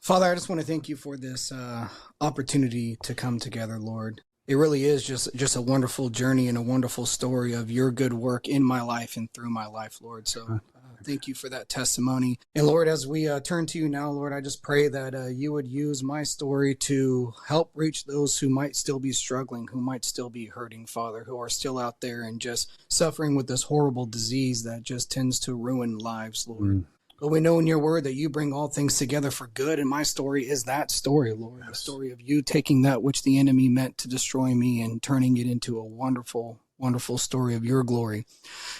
Father, I just want to thank you for this opportunity to come together, Lord. It really is just a wonderful journey and a wonderful story of your good work in my life and through my life, Lord. So thank you for that testimony. And Lord, as we turn to you now, Lord, I just pray that you would use my story to help reach those who might still be struggling, who might still be hurting, Father, who are still out there and just suffering with this horrible disease that just tends to ruin lives, Lord. But we know in your word that you bring all things together for good, and my story is that story, Lord, the story of you taking that which the enemy meant to destroy me and turning it into a wonderful, wonderful story of your glory.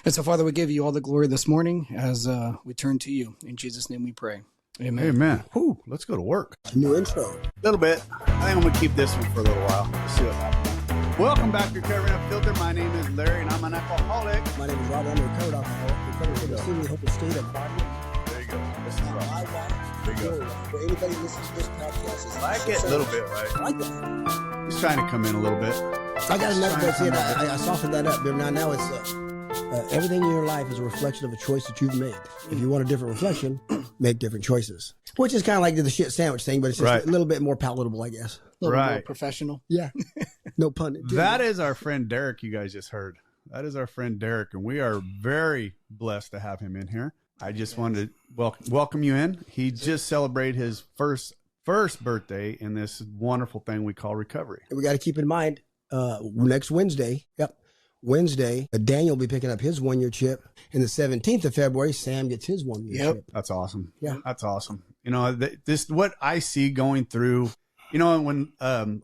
And so, Father, we give you all the glory this morning as we turn to you. In Jesus' name we pray. Amen. Amen. Whew, let's go to work. New intro. A little bit. I think I'm going to keep this one for a little while. Let's see what happens. Welcome back to Recovery Unfiltered. My name is Larry, and I'm an alcoholic. My name is Rob. I'm a recovered alcoholic. Recovered from a seemingly hopeless state of body. There you go. This is Rob. There you go. For anybody listening to this podcast, it's Like it a little bit, right? I like that. He's trying to come in a little bit. I got another bit. See, I softened that up. But now it's everything in your life is a reflection of a choice that you've made. If you want a different reflection, make different choices. Which is kind of like the shit sandwich thing, but it's just a little bit more palatable, I guess. A little more professional. Yeah. No pun intended. That is our friend Derek you guys just heard. That is our friend Derek, and we are very blessed to have him in here. I just wanted to welcome you in. He just celebrated his first birthday in this wonderful thing we call recovery. And we got to keep in mind, next Wednesday, Daniel will be picking up his 1-year chip. And the 17th of February, Sam gets his 1-year chip. That's awesome. Yeah. That's awesome. You know, this what I see going through, you know, when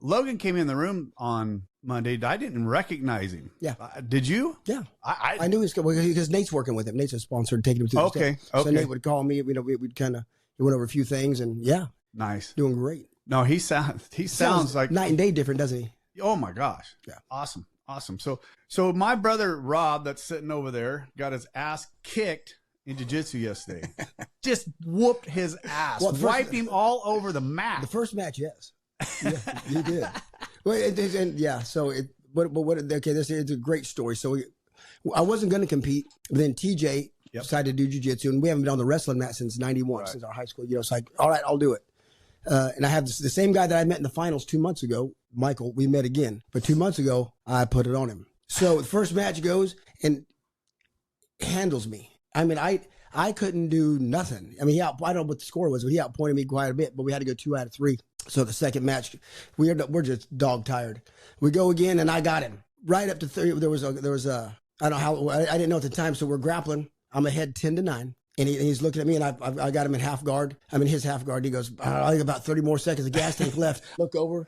Logan came in the room on Monday, I didn't recognize him. Yeah. Did you? Yeah. I knew he was because Nate's working with him. Nate's a sponsor and taking him through the steps. So Nate would call me, you know, we'd kind of, we went over a few things and nice. Doing great. No, he sounds like night and day different, doesn't he? Oh my gosh. Yeah. Awesome. So my brother Rob, that's sitting over there, got his ass kicked in jiu-jitsu yesterday. Just whooped his ass. Well, wiped him all over the mat. The first match, yes. Yeah, he did. Well, this is a great story. So I wasn't going to compete, but then TJ decided to do jiu-jitsu, and we haven't been on the wrestling mat since 91, since our high school. You know, it's like, all right, I'll do it. And I have the same guy that I met in the finals 2 months ago, Michael, we met again. But 2 months ago, I put it on him. So the first match goes and handles me. I mean, I couldn't do nothing. I mean, I don't know what the score was, but he outpointed me quite a bit, but we had to go 2 out of 3. So the second match, we're just dog tired. We go again, and I got him right up to 30. There was a I don't know how, I didn't know at the time. So we're grappling. I'm ahead 10-9. And he's looking at me, and I got him in half guard. I'm in his half guard. He goes, I think about 30 more seconds. The gas tank left. Look over,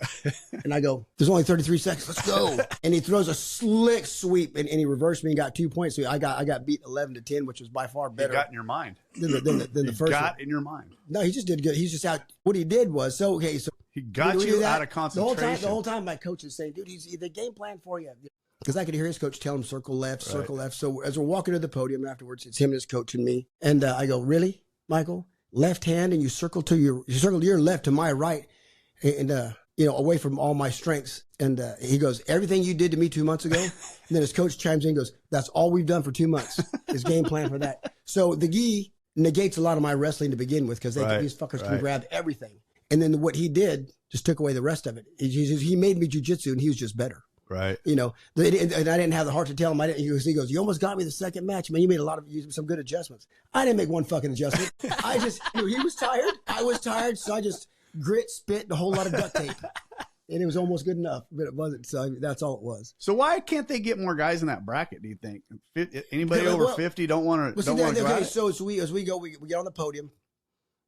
and I go, there's only 33 seconds. Let's go. And he throws a slick sweep, and he reversed me and got 2 points. So I got beat 11-10, which was by far better. You got in your mind. Than the first got one. in your mind. No, he just did good. He's just out. What he did was, so he got you out of concentration. The whole time my coach is saying, dude, he's the game plan for you. Because I could hear his coach tell him circle left. So as we're walking to the podium afterwards, it's him and his coach and me. And I go, really, Michael? Left hand, and you circle to your left to my right, and away from all my strengths. And he goes, everything you did to me 2 months ago. And then his coach chimes in and goes, that's all we've done for 2 months. His game plan for that. So the gi negates a lot of my wrestling to begin with, because these fuckers can grab everything. And then what he did just took away the rest of it. He made me jiu-jitsu, and he was just better. Right. You know, and I didn't have the heart to tell him. He goes, you almost got me the second match, man. You made some good adjustments. I didn't make one fucking adjustment. He was tired. I was tired. So I just grit, spit, and a whole lot of duct tape. And it was almost good enough, but it wasn't. So that's all it was. So why can't they get more guys in that bracket, do you think? Anybody over 50 don't want to go out? So as we go, we get on the podium,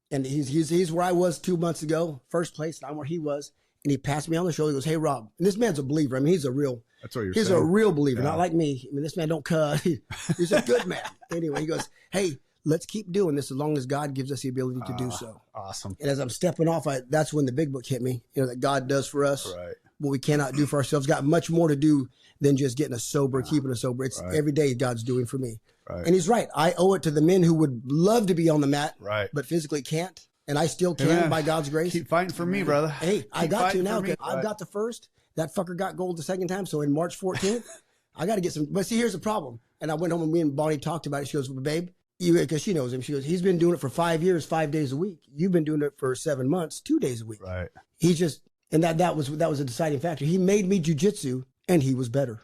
and he's where I was 2 months ago, first place, and I'm where he was. And he passed me on the shoulder. He goes, hey, Rob. And this man's a believer. I mean, he's a real believer, not like me. I mean, this man don't cut. He's a good man. Anyway, he goes, hey, let's keep doing this as long as God gives us the ability to do so. Awesome. And as I'm stepping off, that's when the big book hit me, that God does for us what we cannot do for ourselves. Got much more to do than just getting us sober, keeping us sober. It's every day God's doing for me. Right. And he's right. I owe it to the men who would love to be on the mat, but physically can't. And I still can by God's grace. Keep fighting for me, brother. Hey, I got to now. I've got the first. That fucker got gold the second time. So in March 14th, I got to get some. But see, here's the problem. And I went home and me and Bonnie talked about it. She goes, well, babe, Because she knows him. She goes, he's been doing it for 5 years, 5 days a week. You've been doing it for 7 months, 2 days a week. Right. He's just, and that was a deciding factor. He made me jujitsu, and he was better.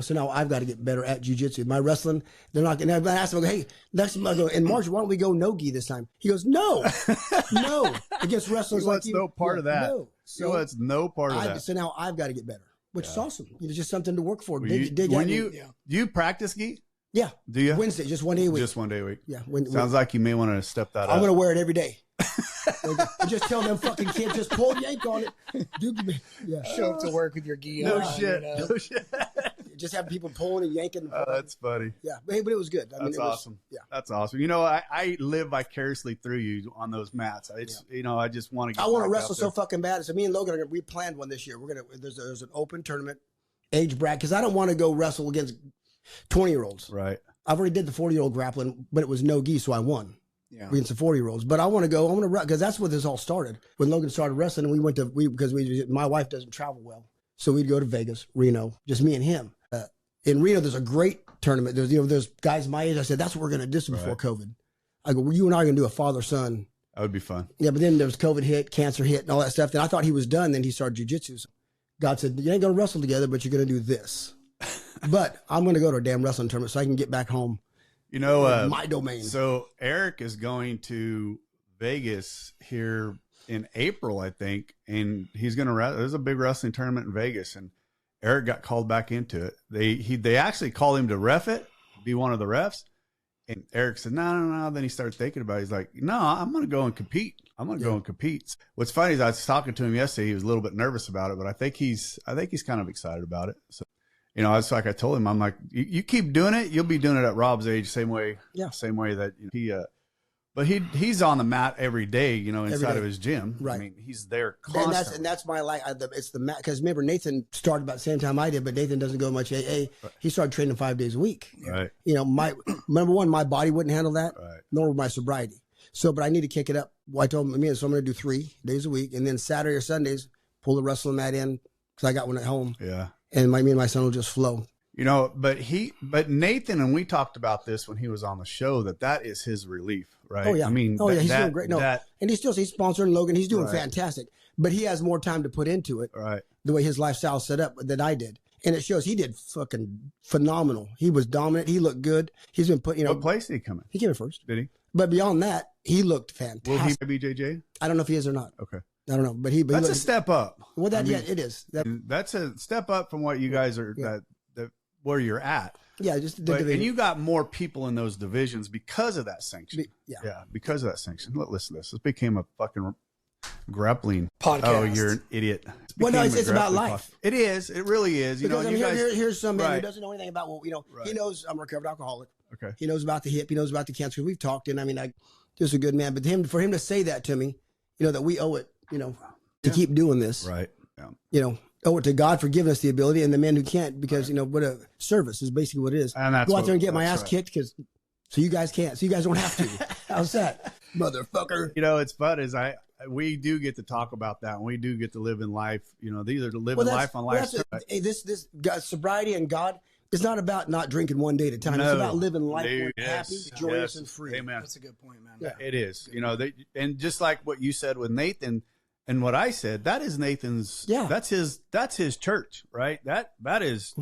So now I've got to get better at jujitsu. My wrestling, they're not going to ask him, hey, next month, in March, why don't we go no-gi this time? He goes, no, against wrestlers like you. No part of that. No. So it's no part of that. So now I've got to get better, which is awesome. It's just something to work for. Do you practice gi? Yeah. Do you? Wednesday, just 1 day a week. Just 1 day a week. Yeah. Sounds like you may want to step that up. I'm going to wear it every day. Just tell them fucking kids, just pull yank on it. Show up to work with your gi no on. Shit. No shit. Just have people pulling and yanking. That's funny. Yeah, but it was good. That's awesome. Yeah, that's awesome. I live vicariously through you on those mats. It's I just want to. I want to wrestle so fucking bad. So me and Logan we planned one this year. There's an open tournament age bracket because I don't want to go wrestle against 20-year-olds. Right. I've already did the 40-year-old grappling, but it was no gi, so I won. Yeah. Against the 40-year-olds. But I want to go. Because that's what this all started. When Logan started wrestling, and my wife doesn't travel well, so we'd go to Vegas, Reno, just me and him. In Reno, there's a great tournament. There's guys my age. I said, that's what we're going to do before COVID. I go, well, you and I are going to do a father-son. That would be fun. Yeah, but then there was COVID hit, cancer hit, and all that stuff. Then I thought he was done. Then he started jiu-jitsu. So God said, you ain't going to wrestle together, but you're going to do this. But I'm going to go to a damn wrestling tournament so I can get back home. My domain. So Eric is going to Vegas here in April, I think, and he's going to there's a big wrestling tournament in Vegas, and Eric got called back into it. They actually called him to ref it, be one of the refs. And Eric said, no. Then he started thinking about it. He's like, no, I'm going to go and compete. I'm going to go and compete. What's funny is I was talking to him yesterday. He was a little bit nervous about it, but I think he's kind of excited about it. So, it's like I told him, I'm like, you keep doing it. You'll be doing it at Rob's age, same way that he, but he's on the mat every day, inside of his gym. Right. I mean, he's there constantly. And that's my life. It's the mat. Because remember, Nathan started about the same time I did, but Nathan doesn't go much AA. Right. He started training 5 days a week. Right. Number one, my body wouldn't handle that, right, nor would my sobriety. So, but I need to kick it up. Well, I told him, so I'm going to do 3 days a week. And then Saturday or Sundays, pull the wrestling mat in because I got one at home. Yeah. And me and my son will just flow. But Nathan, and we talked about this when he was on the show, that is his relief, right? Oh yeah. I mean, he's doing great. No, and he's sponsoring Logan. He's doing right, fantastic, but he has more time to put into it. Right. The way his lifestyle set up than I did. And it shows he did fucking phenomenal. He was dominant. He looked good. He's been put, What place did he come in? He came in first. Did he? But beyond that, he looked fantastic. Will he be JJ? I don't know if he is or not. Okay. I don't know, but that's a step up. Well, it is. That's a step up from what you guys are where you're at. Yeah, just and you got more people in those divisions because of that sanction. Yeah, because of that sanction. Listen to this. This became a fucking grappling podcast. Oh, you're an idiot. Well, no, it's about life. It is. It really is. Because, here's some man right, who doesn't know anything about right, he knows I'm a recovered alcoholic. Okay. He knows about the hip. He knows about the cancer. We've talked, and just a good man. But for him to say that to me, that we owe it, to keep doing this. Right. Yeah. Owe it to God for giving us the ability, and the men who can't, because what a service is basically what it is. And that's go out there and get my ass right, kicked so you guys can't. So you guys don't have to. How's that, motherfucker? It's fun is we do get to talk about that, and we do get to live in life. These are living life on life. This sobriety and God. It's not about not drinking one day at a time. It's about living life happy, joyous, and free. Amen. That's a good point, man. Yeah. It is. And just like what you said with Nathan and what I said, that is Nathan's. Yeah. That's his church, right? That is,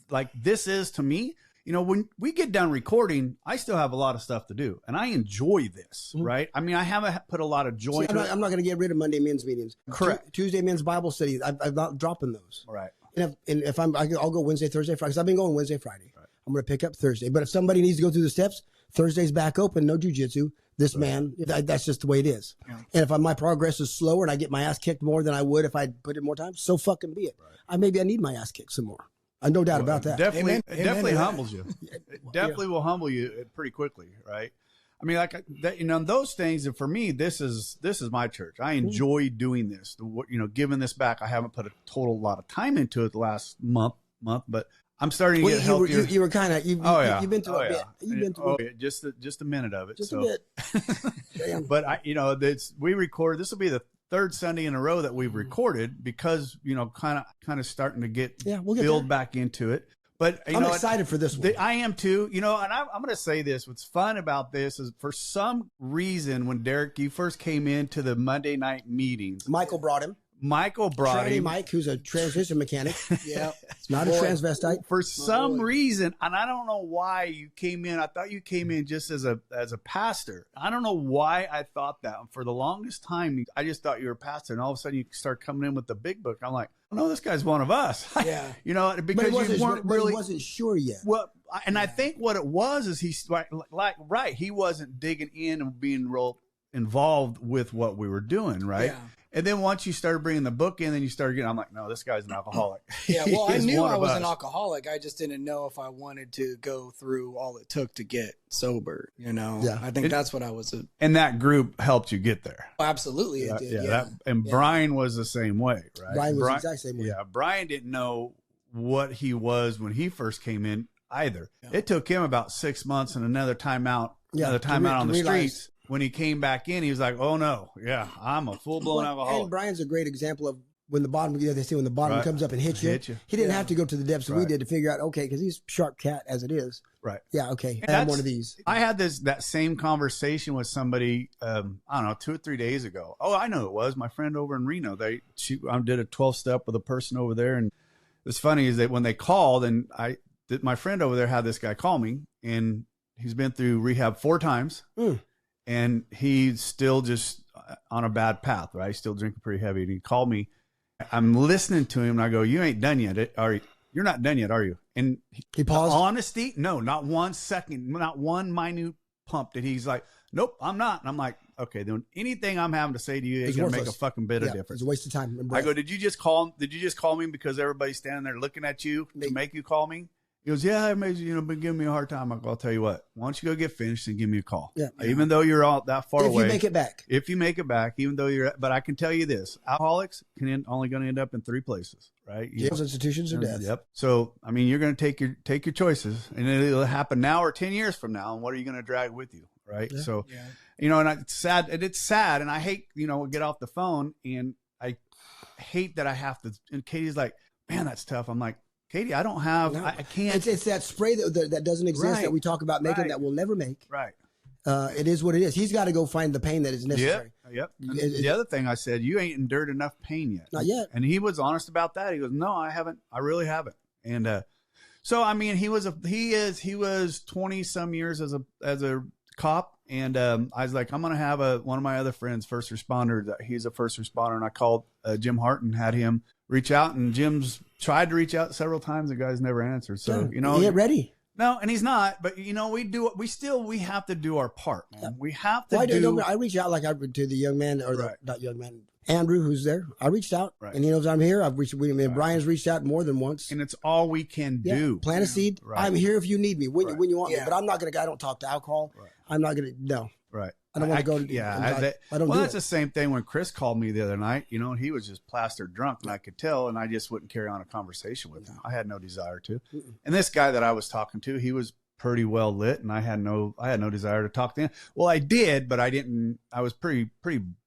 like this is to me. When we get done recording, I still have a lot of stuff to do, and I enjoy this, right? I mean, I haven't put a lot of joy. I'm not going to get rid of Monday men's meetings. Correct. Tuesday men's Bible study. I'm not dropping those. Right. And if I'll go Wednesday, Thursday, Friday. Because I've been going Wednesday, Friday. Right. I'm going to pick up Thursday. But if somebody needs to go through the steps, Thursday's back open. No jujitsu. This man, that's just the way it is. Yeah. And if my progress is slower and I get my ass kicked more than I would if I put in more time, so fucking be it. Right. Maybe I need my ass kicked some more. I no doubt about that. Definitely, definitely humbles you. Definitely will humble you pretty quickly, right? I mean, like that, those things. And for me, this is my church. I enjoy doing this. Giving this back. I haven't put a total lot of time into it the last month, but I'm starting to get healthier. You were kind of. You've been through a bit. You've been through just a minute of it. Just a bit. Damn. But we record. This will be the third Sunday in a row that we've recorded because kind of starting to build back into it. But I'm excited for this one. I am too. You know, and I'm going to say this. What's fun about this is for some reason, when Derek, you first came into the Monday night meetings, Michael brought him. Mike, who's a transmission mechanic. Yeah. It's not a transvestite. For some reason, and I don't know why you came in. I thought you came in just as a pastor. I don't know why I thought that. For the longest time, I just thought you were a pastor. And all of a sudden you start coming in with the big book. I'm like, oh, no, this guy's one of us. Yeah. You know, because you weren't really. He wasn't sure yet. Well, and I think what it was is he wasn't digging in and being real involved with what we were doing. Right. Yeah. And then once you started bringing the book in, then you started getting, I'm like, no, this guy's an alcoholic. Yeah, well, I knew I was an alcoholic. I just didn't know if I wanted to go through all it took to get sober, you know? Yeah. I think that's what I was. And that group helped you get there. Oh, absolutely, it did. Yeah. Brian was the same way, right? Brian was the exact same way. Yeah, Brian didn't know what he was when he first came in either. Yeah. It took him about 6 months and another time out on the streets. When he came back in, he was like, "Oh no, yeah, I'm a full blown alcoholic." And Brian's a great example of when the bottom. They say when the bottom comes up and hits you. He didn't have to go to the depths that we did to figure out. Okay, because he's a sharp cat as it is. Right. Yeah. Okay. I have one of these. I had that same conversation with somebody. I don't know, 2 or 3 days ago. Oh, I know it was my friend over in Reno. I did a 12-step with a person over there, and what's funny is that when they called, and my friend over there had this guy call me, and he's been through rehab 4 times. And he's still just on a bad path, right? He's still drinking pretty heavy. And he called me. I'm listening to him, and I go, "You ain't done yet, are you? You're not done yet, are you?" And he paused. Honesty, no, not 1 second, not one minute pump that he's like, "Nope, I'm not." And I'm like, "Okay, then anything I'm having to say to you ain't gonna make a fucking bit of difference." It's a waste of time. I go, "Did you just call me because everybody's standing there looking at you to make you call me?" He goes, "Yeah, everybody's been giving me a hard time." I'll tell you what. Why don't you go get finished and give me a call? Yeah. Even though you're all that far away. If you make it back. Even though but I can tell you this: alcoholics only going to end up in 3 places, right? Jails, institutions, or death. Yep. So I mean, you're going to take your choices, and it'll happen now or 10 years from now. And what are you going to drag with you, right? Yeah. So, and it's sad. It's sad, and I hate get off the phone, and I hate that I have to. And Katie's like, "Man, that's tough." I'm like, Katie, I don't have, I can't. It's that spray that doesn't exist that we talk about making that we'll never make. Right. It is what it is. He's got to go find the pain that is necessary. Yep. The other thing I said, you ain't endured enough pain yet. Not yet. And he was honest about that. He goes, "No, I haven't. I really haven't." And so, I mean, he was 20 some years as a cop. And I was like, I'm going to have one of my other friends, first responder. He's a first responder. And I called Jim Hart and had him reach out. And Jim's tried to reach out several times. The guy's never answered. So, he ain't ready. No, and he's not. But, we have to do our part, man. We have to I reach out like I would to the young man, or not young man, Andrew, who's there. I reached out, and he knows I'm here. Brian's reached out more than once. And it's all we can do. Plant a seed. Right. I'm here if you need me, when you want me. But I'm not going to, I don't talk to alcohol. Right. I'm not going to, no. Right. I don't want to go. I don't. Well, that's the same thing when Chris called me the other night. He was just plastered drunk, and I could tell, and I just wouldn't carry on a conversation with him. I had no desire to. And this guy that I was talking to, he was pretty well lit, and I had no desire to talk to him. Well, I did, but I didn't. I was pretty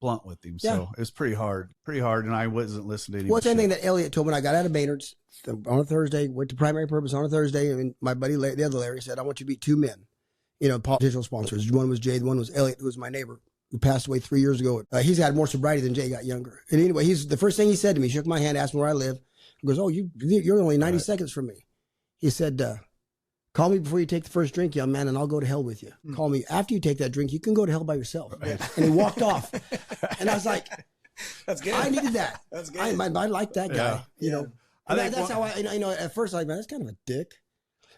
blunt with him, so it was pretty hard, and I wasn't listening to him. Well, same thing that Elliot told me when I got out of Maynard's on a Thursday. Went to Primary Purpose on a Thursday, and my buddy, the other Larry, said, "I want you to meet 2 men." Potential sponsors. One was Jay, the one was Elliot, who was my neighbor, who passed away 3 years ago. He's had more sobriety than Jay got younger. And anyway, the first thing he said to me, shook my hand, asked me where I live. He goes, "Oh, you're only 90 seconds from me." He said, "Call me before you take the first drink, young man, and I'll go to hell with you. Call me after you take that drink. You can go to hell by yourself." Right. And he walked off. And I was like, "That's good. I needed that. That's good. I like that guy." That's how at first I was like, "Man, that's kind of a dick."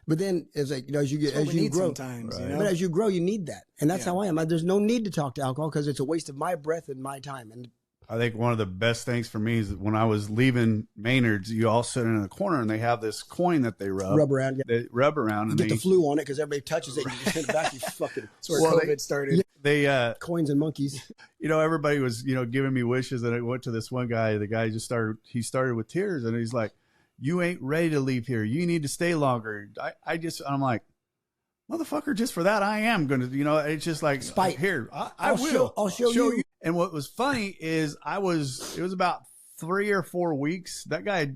But then it's like, as you grow, sometimes, but as you grow, you need that. And that's how I am. There's no need to talk to alcohol because it's a waste of my breath and my time. And I think one of the best things for me is that when I was leaving Maynard's, you all sit in a corner and they have this coin that they rub around. Yeah. They rub around and get the flu on it because everybody touches it. And you send it back. You fucking. That's where COVID started. They coins and monkeys. Everybody was giving me wishes, and I went to this one guy. The guy just started with tears, and he's like, "You ain't ready to leave here. You need to stay longer." I'm like, motherfucker, just for that, I am going to, it's just like, spite. Here, I'll show you. And what was funny is it was about 3 or 4 weeks. That guy,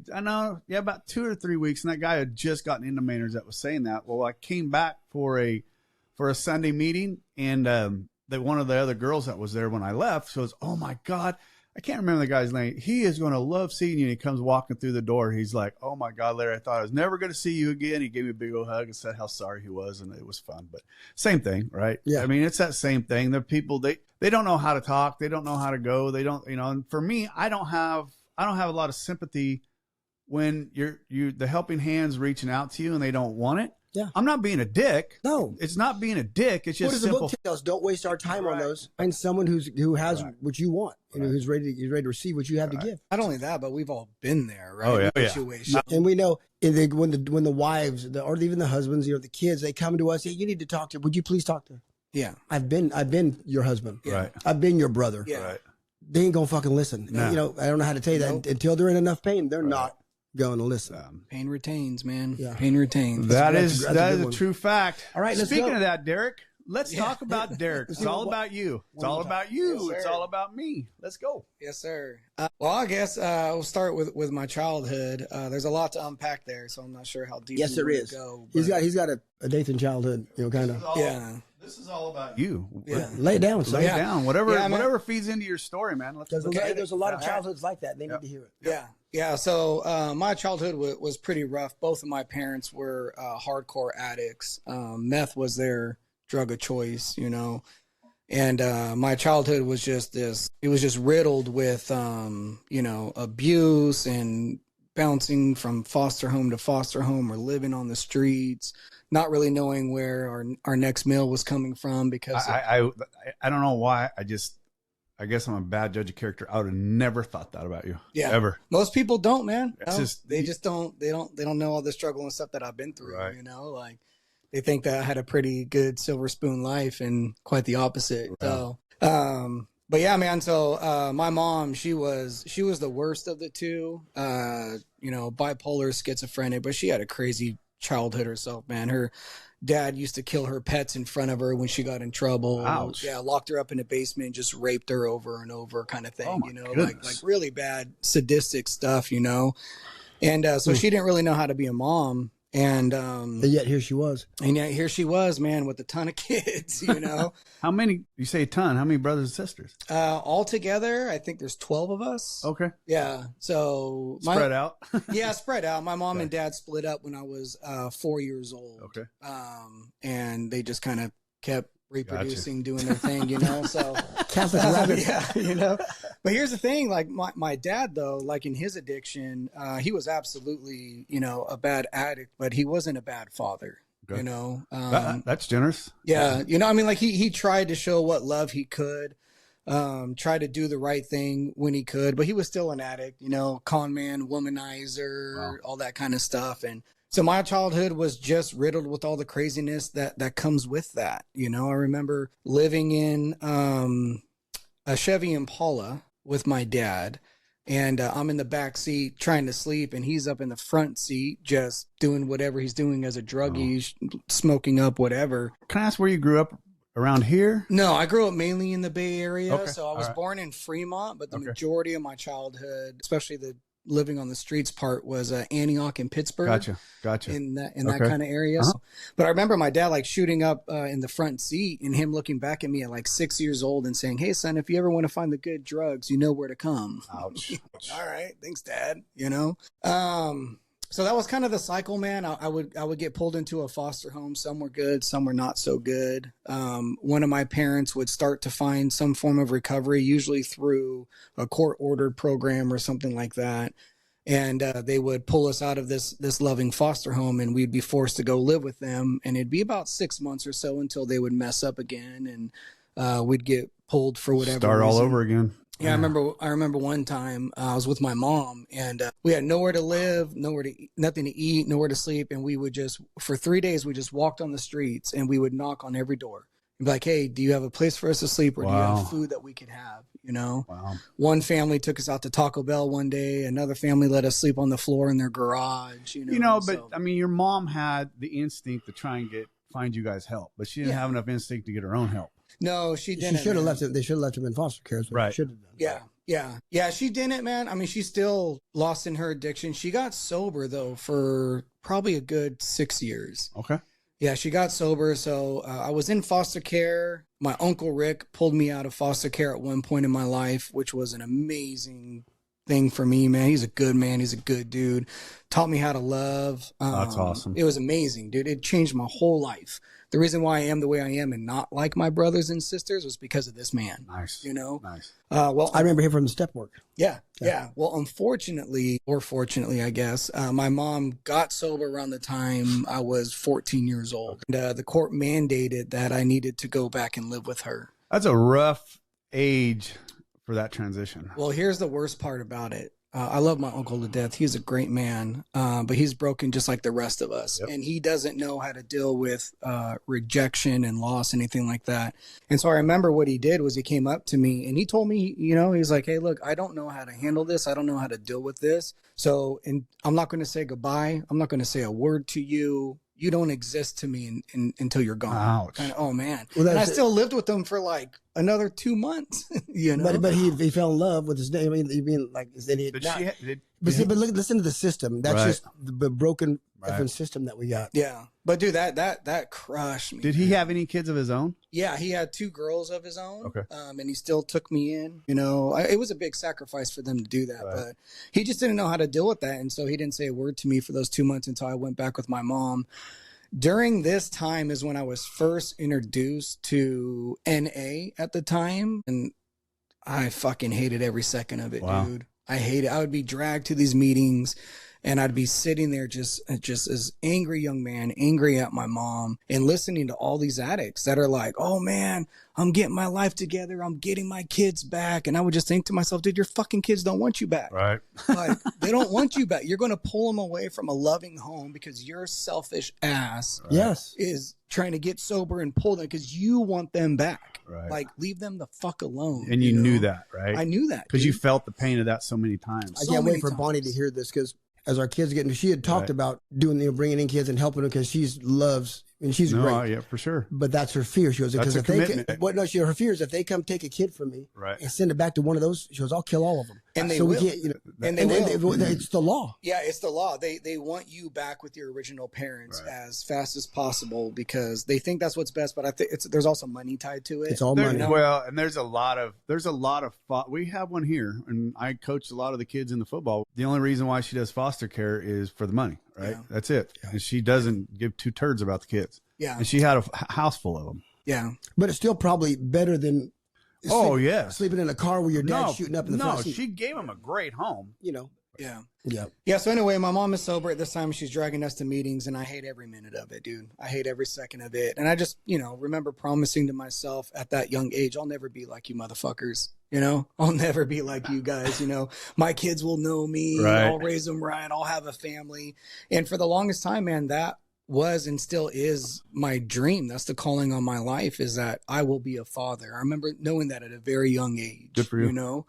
about 2 or 3 weeks, and that guy had just gotten into Maynard's that was saying that. Well, I came back for a Sunday meeting, and one of the other girls that was there when I left goes, "Oh my God, I can't remember the guy's name. He is going to love seeing you." And he comes walking through the door. He's like, "Oh my God, Larry, I thought I was never going to see you again." He gave me a big old hug and said how sorry he was, and it was fun. But same thing, right? Yeah. I mean, it's that same thing. The people, they don't know how to talk. They don't know how to go. They don't, and for me, I don't have a lot of sympathy when the helping hands reaching out to you and they don't want it. Yeah. I'm not being a dick. No. It's not being a dick. It's just what does simple. the book tell us? Don't waste our time on those. Find someone who has what you want, who's ready to receive what you have to give. Not only that, but we've all been there, right? Oh, yeah. Situation. And we know when the wives or even the husbands, the kids, they come to us, "Hey, you need to talk to her. Would you please talk to her?" Yeah. I've been your husband. Yeah. Right. I've been your brother. Yeah. Right. They ain't gonna fucking listen. No. I don't know how to tell you that until they're in enough pain. They're not going to listen. Pain retains, man. Yeah. Pain retains. That That's is a a true fact. All right, let's Speaking go. of that, Derek, let's talk about Derek. It's all about you. It's all about you. Yes, It's sir. all about me. Let's go. Yes, sir. Well, I guess we'll start with my childhood. There's a lot to unpack there, so I'm not sure how deep. Yes, there is. Go, He's got a Dathan childhood, kind of. Yeah. This is all about you. Yeah. Lay it down, son. Lay it down. Whatever Yeah, man. whatever feeds into your story, man. Let's look at it. There's a lot of childhoods like that. They need to hear it. Yeah. Yeah. So my childhood was pretty rough. Both of my parents were hardcore addicts. Meth was their drug of choice, And my childhood was just it was just riddled with, abuse and bouncing from foster home to foster home or living on the streets, not really knowing where our next meal was coming from because I don't know why. I guess I'm a bad judge of character. I would have never thought that about you. Yeah. Ever. Most people don't, man. It's They don't know all the struggle and stuff that I've been through, Right. like they think that I had a pretty good silver spoon life and quite the opposite. Right. So, but yeah, man. So, my mom, she was the worst of the two, bipolar, schizophrenic, but she had a crazy childhood herself, man. Her dad used to kill her pets in front of her when she got in trouble. Ouch. Yeah, locked her up in the basement and just raped her over and over, kind of thing. Oh my like goodness. really bad sadistic stuff, And so she didn't really know how to be a mom. And yet here she was. And yet here she was, man, with a ton of kids, How many, you say a ton, how many brothers and sisters? All together, I think there's 12 of us. Okay. Yeah. So Spread out. Yeah, spread out. My mom and dad split up when I was 4 years old. Okay. And they just kind of kept reproducing, doing their thing, So Catholic rabbit. yeah, But here's the thing, like my dad though, like in his addiction, he was absolutely, a bad addict, but he wasn't a bad father. Okay. That's generous. Yeah. Like he tried to show what love he could, try to do the right thing when he could, but he was still an addict, con man, womanizer, all that kind of stuff. And so my childhood was just riddled with all the craziness that comes with that. I remember living in a Chevy Impala with my dad, and I'm in the back seat trying to sleep, and he's up in the front seat just doing whatever he's doing as a druggie, smoking up whatever. Can I ask where you grew up? Around here? No, I grew up mainly in the Bay Area. Okay. So I was born in Fremont, but the majority of my childhood, especially the living on the streets part, was Antioch and Pittsburgh. Gotcha. In that kind of area. So, but I remember my dad like shooting up in the front seat and him looking back at me at like 6 years old and saying, "Hey son, if you ever want to find the good drugs, you know where to come." Ouch. All right, thanks, Dad. So that was kind of the cycle, man. I would get pulled into a foster home. Some were good, some were not so good. One of my parents would start to find some form of recovery, usually through a court-ordered program or something like that. And they would pull us out of this loving foster home, and we'd be forced to go live with them. And it'd be about 6 months or so until they would mess up again, and we'd get pulled for whatever Start all reason. over again. Yeah, I remember one time I was with my mom, and we had nowhere to live, nothing to eat, nowhere to sleep, and we would just, for 3 days, we just walked on the streets, and we would knock on every door. And be like, "Hey, do you have a place for us to sleep, or do you have food that we could have?" Wow. One family took us out to Taco Bell one day. Another family let us sleep on the floor in their garage. I mean, your mom had the instinct to try and find you guys help, but she didn't have enough instinct to get her own help. No, she didn't. She should have left him. They should have left him in foster care. Right. Should have done. Yeah. Yeah. Yeah, she didn't, man. I mean, she's still lost in her addiction. She got sober, though, for probably a good 6 years. Okay. Yeah, she got sober. So I was in foster care. My Uncle Rick pulled me out of foster care at one point in my life, which was an amazing thing for me, man. He's a good man. He's a good dude. Taught me how to love. That's awesome. It was amazing, dude. It changed my whole life. The reason why I am the way I am and not like my brothers and sisters was because of this man. Nice. You know? Nice. Well, I remember him from the step work. Yeah. Well, unfortunately, or fortunately, I guess, my mom got sober around the time I was 14 years old. And, the court mandated that I needed to go back and live with her. That's a rough age for that transition. Well, here's the worst part about it. I love my uncle to death. He's a great man, but he's broken just like the rest of us. Yep. And he doesn't know how to deal with rejection and loss, anything like that. And so I remember what he did was he came up to me and he told me, he's like, hey, look, I don't know how to handle this. I don't know how to deal with this. So I'm not going to say goodbye. I'm not going to say a word to you. You don't exist to me until you're gone. Ouch. Kind of, oh, man. Well, and I still lived with him for like another 2 months, But he fell in love with his name. I mean, but listen to the system. That's just the broken different system that we got. Yeah. But dude, that crushed me. Did he have any kids of his own? Yeah, he had 2 girls of his own. Okay. And he still took me in. It was a big sacrifice for them to do that, but he just didn't know how to deal with that. And so he didn't say a word to me for those 2 months until I went back with my mom. During this time is when I was first introduced to NA at the time. And I fucking hated every second of it, dude. I hate it. I would be dragged to these meetings and I'd be sitting there just as angry young man, angry at my mom and listening to all these addicts that are like, oh man, I'm getting my life together. I'm getting my kids back. And I would just think to myself, dude, your fucking kids don't want you back. Right. Like, they don't want you back. You're going to pull them away from a loving home because your selfish ass is trying to get sober and pull them because you want them back. Right. Like, leave them the fuck alone. And you knew that, right? I knew that. Because you felt the pain of that so many times. I can't wait for Bonnie to hear this because as our kids she had talked about doing, bringing in kids and helping them because she's great. Yeah, for sure. But that's her fear. She goes, because if commitment. her fear is if they come take a kid from me and send it back to one of those, she goes, I'll kill all of them. And they so will. We can't, it's the law. Yeah, it's the law. They want you back with your original parents as fast as possible because they think that's what's best. But I think there's also money tied to it. It's all money. Well, and there's a lot of we have one here, and I coach a lot of the kids in the football. The only reason why she does foster care is for the money, right? Yeah. That's it. Yeah. And she doesn't give 2 turds about the kids. Yeah. And she had a house full of them. Yeah. But it's still probably better than sleeping in a car with your dad shooting up in the front seat. No, she gave him a great home. Yeah. So anyway, my mom is sober at this time. She's dragging us to meetings, and I hate every minute of it, dude. I hate every second of it. And I just, remember promising to myself at that young age, I'll never be like you motherfuckers. I'll never be like you guys. My kids will know me. Right. I'll raise them right. I'll have a family. And for the longest time, man, that was and still is my dream. That's the calling on my life, is that I will be a father. I remember knowing that at a very young age. Good for you.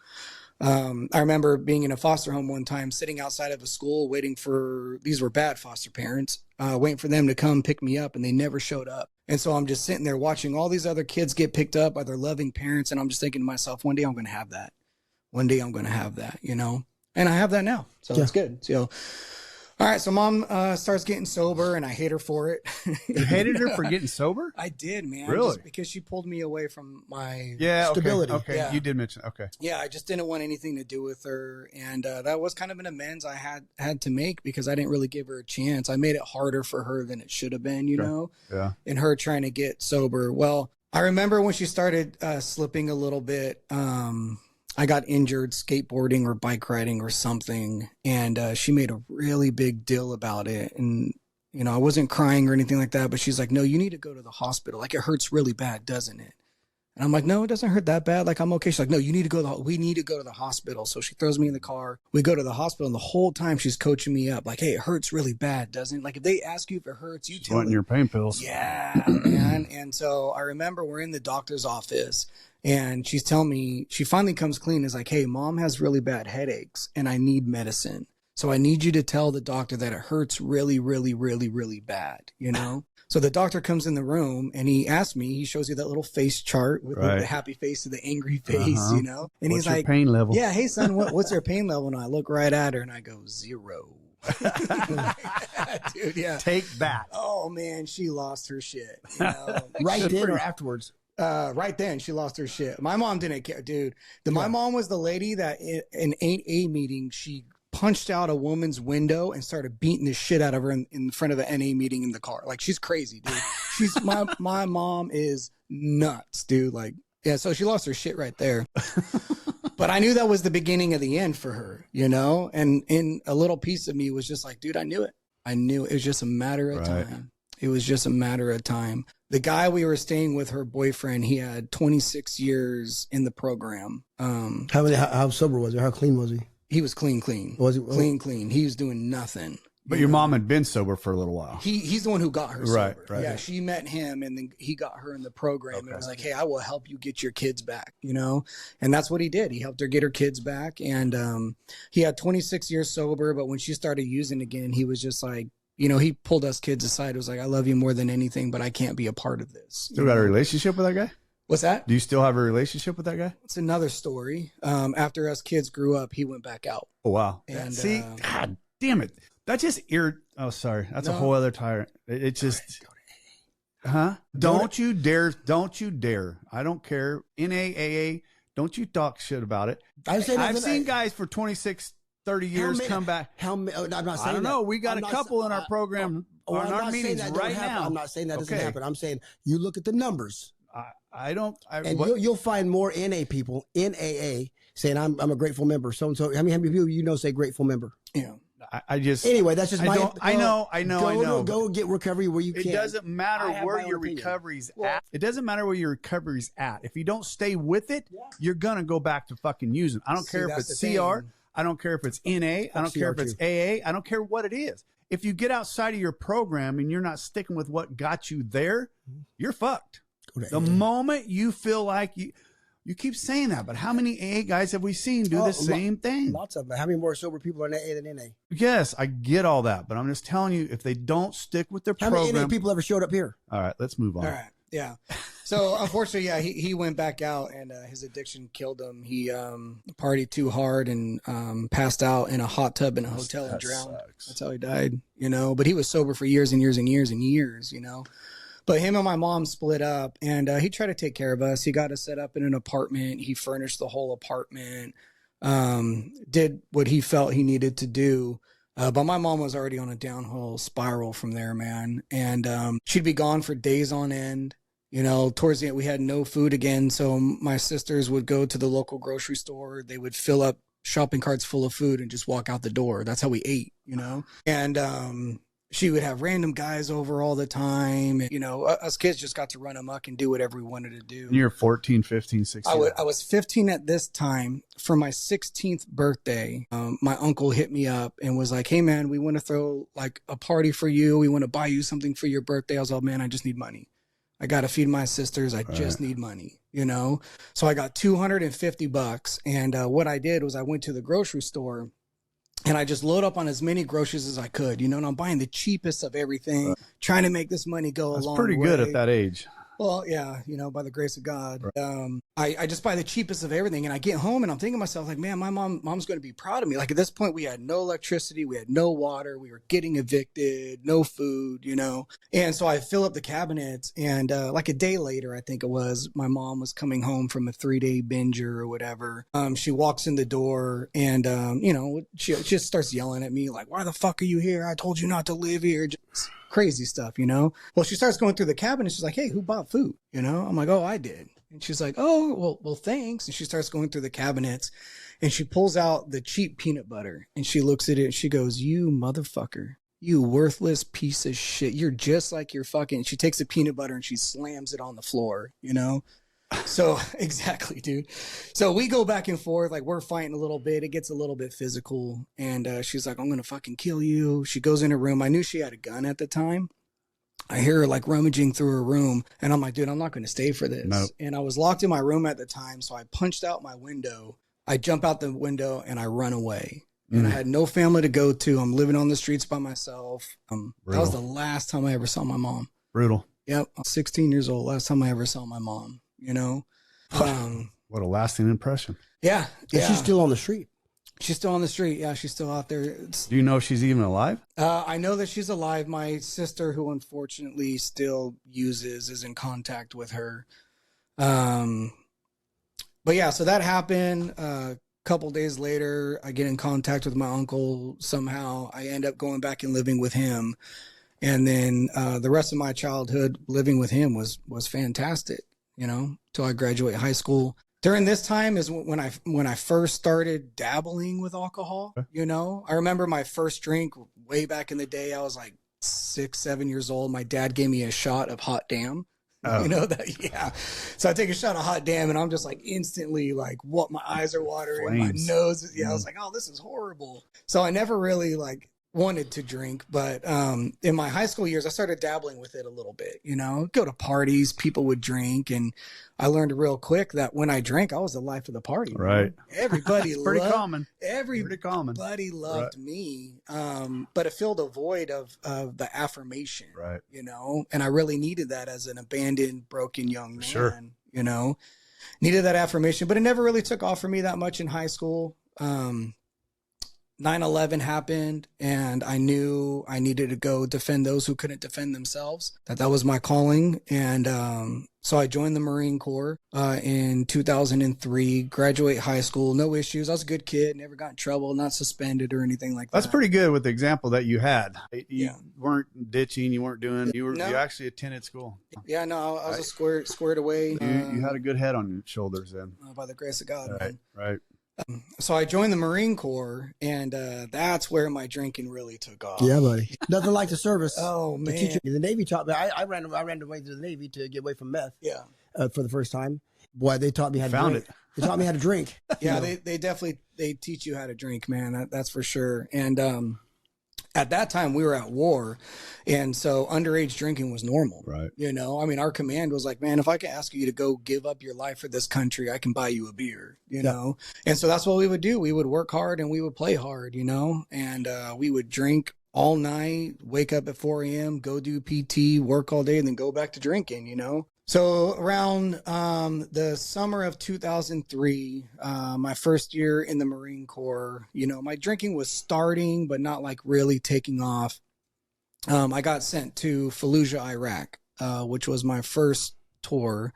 I remember being in a foster home one time, sitting outside of a school waiting for, these were bad foster parents, waiting for them to come pick me up, and they never showed up. And so I'm just sitting there watching all these other kids get picked up by their loving parents. And I'm just thinking to myself, one day I'm going to have that. And I have that now. So it's good. So, all right, so mom starts getting sober, and I hate her for it. You hated her for getting sober? I did, man. Really? Just because she pulled me away from my stability. Okay, yeah. You did mention. Okay. Yeah, I just didn't want anything to do with her, and that was kind of an amends I had to make because I didn't really give her a chance. I made it harder for her than it should have been, you know? Yeah. In her trying to get sober. Well, I remember when she started slipping a little bit, I got injured skateboarding or bike riding or something. And she made a really big deal about it. And, I wasn't crying or anything like that, but she's like, no, you need to go to the hospital. Like, it hurts really bad, doesn't it? And I'm like, no, it doesn't hurt that bad. Like, I'm okay. She's like, no, we need to go to the hospital. So she throws me in the car. We go to the hospital, and the whole time she's coaching me up. Like, hey, it hurts really bad, doesn't it? Like, if they ask you if it hurts, you tell them. Your pain pills. Yeah, man. And so I remember we're in the doctor's office, and she's telling me, she finally comes clean. Is like, hey, mom has really bad headaches, and I need medicine. So I need you to tell the doctor that it hurts really, really, really, really bad, So the doctor comes in the room and he asks me, he shows you that little face chart with the happy face to the angry face, you know? And What's he's your like, pain level? yeah, hey son, what's your pain level? And I look right at her and I go, 0. Dude, yeah. Take that. Oh man, she lost her shit. You know? Right then or afterwards? Right then she lost her shit. My mom didn't care, dude. My mom was the lady that in 8A meeting, she punched out a woman's window and started beating the shit out of her in front of an NA meeting in the car. Like, she's crazy, dude. She's my mom is nuts, dude. Like, yeah, so she lost her shit right there. But I knew that was the beginning of the end for her, you know? And in a little piece of me was just like, dude, I knew it. I knew it was just a matter of time. It was just a matter of time. The guy we were staying with, her boyfriend, he had 26 years in the program. How sober was he? How clean was he? He was clean. Was he clean? He was doing nothing. But your mom had been sober for a little while. He's the one who got her sober. Right. Yeah, she met him and then he got her in the program and was like, hey, I will help you get your kids back, you know? And that's what he did. He helped her get her kids back. And he had 26 years sober, but when she started using again, he was just like, you know, he pulled us kids aside. It was like, I love you more than anything, but I can't be a part of this. Still got a relationship with that guy? What's that? Do you still have a relationship with that guy? It's another story. After us kids grew up, he went back out. Oh, wow. And see, God damn it. That just oh, sorry. That's a whole other tire. It just, Don't you dare. I don't care. NAAA, don't you talk shit about it. I've seen guys for 26, 30 years come back. I'm not saying I don't know. We got a couple in our program, in our meetings right now. I'm not saying that doesn't happen. I'm saying you look at the numbers. You'll find more NA people in AA saying I'm a grateful member. So and so. How many people you know say grateful member? Yeah. Anyway, that's just my. I know. Go get recovery where you can. It doesn't matter where your recovery's at. It doesn't matter where your recovery's at. If you don't stay with it, you're gonna go back to fucking using. I don't care if it's CR. I don't care if it's NA. I don't care if it's AA. I don't care what it is. If you get outside of your program and you're not sticking with what got you there, you're fucked. The moment you feel like you keep saying that, but how many AA guys have we seen do the same thing? Lots of them. How many more sober people are in AA than NA? Yes, I get all that, but I'm just telling you, if they don't stick with their program. How many NA people ever showed up here? All right, let's move on. All right, yeah. So unfortunately, yeah, he went back out and his addiction killed him. He partied too hard and passed out in a hot tub in a hotel and drowned. Sucks. That's how he died, you know. But he was sober for years and years and years and years, you know. But him and my mom split up, and he tried to take care of us. He got us set up in an apartment. He furnished the whole apartment, did what he felt he needed to do. But my mom was already on a downhill spiral from there, man. And she'd be gone for days on end. You know, towards the end, we had no food again. So my sisters would go to the local grocery store. They would fill up shopping carts full of food and just walk out the door. That's how we ate, you know. And she would have random guys over all the time. And, you know, us kids just got to run amok and do whatever we wanted to do. You're 14, 15, 16. I was 15 at this time. For my 16th birthday, my uncle hit me up and was like, hey, man, we want to throw like a party for you. We want to buy you something for your birthday. I was like, man, I just need money. I got to feed my sisters. I just need money, you know? So I got $250. And what I did was I went to the grocery store and I just load up on as many groceries as I could, you know, and I'm buying the cheapest of everything, trying to make this money go a long way. That's pretty good at that age. Well, yeah, you know, by the grace of God, I just buy the cheapest of everything. And I get home and I'm thinking to myself, like, man, my mom's going to be proud of me. Like at this point, we had no electricity. We had no water. We were getting evicted, no food, you know. And so I fill up the cabinets and like a day later, I think it was, my mom was coming home from a 3-day binger or whatever. She walks in the door and, you know, she just starts yelling at me like, why the fuck are you here? I told you not to live here. Just crazy stuff, you know? Well, she starts going through the cabinet. She's like, hey, who bought food? You know? I'm like, oh, I did. And she's like, oh, well, thanks. And she starts going through the cabinets and she pulls out the cheap peanut butter and she looks at it and she goes, you motherfucker, you worthless piece of shit. You're just like your fucking, she takes the peanut butter and she slams it on the floor, you know? So exactly, dude. So we go back and forth, like we're fighting a little bit. It gets a little bit physical. And she's like, I'm going to fucking kill you. She goes in her room. I knew she had a gun at the time. I hear her like rummaging through her room. And I'm like, dude, I'm not going to stay for this. Nope. And I was locked in my room at the time. So I punched out my window. I jump out the window and I run away. And I had no family to go to. I'm living on the streets by myself. That was the last time I ever saw my mom. Brutal. Yep. I was 16 years old. Last time I ever saw my mom, you know? What a lasting impression. Yeah. And she's still on the street. She's still on the street. Yeah, she's still out there. Do you know if she's even alive? I know that she's alive. My sister, who unfortunately still is in contact with her. But yeah, so that happened. A couple days later, I get in contact with my uncle. Somehow I end up going back and living with him. And then the rest of my childhood living with him was fantastic, you know, till I graduate high school. During this time is when I first started dabbling with alcohol, you know. I remember my first drink way back in the day. I was like 6, 7 years old. My dad gave me a shot of hot damn. Oh. You know that? Yeah. So I take a shot of hot damn and I'm just like instantly like what my eyes are watering, Flames. My nose. Yeah. I was like, oh, this is horrible. So I never really like wanted to drink, but in my high school years, I started dabbling with it a little bit, you know, go to parties, people would drink. And I learned real quick that when I drank, I was the life of the party. Right. Man. Everybody pretty common. Everybody loved me. But it filled a void of the affirmation, right. You know, and I really needed that as an abandoned, broken young man, sure. You know, needed that affirmation, but it never really took off for me that much in high school. 9/11 happened and I knew I needed to go defend those who couldn't defend themselves, that was my calling. And so I joined the Marine Corps in 2003, graduate high school, no issues. I was a good kid, never got in trouble, not suspended or anything like that. That's pretty good with the example that you had. You weren't ditching, you actually attended school. Yeah, no, I was squared away. You had a good head on your shoulders then. By the grace of God. Right, man. right. So I joined the Marine Corps, and that's where my drinking really took off. Yeah, buddy. Nothing like the service. Oh, man. The Navy taught me. I ran away to the Navy to get away from meth. Yeah. For the first time. Boy, they taught me how to drink. They taught me how to drink. Yeah, they definitely teach you how to drink, man. That's for sure. And at that time, we were at war, and so underage drinking was normal. Right. You know, I mean, our command was like, man, if I can ask you to go give up your life for this country, I can buy you a beer, you know? And so that's what we would do. We would work hard and we would play hard, you know? And we would drink all night, wake up at 4 a.m., go do PT, work all day, and then go back to drinking, you know? So around the summer of 2003, my first year in the Marine Corps, you know, my drinking was starting, but not like really taking off. I got sent to Fallujah, Iraq, which was my first tour.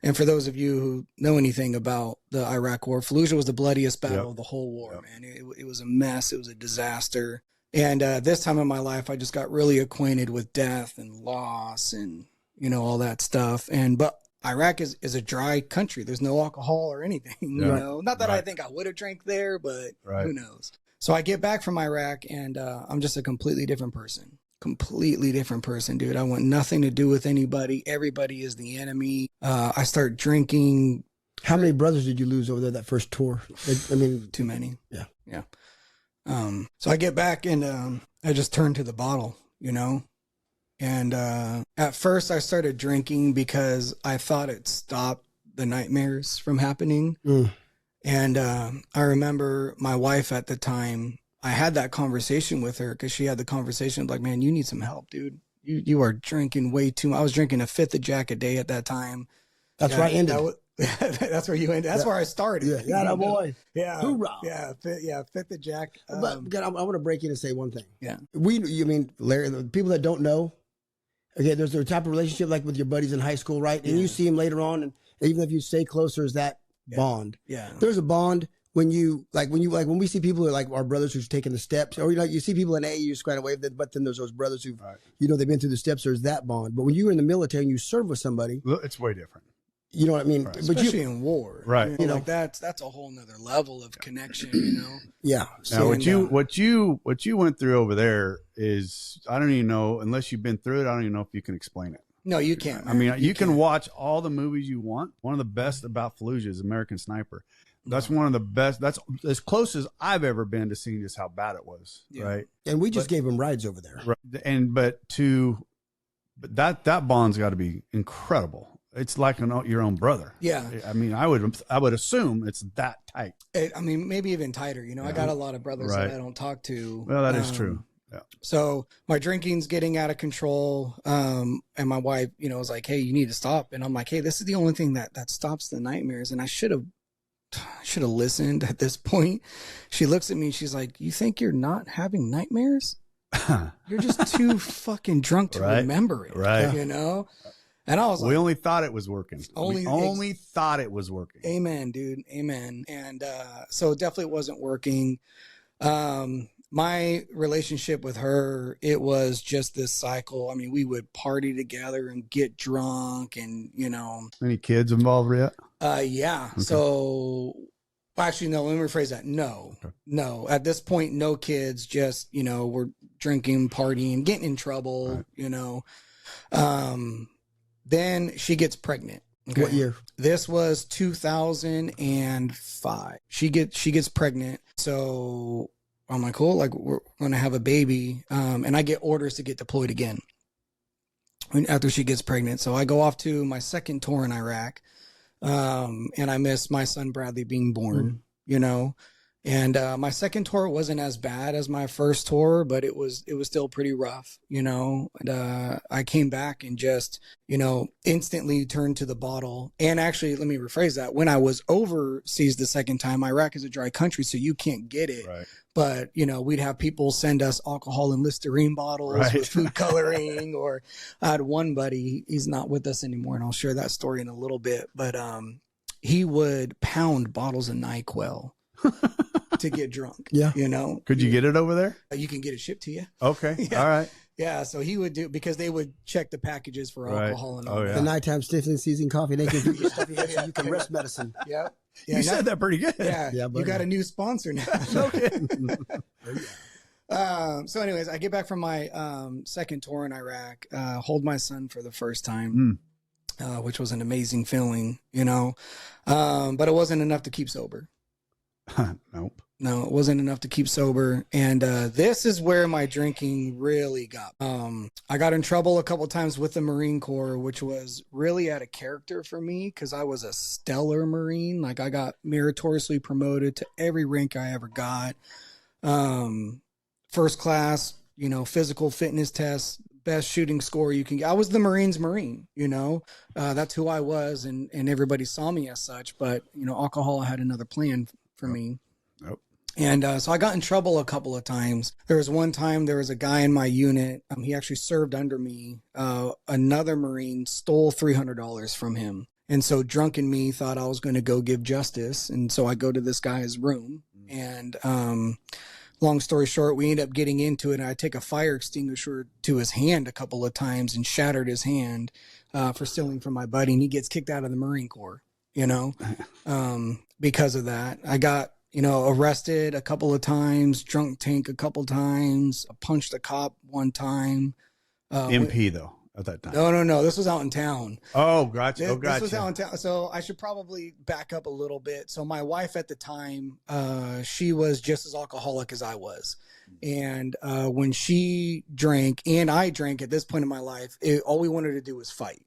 And for those of you who know anything about the Iraq War, Fallujah was the bloodiest battle of the whole war, man. It was a mess. It was a disaster. And this time in my life, I just got really acquainted with death and loss and, you know, all that stuff. But Iraq is a dry country. There's no alcohol or anything, you know, not that I think I would have drank there, but who knows? So I get back from Iraq and I'm just a completely different person, dude. I want nothing to do with anybody. Everybody is the enemy. I start drinking. How many brothers did you lose over there that first tour? I mean, too many. Yeah. Yeah. So I get back and I just turn to the bottle, you know. And at first I started drinking because I thought it stopped the nightmares from happening. And I remember my wife at the time, I had that conversation with her because she had the conversation like, man, you need some help, dude. You are drinking way too much. I was drinking a fifth of Jack a day at that time. That's where I ended. That's where you ended. That's where I started. Yeah, that boy. Yeah. Hoorah. Yeah. Fifth of Jack. But I want to break in and say one thing. Yeah. Larry, the people that don't know, okay, there's a type of relationship like with your buddies in high school, right? And you see them later on, and even if you stay closer, is that bond. Yeah. There's a bond when we see people who are like our brothers who've taken the steps, or you see people in AA, you square away, but then there's those brothers who've, they've been through the steps, there's that bond. But when you're in the military and you serve with somebody, it's way different. You know what I mean? Right. Especially in war. Right. You know, like that's a whole nother level of connection, you know? Yeah. So what you went through over there is, I don't even know, unless you've been through it, I don't even know if you can explain it. No, you can't. I mean, you can watch all the movies you want. One of the best about Fallujah is American Sniper. That's one of the best. That's as close as I've ever been to seeing just how bad it was. Yeah. Right. And we just gave them rides over there. Right. But that bond's got to be incredible. It's like your own brother. Yeah. I mean, I would assume it's that tight. I mean, maybe even tighter. You know, I got a lot of brothers that I don't talk to. Well, that is true. Yeah. So my drinking's getting out of control. And my wife, was like, hey, you need to stop. And I'm like, hey, this is the only thing that stops the nightmares. And I should have listened at this point. She looks at me and she's like, you think you're not having nightmares? You're just too fucking drunk to remember it. Right. And I was like, we only thought it was working. We only thought it was working. Amen, dude. Amen. And so it definitely wasn't working. My relationship with her, it was just this cycle. I mean, we would party together and get drunk and, Any kids involved yet? Yeah. Okay. So actually, no, let me rephrase that. No, Okay. No, at this point, no kids, just, we're drinking, partying, getting in trouble, then she gets pregnant. Okay? What year? This was 2005. She gets pregnant. So I'm like, cool, like we're going to have a baby. And I get orders to get deployed again after she gets pregnant. So I go off to my second tour in Iraq. And I miss my son Bradley being born, and my second tour wasn't as bad as my first tour, but it was still pretty rough, and I came back and just, instantly turned to the bottle. And actually, let me rephrase that. When I was overseas the second time, Iraq is a dry country, so you can't get it. Right. But, we'd have people send us alcohol and Listerine bottles with food coloring, or I had one buddy, he's not with us anymore, and I'll share that story in a little bit, but he would pound bottles of NyQuil to get drunk. Yeah. Could you get it over there? You can get it shipped to you. Okay. Yeah. All right. Yeah, so he would do, because they would check the packages for alcohol and all that. The nighttime stiffening season coffee, they can get stuff so you can rest medicine. Yep. Yeah, you said that pretty good. Yeah, buddy. you got a new sponsor now. No kidding. So anyways, I get back from my second tour in Iraq, hold my son for the first time, which was an amazing feeling, but it wasn't enough to keep sober. Nope. No, it wasn't enough to keep sober. And this is where my drinking really got. I got in trouble a couple of times with the Marine Corps, which was really out of character for me because I was a stellar Marine. Like I got meritoriously promoted to every rank I ever got. First class, physical fitness tests, best shooting score you can get. I was the Marines Marine, that's who I was. And everybody saw me as such. But, alcohol had another plan for me. Nope. And so I got in trouble a couple of times. There was one time there was a guy in my unit. He actually served under me. Another Marine stole $300 from him. And so drunken me thought I was going to go give justice. And so I go to this guy's room. And long story short, we end up getting into it. And I take a fire extinguisher to his hand a couple of times and shattered his hand for stealing from my buddy. And he gets kicked out of the Marine Corps, because of that. I got arrested a couple of times, drunk tank a couple times, punched a cop one time. MP though at that time. No. This was out in town. Oh, gotcha. This was out in town. So I should probably back up a little bit. So my wife at the time, she was just as alcoholic as I was. And when she drank and I drank at this point in my life, all we wanted to do was fight,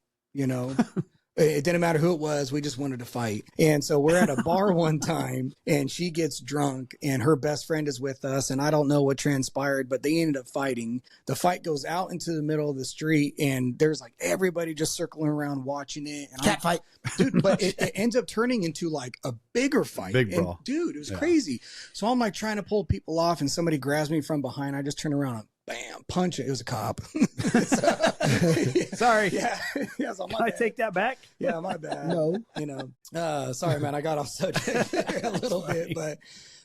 It didn't matter who it was. We just wanted to fight. And so we're at a bar one time and she gets drunk and her best friend is with us. And I don't know what transpired, but they ended up fighting. The fight goes out into the middle of the street and there's like everybody just circling around watching it. And Cat fight. Dude, but it ends up turning into like a bigger fight. Big brawl. And dude, it was crazy. So I'm like trying to pull people off and somebody grabs me from behind. I just turn around and bam, punch it. It was a cop. Sorry. Yeah. So Can I take that back? Yeah, my bad. No. Sorry, man. I got off subject there a little bit, but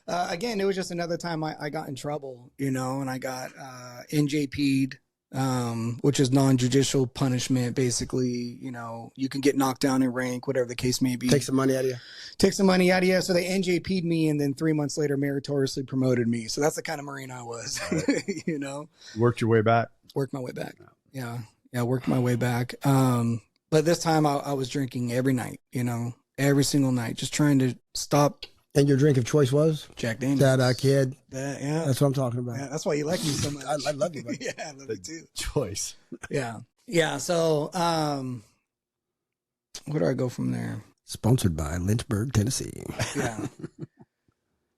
again, it was just another time I got in trouble, and I got NJP'd, which is non-judicial punishment. Basically, you can get knocked down in rank, whatever the case may be. Take some money out of you. Take some money out of you. So they NJP'd me, and then 3 months later, meritoriously promoted me. So that's the kind of Marine I was, Worked your way back. Worked my way back. Yeah. Worked my way back. But this time I was drinking every night, every single night, just trying to stop. And your drink of choice was? Jack Daniels. That kid. Yeah. That's what I'm talking about. Yeah, that's why you like me so much. I love you, buddy. Yeah, I love you too. Choice. Yeah. Yeah. So, where do I go from there? Sponsored by Lynchburg, Tennessee. Yeah.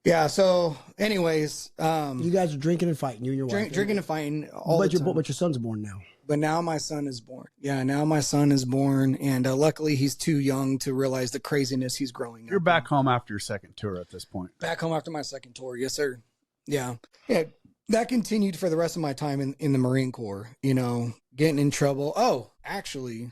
Yeah. So, anyways, You guys are drinking and fighting. You and your wife. drinking and fighting all the time. But your son's born now. But now my son is born. Yeah, now my son is born, and luckily he's too young to realize the craziness he's growing up. You're back home after your second tour at this point. Back home after my second tour. Yes, sir. Yeah. Yeah. That continued for the rest of my time in the Marine Corps, you know, getting in trouble. Oh, actually,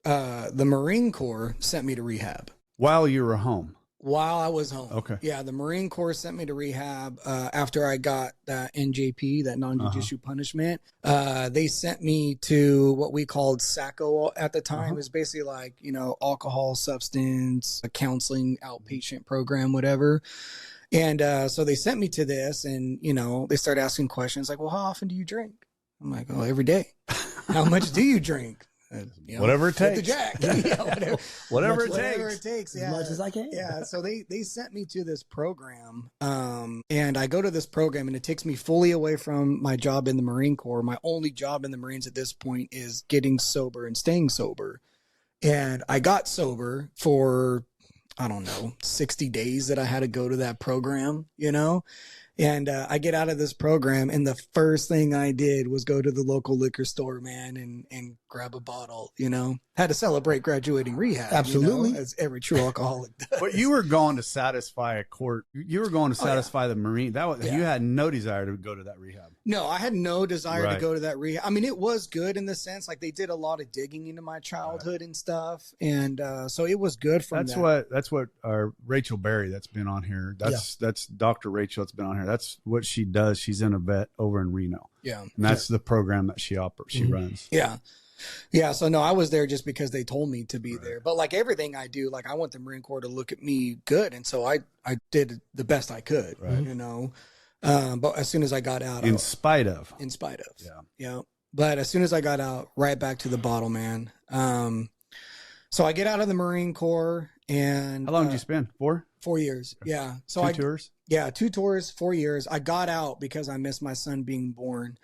the Marine Corps sent me to rehab. While you were home? While I was home. Okay. Yeah, the Marine Corps sent me to rehab after I got that NJP, that non-judicial punishment. They sent me to what we called SACO at the time. It was basically like, you know, alcohol, substance, a counseling outpatient program, whatever. And so they sent me to this, and, you know, they started asking questions like, well, how often do you drink? I'm like, oh, every day. How much do you drink? You know, whatever it takes. The jack. Yeah, whatever it takes. Yeah. As much as I can. Yeah. So they sent me to this program, and I go to this program, and it takes me fully away from my job in the Marine Corps. My only job in the Marines at this point is getting sober and staying sober. And I got sober for, I don't know, 60 days that I had to go to that program, you know? And I get out of this program, and the first thing I did was go to the local liquor store, man, and grab a bottle, you know? Had to celebrate graduating rehab. Absolutely. You know, as every true alcoholic does. But you were going to satisfy a court. You were going to satisfy the Marine. That was, you had no desire to go to that rehab. No, I had no desire to go to that rehab. I mean, it was good in the sense, like, they did a lot of digging into my childhood and stuff. And so it was good from that. That's what Rachel Berry, that's been on here. That's Dr. Rachel that's been on here. That's what she does. She's in a vet over in Reno. Yeah. And that's the program that she runs. Yeah. Yeah. So no, I was there just because they told me to be there. But like everything I do, like I want the Marine Corps to look at me good. And so I did the best I could, you know. But as soon as I got out, in spite of. Yeah. Yeah. But as soon as I got out, right back to the bottle, man. So I get out of the Marine Corps, and how long did you spend? 4 years. Yeah. So 2 tours? Yeah, 2 tours, 4 years. I got out because I missed my son being born.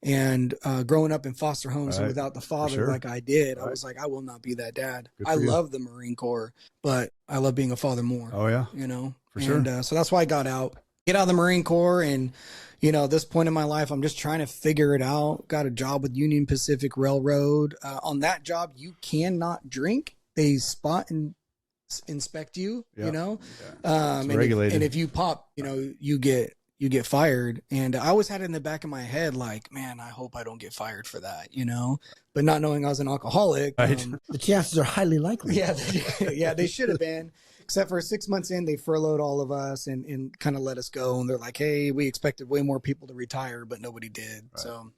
And growing up in foster homes without the father like I did, I was like, I will not be that dad. I love the Marine Corps, but I love being a father more. Oh, yeah. You know? For sure. So that's why I got out. Get out of the Marine Corps, and, you know, this point in my life, I'm just trying to figure it out. Got a job with Union Pacific Railroad. On that job, you cannot drink. They spot and inspect you, you know? It's regulated. And if you pop, you know, you get fired. And I always had it in the back of my head, like, man, I hope I don't get fired for that, you know, but not knowing I was an alcoholic. The chances are highly likely. Yeah, they should have been, except for 6 months in, they furloughed all of us and kind of let us go. And they're like, hey, we expected way more people to retire, but nobody did. So,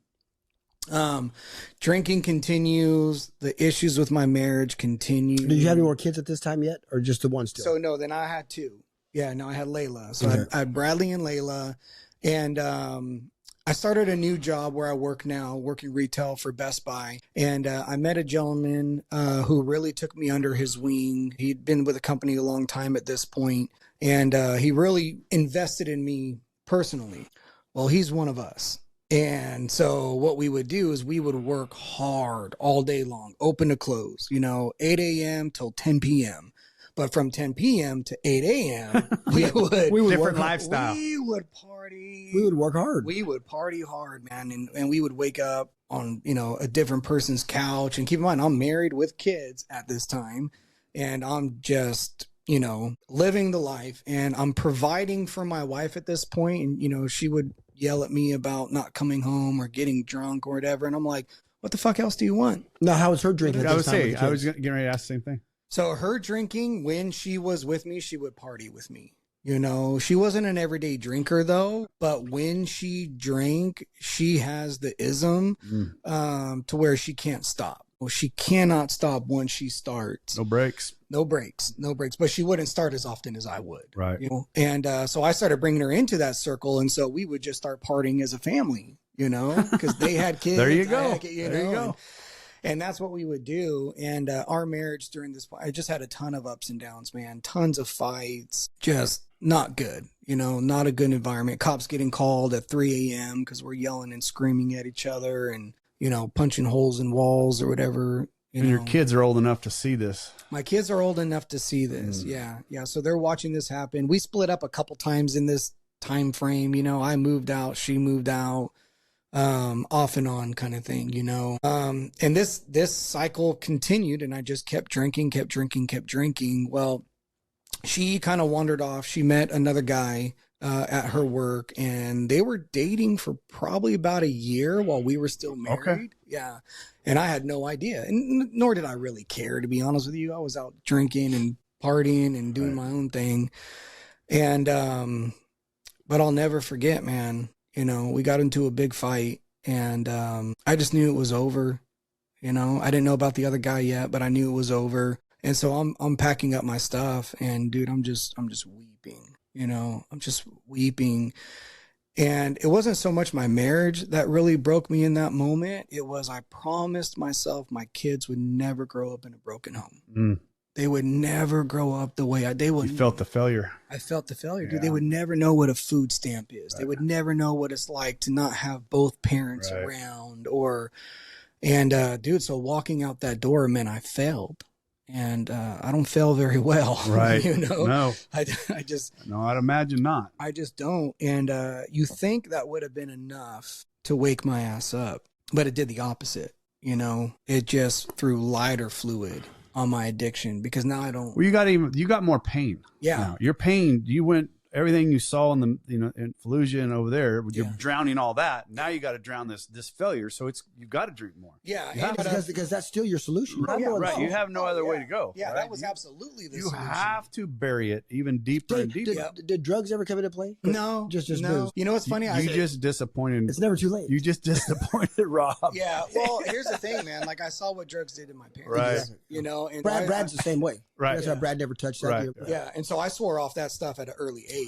drinking continues. The issues with my marriage continue. Did you have any more kids at this time yet, or just the one still? So no, then I had 2. Yeah, no, I had Layla. So I had Bradley and Layla. And I started a new job where I work now, working retail for Best Buy. And I met a gentleman who really took me under his wing. He'd been with the company a long time at this point, and he really invested in me personally. Well, he's one of us. And so what we would do is we would work hard all day long, open to close, you know, 8 a.m. till 10 p.m. But from 10 p.m. to 8 a.m., we would different work, lifestyle. We would party. We would work hard. We would party hard, man. And we would wake up on, you know, a different person's couch. And keep in mind, I'm married with kids at this time. And I'm just, you know, living the life. And I'm providing for my wife at this point. And, you know, she would yell at me about not coming home or getting drunk or whatever. And I'm like, what the fuck else do you want? Now, how was her drinking? I was getting ready to ask the same thing. So her drinking, when she was with me, she would party with me. You know, she wasn't an everyday drinker though, but when she drank, she has the ism to where she can't stop. Well, she cannot stop once she starts. No breaks. But she wouldn't start as often as I would. Right. You know? And so I started bringing her into that circle. And so we would just start partying as a family, you know, because they had kids. There you go. There you go. And that's what we would do. And our marriage during this, I just had a ton of ups and downs, man. Tons of fights. Just not good. You know, not a good environment. Cops getting called at 3 a.m. because we're yelling and screaming at each other and, you know, punching holes in walls or whatever. And your kids are old enough to see this. My kids are old enough to see this. Yeah. So they're watching this happen. We split up a couple times in this time frame. I moved out, she moved out, off and on kind of thing, and this cycle continued, and I just kept drinking. Well, she kind of wandered off. She met another guy at her work, and they were dating for probably about a year while we were still married. Okay. Yeah. And I had no idea, and nor did I really care, to be honest with you. I was out drinking and partying and doing my own thing. And, but I'll never forget, man, we got into a big fight, and I just knew it was over. I didn't know about the other guy yet, but I knew it was over. And so I'm packing up my stuff, and dude, I'm just weeping. I'm just weeping. And it wasn't so much my marriage that really broke me in that moment. It was, I promised myself my kids would never grow up in a broken home. They would never grow up the way they would. You felt the failure. I felt the failure, dude. They would never know what a food stamp is. They would never know what it's like to not have both parents around, dude, so walking out that door meant I failed. And I don't fail very well. Right. No. I just. No, I'd imagine not. I just don't. And you think that would have been enough to wake my ass up, but it did the opposite. It just threw lighter fluid on my addiction, because now I don't. Well, you got more pain. Yeah. Now. Your pain, you went, everything you saw in the, in Fallujah and over there, you're drowning all that. Now you got to drown this failure. So you've got to drink more. Yeah. Because that's still your solution. Right. You have no other way to go. Yeah. Right? That was absolutely the solution. You have to bury it even deeper and deeper. Did drugs ever come into play? No. Just no. booze. You know what's funny? You just disappointed. It's never too late. You just disappointed Rob. Yeah. Well, here's the thing, man. Like, I saw what drugs did to my parents. Right. Exactly. And Brad's the same way. Right. That's why Brad never touched that. Right. Yeah. And so I swore off that stuff at an early age,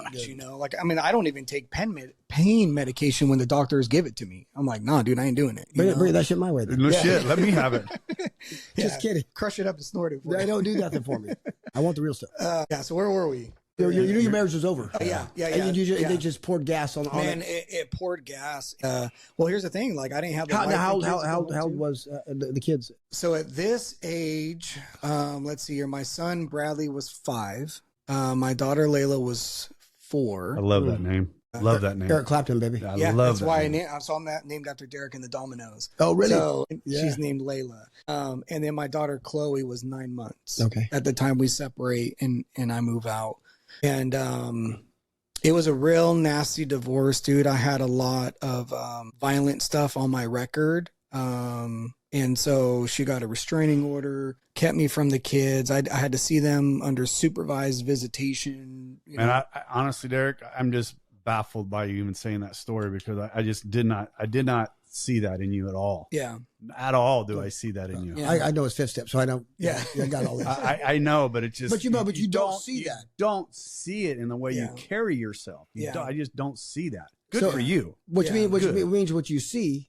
Like, I mean, I don't even take pain medication when the doctors give it to me. I'm like, nah, dude, I ain't doing it. Bring that shit my way. No shit. Let me have it. Just kidding. Crush it up and snort it. They don't do nothing for me. I want the real stuff. So where were we? You knew your marriage was over. Yeah. And they just poured gas on Man, it. it poured gas. Well, here's the thing. Like, I didn't have the how old was the kids? So at this age, let's see here. My son Bradley was 5. My daughter Layla was 4. I love that name. Love that name. Eric Clapton, baby. I love that's why name. I saw him named after Derek and the Dominoes. Oh, really? So she's named Layla. And then my daughter Chloe was 9 months. Okay. At the time we separate and I move out. And it was a real nasty divorce, dude. I had a lot of violent stuff on my record. And so she got a restraining order, kept me from the kids. I had to see them under supervised visitation. And I honestly, Derek, I'm just baffled by you even saying that story, because I just did not see that in you at all. Yeah. At all do I see that in you. Yeah. I know his 5th step, so I know. Yeah. I got all that. I know, but it's just. But you don't see that. Don't see it in the way you carry yourself. I just don't see that. Good for you. Which means what you see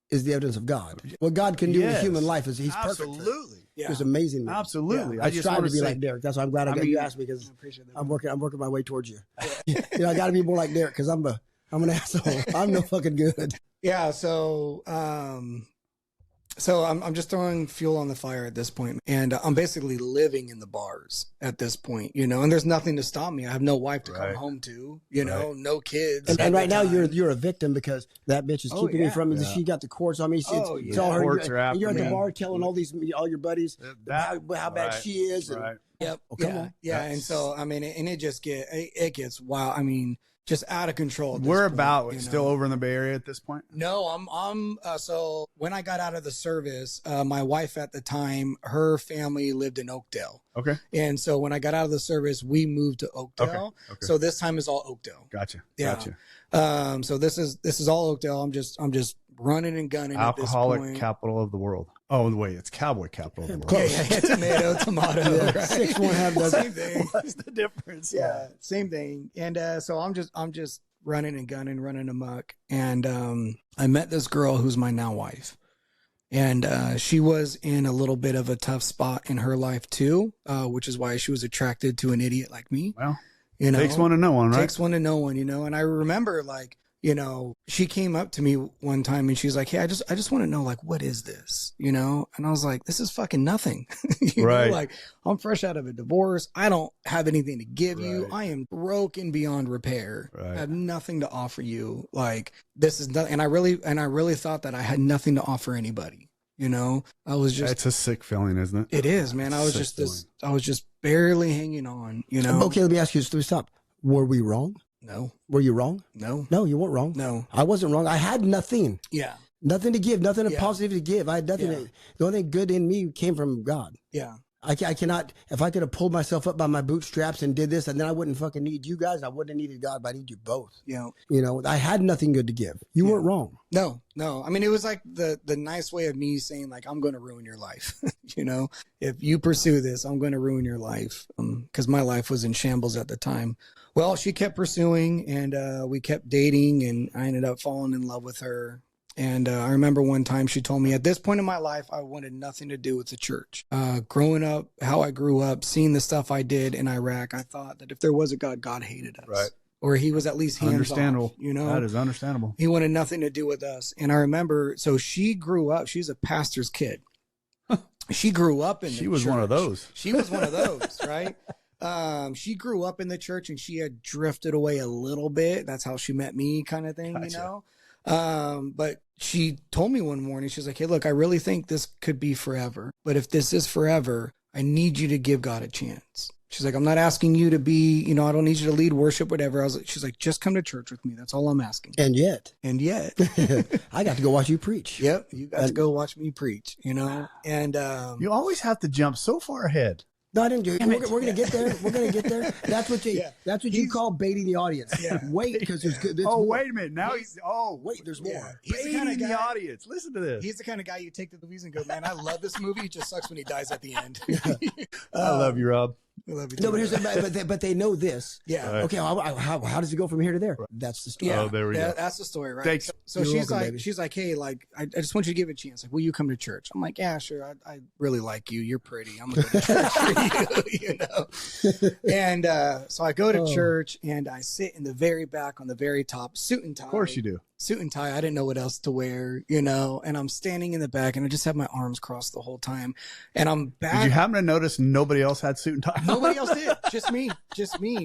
is the evidence of God. What God can do in human life is He's perfect. Absolutely. Yeah. It's amazing. Man. Absolutely. Yeah. I just strive to be like Derek. That's why I'm glad you asked me, because I'm working my way towards you. I got to be more like Derek, because I'm an asshole. I'm no fucking good. Yeah. So I'm just throwing fuel on the fire at this point, and I'm basically living in the bars at this point, and there's nothing to stop me. I have no wife to come home to, no kids. And right now you're a victim, because that bitch is keeping me from it. She got the courts on me. It's all her. And you're at the bar telling all your buddies how bad she is. And, Yep. Oh, come on. Yeah. And so, I mean, and it gets wild. I mean, just out of control. We're still over in the Bay Area at this point? No, I'm so when I got out of the service, my wife at the time, her family lived in Oakdale. Okay. And so when I got out of the service, we moved to Oakdale. Okay. So this time is all Oakdale. Gotcha. So this is all Oakdale. I'm just running and gunning. Alcoholic capital of the world. Oh, wait, it's cowboy capital of the world. Yeah, tomato. Yeah, right? 6-1 does same thing. What's the difference? Yeah, same thing. And so I'm just running and gunning, running amok. And I met this girl who's my now wife. And she was in a little bit of a tough spot in her life too, which is why she was attracted to an idiot like me. Well, takes one to know one, right? Takes one to know one, And I remember, like, you know, she came up to me one time and she's like, hey, I just want to know, like, what is this, you know? And I was like, this is fucking nothing. You know, like, I'm fresh out of a divorce. I don't have anything to give you. I am broken beyond repair. I have nothing to offer you. Like, this is nothing. And I really thought that I had nothing to offer anybody. You know, I was just, it's a sick feeling, isn't it? It is, man. I was just barely hanging on, you know? Okay. Let me ask you, stop. Were we wrong? No. Were you wrong? No. No, you weren't wrong. No. I wasn't wrong. I had nothing. Yeah. Nothing to give, nothing positive to give. I had nothing. The only thing good in me came from God. Yeah. I cannot, if I could have pulled myself up by my bootstraps and did this, and then I wouldn't fucking need you guys. I wouldn't have needed God, but I need you both. Yeah. You know, I had nothing good to give. You weren't wrong. No. I mean, it was like the nice way of me saying, like, I'm going to ruin your life. You know, if you pursue this, I'm going to ruin your life. Because my life was in shambles at the time. Well, she kept pursuing and we kept dating and I ended up falling in love with her. And I remember one time she told me at this point in my life, I wanted nothing to do with the church. Growing up, how I grew up, seeing the stuff I did in Iraq, I thought that if there was a God, God hated us. Right. Or he was at least hands off, you know? That is understandable. He wanted nothing to do with us. And I remember, so she grew up, she's a pastor's kid. She grew up in the church. She was one of those. She was one of those, right? She grew up in the church and she had drifted away a little bit. That's how she met me, kind of thing, you know? But she told me one morning, she's like, hey, look, I really think this could be forever. But if this is forever, I need you to give God a chance. She's like, I'm not asking you to be, you know, I don't need you to lead worship, whatever. She's like, just come to church with me. That's all I'm asking. And yet, I got to go watch you preach. Yep. You got to go watch me preach, you know? And, you always have to jump so far ahead. No, I didn't do it. We're going to get there. We're going to get there. That's what you call baiting the audience. Yeah. Wait, because there's good. Oh, wait a minute. Now wait, there's more. Yeah. He's baiting the kind of the audience. Listen to this. He's the kind of guy you take to the movies and go, man, I love this movie. It just sucks when he dies at the end. I love you, Rob. I love you too. No, but they know this. Yeah. Right. Okay. How does it go from here to there? Right. That's the story. Yeah. Oh, there we go. That's the story, right? Thanks. So she's like, hey, like, I just want you to give it a chance. Like, will you come to church? I'm like, yeah, sure. I really like you. You're pretty. I'm gonna go to church for you, you know. And so I go to church and I sit in the very back on the very top, suit and tie. Of course you do. Suit and tie. I didn't know what else to wear, you know, and I'm standing in the back and I just have my arms crossed the whole time. And I'm back. Did you happen to notice nobody else had suit and tie? Nobody else did. Just me.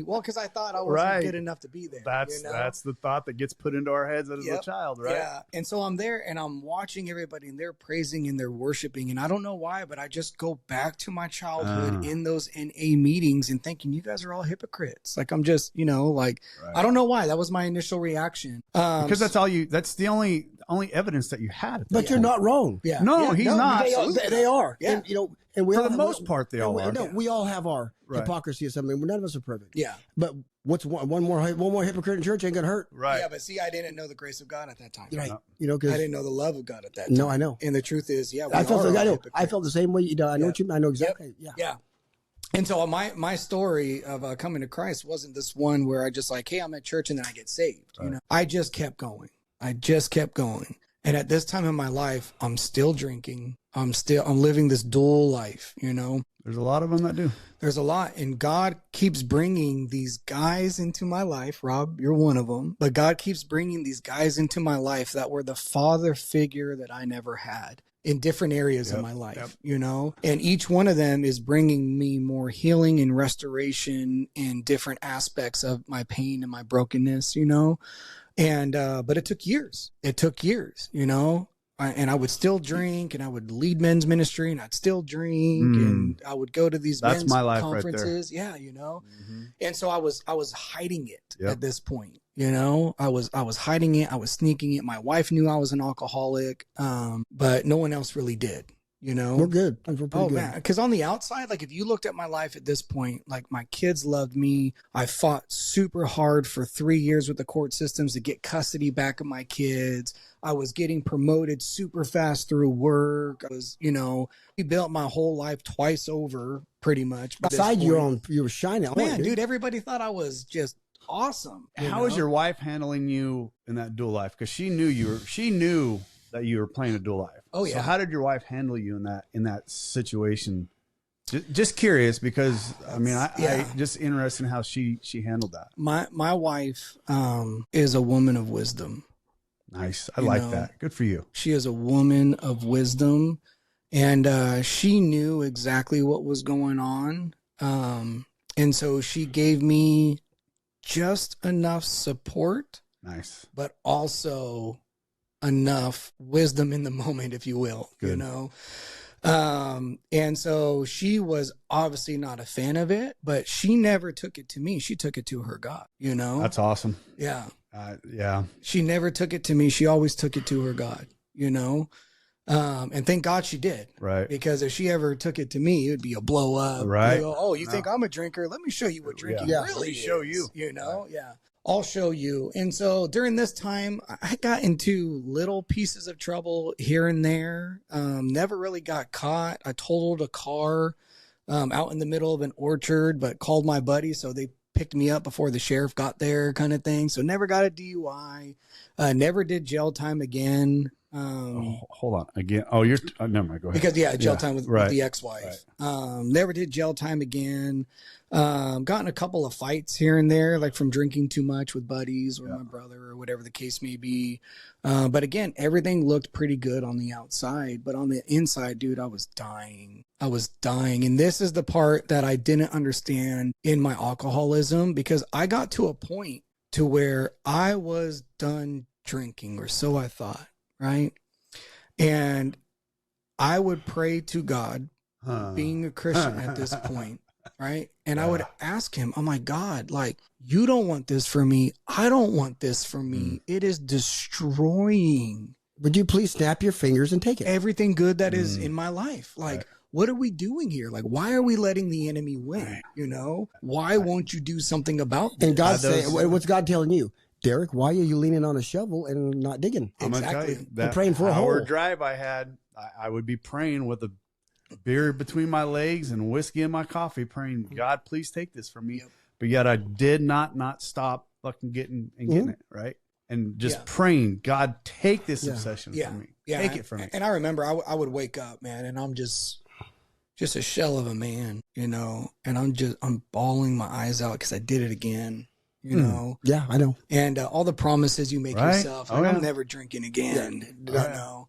Well, because I thought I wasn't good enough to be there. That's the thought that gets put into our heads as a child, right? Yeah. And so I'm there and I'm watching everybody and they're praising and they're worshiping. And I don't know why, but I just go back to my childhood in those NA meetings and thinking, you guys are all hypocrites. Like, I'm just, you know, like, I don't know why. That was my initial reaction. Because that's the only evidence that you had. But you're not wrong. Yeah. No, he's not. They are. Yeah. And, you know, and we for all the most part, they all are. No, we all have our hypocrisy or something. None of us are perfect. Yeah. But what's one more hypocrite in church ain't gonna hurt. Right. Yeah, but see, I didn't know the grace of God at that time. Right. You know, because I didn't know the love of God at that time. No, I know. And the truth is, I felt the same way. You know, I know what you. I know exactly. Yep. Yeah. And so my story of coming to Christ wasn't this one where I just like, hey, I'm at church and then I get saved. You know, I just kept going. And at this time in my life, I'm still drinking. I'm living this dual life, you know. There's a lot of them that do. There's a lot. And God keeps bringing these guys into my life. Rob, you're one of them. But God keeps bringing these guys into my life that were the father figure that I never had in different areas of my life, you know. And each one of them is bringing me more healing and restoration in different aspects of my pain and my brokenness, you know. And, but it took years, you know, and I would still drink and I would lead men's ministry and I'd still drink and I would go to these men's conferences. Right, yeah. You know, and so I was hiding it at this point, you know, I was hiding it. I was sneaking it. My wife knew I was an alcoholic. But no one else really did. You know, we're good. We're pretty good. Man, because on the outside, like if you looked at my life at this point, like my kids loved me. I fought super hard for 3 years with the court systems to get custody back of my kids. I was getting promoted super fast through work. I was, you know, rebuilt my whole life twice over pretty much. Beside you were shining. Man, dude, everybody thought I was just awesome. How was your wife handling you in that dual life? Because she knew that you were playing a dual life. Oh yeah. So how did your wife handle you in that situation? Just curious because I mean, I just interested in how she handled that. My wife is a woman of wisdom. Nice. I like that. Good for you. She is a woman of wisdom, and she knew exactly what was going on. And so she gave me just enough support. Nice. But also enough wisdom in the moment, if you will. Good. You know? And so she was obviously not a fan of it, but she never took it to me. She took it to her God, you know? That's awesome. Yeah. Yeah. She never took it to me. She always took it to her God, you know? And thank God she did. Right. Because if she ever took it to me, it would be a blow up. Right. Go, oh, you think I'm a drinker? Let me show you what drinking really Let me is. show you. You know? Yeah. I'll show you. And so during this time, I got into little pieces of trouble here and there. Never really got caught. I totaled a car out in the middle of an orchard, but called my buddy. So they picked me up before the sheriff got there, kind of thing. So never got a DUI. Never did jail time again. Hold on again. Oh, you're never mind. Go ahead. Because jail time with the ex-wife. Right. Never did jail time again. Gotten a couple of fights here and there, like from drinking too much with buddies or my brother or whatever the case may be. But again, everything looked pretty good on the outside, but on the inside, dude, I was dying. And this is the part that I didn't understand in my alcoholism, because I got to a point to where I was done drinking, or so I thought. Right. And I would pray to God, being a Christian at this point. Right. And I would ask him, oh my God, like, you don't want this for me. I don't want this for me. It is destroying. Would you please snap your fingers and take it? Everything good that is in my life. Like, what are we doing here? Like, why are we letting the enemy win? You know, why won't you do something about this? And God saying, what's God telling you? Derek, why are you leaning on a shovel and not digging? Exactly. And praying for a hole. Drive I had, I would be praying with a beer between my legs and whiskey in my coffee, praying, God, please take this from me. Yep. But yet I did not stop fucking getting it, right? And just praying, God, take this obsession from me. Yeah. Take it from me. And I remember I would wake up, man, and I'm just a shell of a man, you know, and I'm bawling my eyes out because I did it again. You know? Yeah, I know. And all the promises you make yourself, like, I'm never drinking again, you know,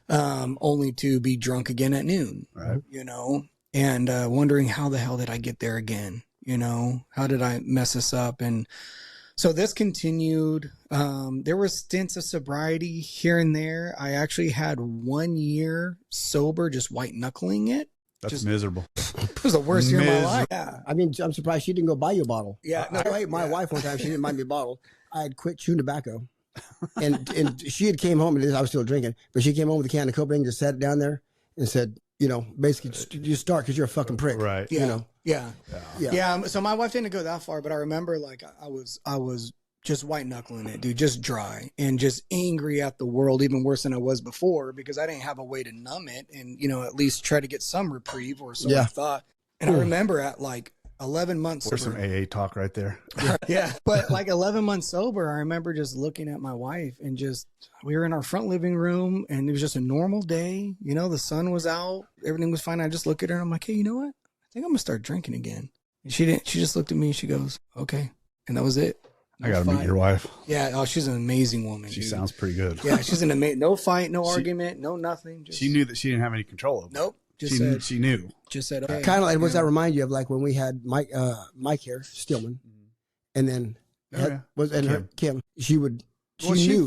only to be drunk again at noon, you know, and wondering how the hell did I get there again? You know, how did I mess this up? And so this continued. There were stints of sobriety here and there. I actually had 1 year sober, just white knuckling it. That's miserable. It was the worst year of my life. Yeah. I mean, I'm surprised she didn't go buy you a bottle. Yeah. No, I ate my wife one time. She didn't buy me a bottle. I had quit chewing tobacco. And she had came home, and I was still drinking, but she came home with a can of Coke and just sat it down there and said, you know, basically just start because you're a fucking prick. Right. Yeah. You know? Yeah. So my wife didn't go that far, but I remember like I was just white knuckling it, dude, just dry and just angry at the world, even worse than I was before, because I didn't have a way to numb it and, you know, at least try to get some reprieve, or so I thought. And I remember at like 11 months There's some AA talk right there. Yeah. But like 11 months sober, I remember just looking at my wife and we were in our front living room and it was just a normal day. You know, the sun was out, everything was fine. I just look at her and I'm like, hey, you know what? I think I'm gonna start drinking again. And she just looked at me and she goes, okay. And that was it. I got to meet your wife. Yeah. Oh, she's an amazing woman. She sounds pretty good. Yeah. She's an amazing, no fight, no argument, no nothing. She knew that she didn't have any control over it. Nope. She knew. Just said, okay. Kind of like, what's that remind you of, like when we had Mike here, Stillman, and then Kim. She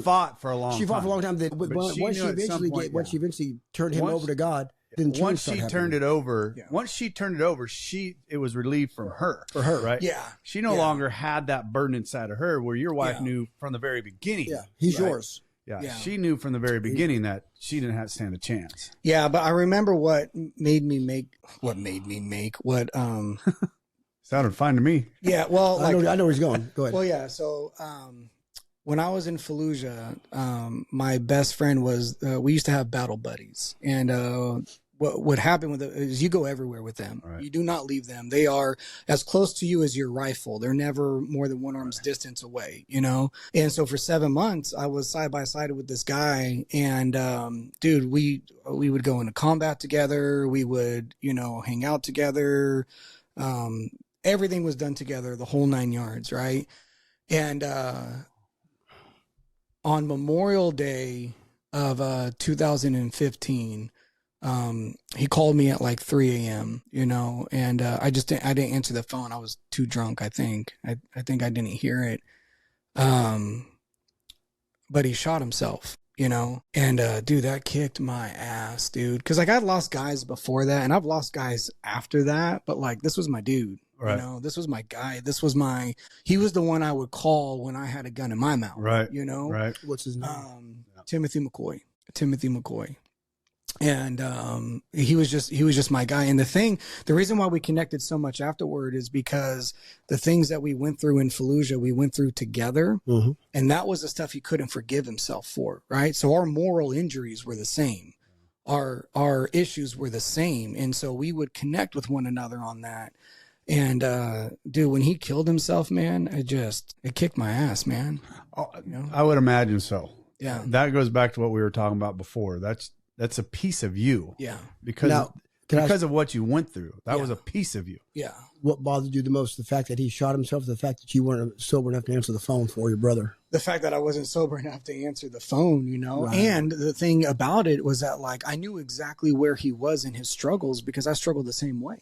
fought for a long time. She fought for a long time. Once she eventually turned him over to God, then once she turned it over, it was relieved from her. For her, right? Yeah. She no longer had that burden inside of her, where your wife knew from the very beginning. Yeah, he's yours. Yeah, she knew from the very beginning that she didn't have to stand a chance. Yeah, but I remember what made me make. Sounded fine to me. Yeah, well, I know where he's going. Go ahead. Well, yeah. So when I was in Fallujah, my best friend was. We used to have battle buddies, and what would happen with it is you go everywhere with them. Right. You do not leave them. They are as close to you as your rifle. They're never more than one arm's distance away, you know? And so for 7 months, I was side by side with this guy, and dude, we would go into combat together. We would, you know, hang out together. Everything was done together, the whole 9 yards, right? And on Memorial Day of 2015, he called me at like 3 a.m., you know, and I didn't answer the phone. I was too drunk, I think. I think I didn't hear it. But he shot himself, you know, and dude, that kicked my ass, dude. Because like I'd lost guys before that, and I've lost guys after that, but like this was my dude. Right. You know, this was my guy. He was the one I would call when I had a gun in my mouth. Right. You know? Right. What's his name? Timothy McCoy. And he was just my guy. And the reason why we connected so much afterward is because the things that we went through in Fallujah, we went through together. Mm-hmm. And that was the stuff he couldn't forgive himself for. Right. So our moral injuries were the same. Our issues were the same. And so we would connect with one another on that. And dude, when he killed himself, man, it kicked my ass, man. You know? I would imagine so. Yeah. That goes back to what we were talking about before. That's a piece of you. Yeah. Because of what you went through. That was a piece of you. Yeah. What bothered you the most? The fact that he shot himself, the fact that you weren't sober enough to answer the phone for your brother? The fact that I wasn't sober enough to answer the phone, you know? Right. And the thing about it was that, like, I knew exactly where he was in his struggles because I struggled the same way,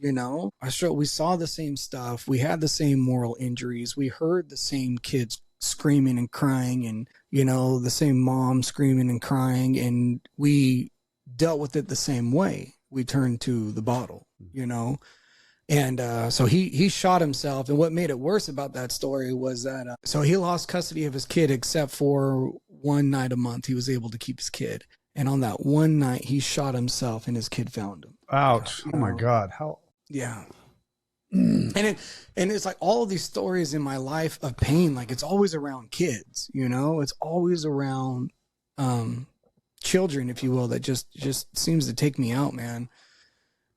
you know? We saw the same stuff. We had the same moral injuries. We heard the same kids screaming and crying, and, you know, the same mom screaming and crying, and we dealt with it the same way. We turned to the bottle, you know? And so he shot himself. And what made it worse about that story was that, so he lost custody of his kid, except for one night a month, he was able to keep his kid. And on that one night, he shot himself and his kid found him. Ouch. Oh my God. How? Yeah. And it's like all of these stories in my life of pain, like it's always around kids, you know, it's always around, children, if you will, that just seems to take me out, man.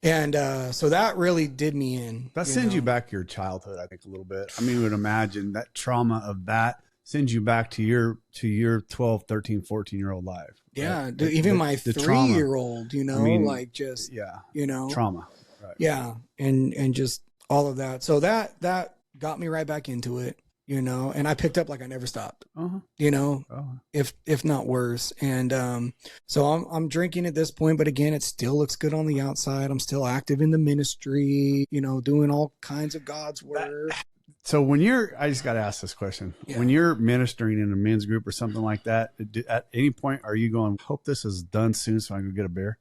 And so that really did me in. That sends you back to your childhood, I think, a little bit. I mean, you would imagine that trauma of that sends you back to your 12, 13, 14-year-old life. Yeah. Right? Even my 3-year-old, you know, I mean, like just, you know. Trauma. Right. Yeah. And just all of that. So that got me right back into it. You know, and I picked up like I never stopped, you know, if not worse. And so I'm drinking at this point, but again, it still looks good on the outside. I'm still active in the ministry, you know, doing all kinds of God's work. So I just got to ask this question. Yeah. When you're ministering in a men's group or something like that, at any point, are you going, hope this is done soon so I can go get a beer?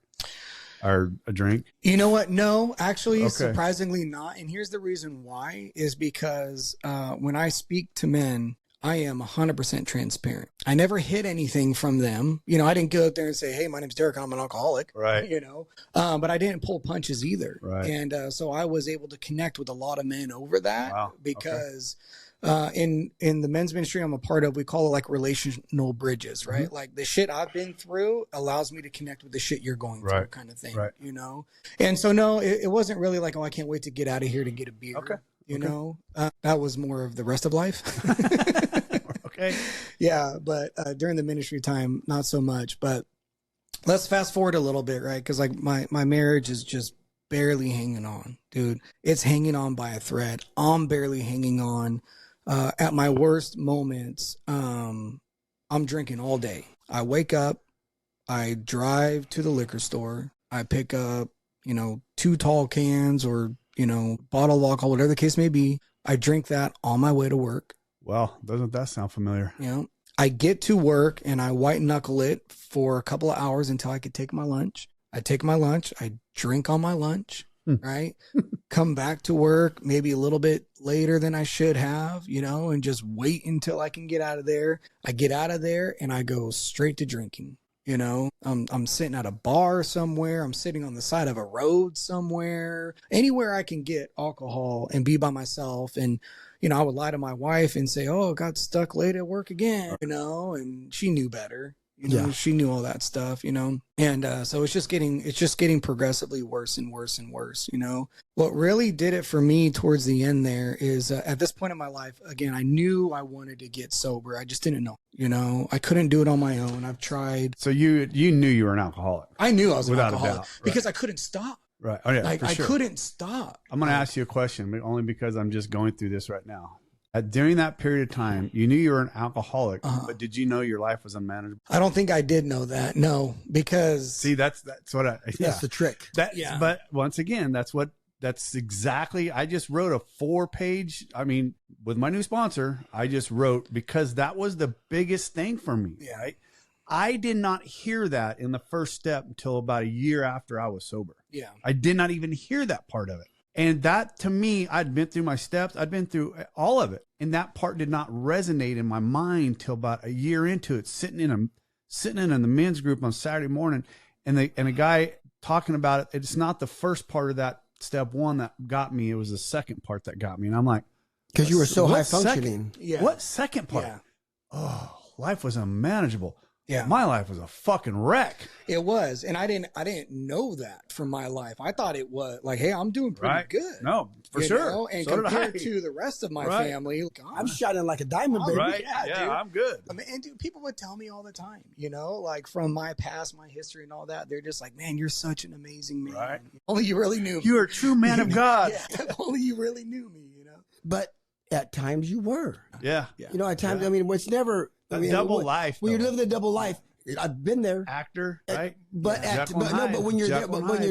Or a drink? You know what? No, actually, surprisingly not. And here's the reason why is because when I speak to men, I am 100% transparent. I never hid anything from them. You know, I didn't go out there and say, hey, my name's Derek, I'm an alcoholic. Right. You know, but I didn't pull punches either. Right. And so I was able to connect with a lot of men over that because in the men's ministry I'm a part of, we call it like relational bridges, right? Mm-hmm. Like the shit I've been through allows me to connect with the shit you're going through, kind of thing, you know? And so, no, it wasn't really like, oh, I can't wait to get out of here to get a beer. You know, that was more of the rest of life. Yeah. But during the ministry time, not so much, but let's fast forward a little bit, right? Cause like my marriage is just barely hanging on, dude. It's hanging on by a thread. I'm barely hanging on. At my worst moments, I'm drinking all day. I wake up, I drive to the liquor store, I pick up, you know, 2 tall cans or, you know, bottle of alcohol, whatever the case may be. I drink that on my way to work. Well, doesn't that sound familiar? You know, I get to work and I white knuckle it for a couple of hours until I could take my lunch. I take my lunch, I drink on my lunch. Right. Come back to work maybe a little bit later than I should have, you know, and just wait until I can get out of there. I get out of there and I go straight to drinking. You know, I'm sitting at a bar somewhere. I'm sitting on the side of a road somewhere, anywhere I can get alcohol and be by myself. And, you know, I would lie to my wife and say, oh, I got stuck late at work again, you know, and she knew better. She knew all that stuff, and so it's just getting progressively worse and worse and worse. What really did it for me towards the end there is at this point in my life, again, I knew I wanted to get sober. I just didn't know, I couldn't do it on my own. I've tried. So you knew you were an alcoholic. I knew I was without an alcoholic a doubt, right. because I couldn't stop. Right. Oh yeah. Like for sure. I couldn't stop. I'm going to ask you a question, but only because I'm just going through this right now. During that period of time, you knew you were an alcoholic, but did you know your life was unmanageable? I don't think I did know that. No, because see, that's what that's the trick. But once again, that's exactly. I just wrote a 4-page. I mean, with my new sponsor, I just wrote because that was the biggest thing for me. Yeah. Right? I did not hear that in the first step until about a year after I was sober. Yeah, I did not even hear that part of it. And that, to me, I'd been through my steps. I'd been through all of it. And that part did not resonate in my mind till about a year into it, sitting in the men's group on Saturday morning. And a guy talking about it. It's not the first part of that step one that got me. It was the second part that got me. And I'm like, because you were so high functioning. Second? Yeah. What second part? Yeah. Oh, life was unmanageable. Yeah. My life was a fucking wreck. It was. And I didn't know that from my life. I thought it was like, hey, I'm doing pretty good. No, for sure. And so compared to the rest of my family, God, I'm shining like a diamond, baby. Right. Yeah, dude. I'm good. I mean, and dude, people would tell me all the time, like from my past, my history and all that, they're just like, man, you're such an amazing man. Right. Only you really knew me. You're a true man of God. Yeah, only you really knew me, But at times you were. Yeah. At times, I mean, it's never. Double life. When you're living the double life, I've been there. Actor, right? But when you're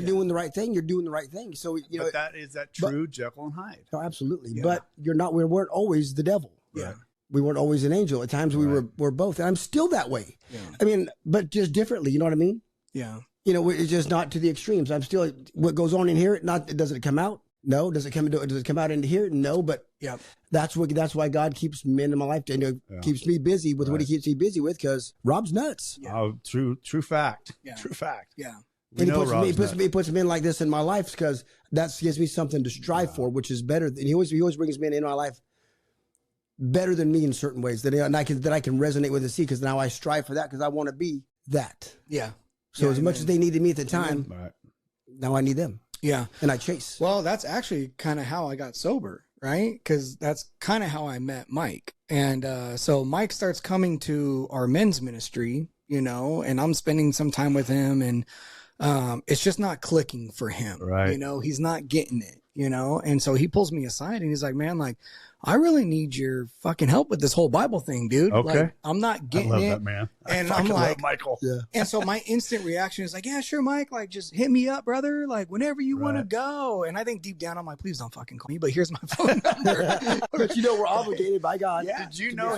doing the right thing, you're doing the right thing. So but that true Jekyll and Hyde. No, absolutely. Yeah. But we weren't always the devil. Yeah. We weren't always an angel. At times we were both, and I'm still that way. Yeah. I mean, but just differently. You know what I mean? Yeah. It's just not to the extremes. I'm still what goes on in here. Does it come out? No. Does it come out into here? No. But yeah, that's why God keeps men in my life and keeps me busy with what He keeps me busy with, because Rob's nuts. Yeah. Oh, true fact. Yeah. True fact. Yeah. And he puts men like this in my life because that gives me something to strive for, which is better. And he always brings men in my life better than me in certain ways that I can resonate with and see, because now I strive for that because I want to be that. Yeah. So as much as they needed me at the time, now I need them. Yeah. And I chase. Well, that's actually kind of how I got sober, right? Because that's kind of how I met Mike. And so Mike starts coming to our men's ministry, and I'm spending some time with him, and it's just not clicking for him. Right. He's not getting it, and so he pulls me aside and he's like, man, like, I really need your fucking help with this whole Bible thing, dude. Okay. Like, I'm not getting I love it. that, man. And I'm like, Michael. Yeah. And so my instant reaction is like, yeah, sure, Mike, like, just hit me up, brother. Like, whenever you want to go. And I think deep down, I'm like, please don't fucking call me, but here's my phone number. But we're obligated by God. Yeah. Did you know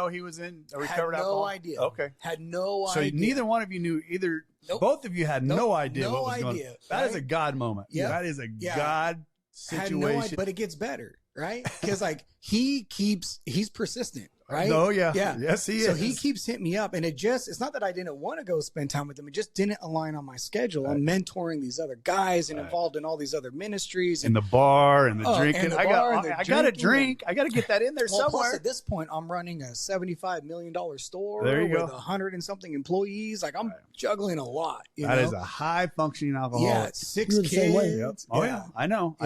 he was in a recovered Had no alcohol? idea. Okay. Had no So idea. neither one of you knew either. Nope. Both of you had no idea no what was going idea, on. That is right? a God moment. Yeah. That is a Yeah. God Had no situation. idea, but it gets better, right? Because like he's persistent, right? Oh yeah. Yeah. Yes, he is. So he keeps hitting me up, and it's not that I didn't want to go spend time with him. It just didn't align on my schedule. I'm mentoring these other guys and involved in all these other ministries. in the bar and the drinking. and the I bar and the got to drinking. drink. I got to get that in there Well, plus somewhere. at this point, I'm running a $75 million store There you with go. 100 and something employees. Like, I'm juggling a lot. That is a high functioning alcoholic. yeah, 6 You're the kids. same way. Yep. Oh yeah, I know.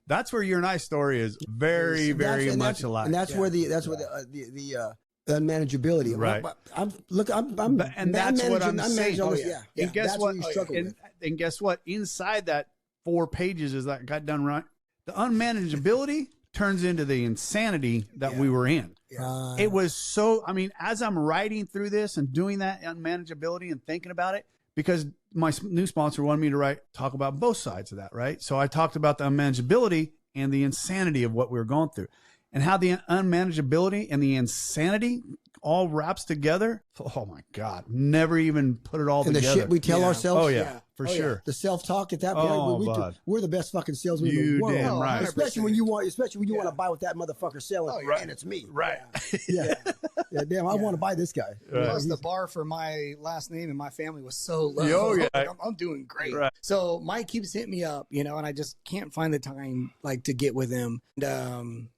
That's where your and I story is very, very much alike. And that's where the unmanageability. Right. I'm and that's what I'm saying. all Oh, this, yeah. yeah. And guess That's what? you struggle with. And guess what? Inside that 4 pages is that got done right. The unmanageability turns into the insanity that we were in. It was so. I mean, as I'm writing through this and doing that unmanageability and thinking about it, because my new sponsor wanted me to talk about both sides of that, right? So I talked about the unmanageability and the insanity of what we were going through, and how the unmanageability and the insanity all wraps together. Oh my God. Never even put it all and together. the shit we tell ourselves. Oh yeah, for sure. The self-talk at that Oh, point, bud. we're the best fucking salesmen in You the world. damn right. Especially when you want to buy what that motherfucker's selling, and it's me. Right. Yeah. Damn, I want to buy this guy. Right. Plus, the bar for my last name and my family was so low. Oh, yeah. Like, I'm doing great. Right. So Mike keeps hitting me up, and I just can't find the time to get with him. And,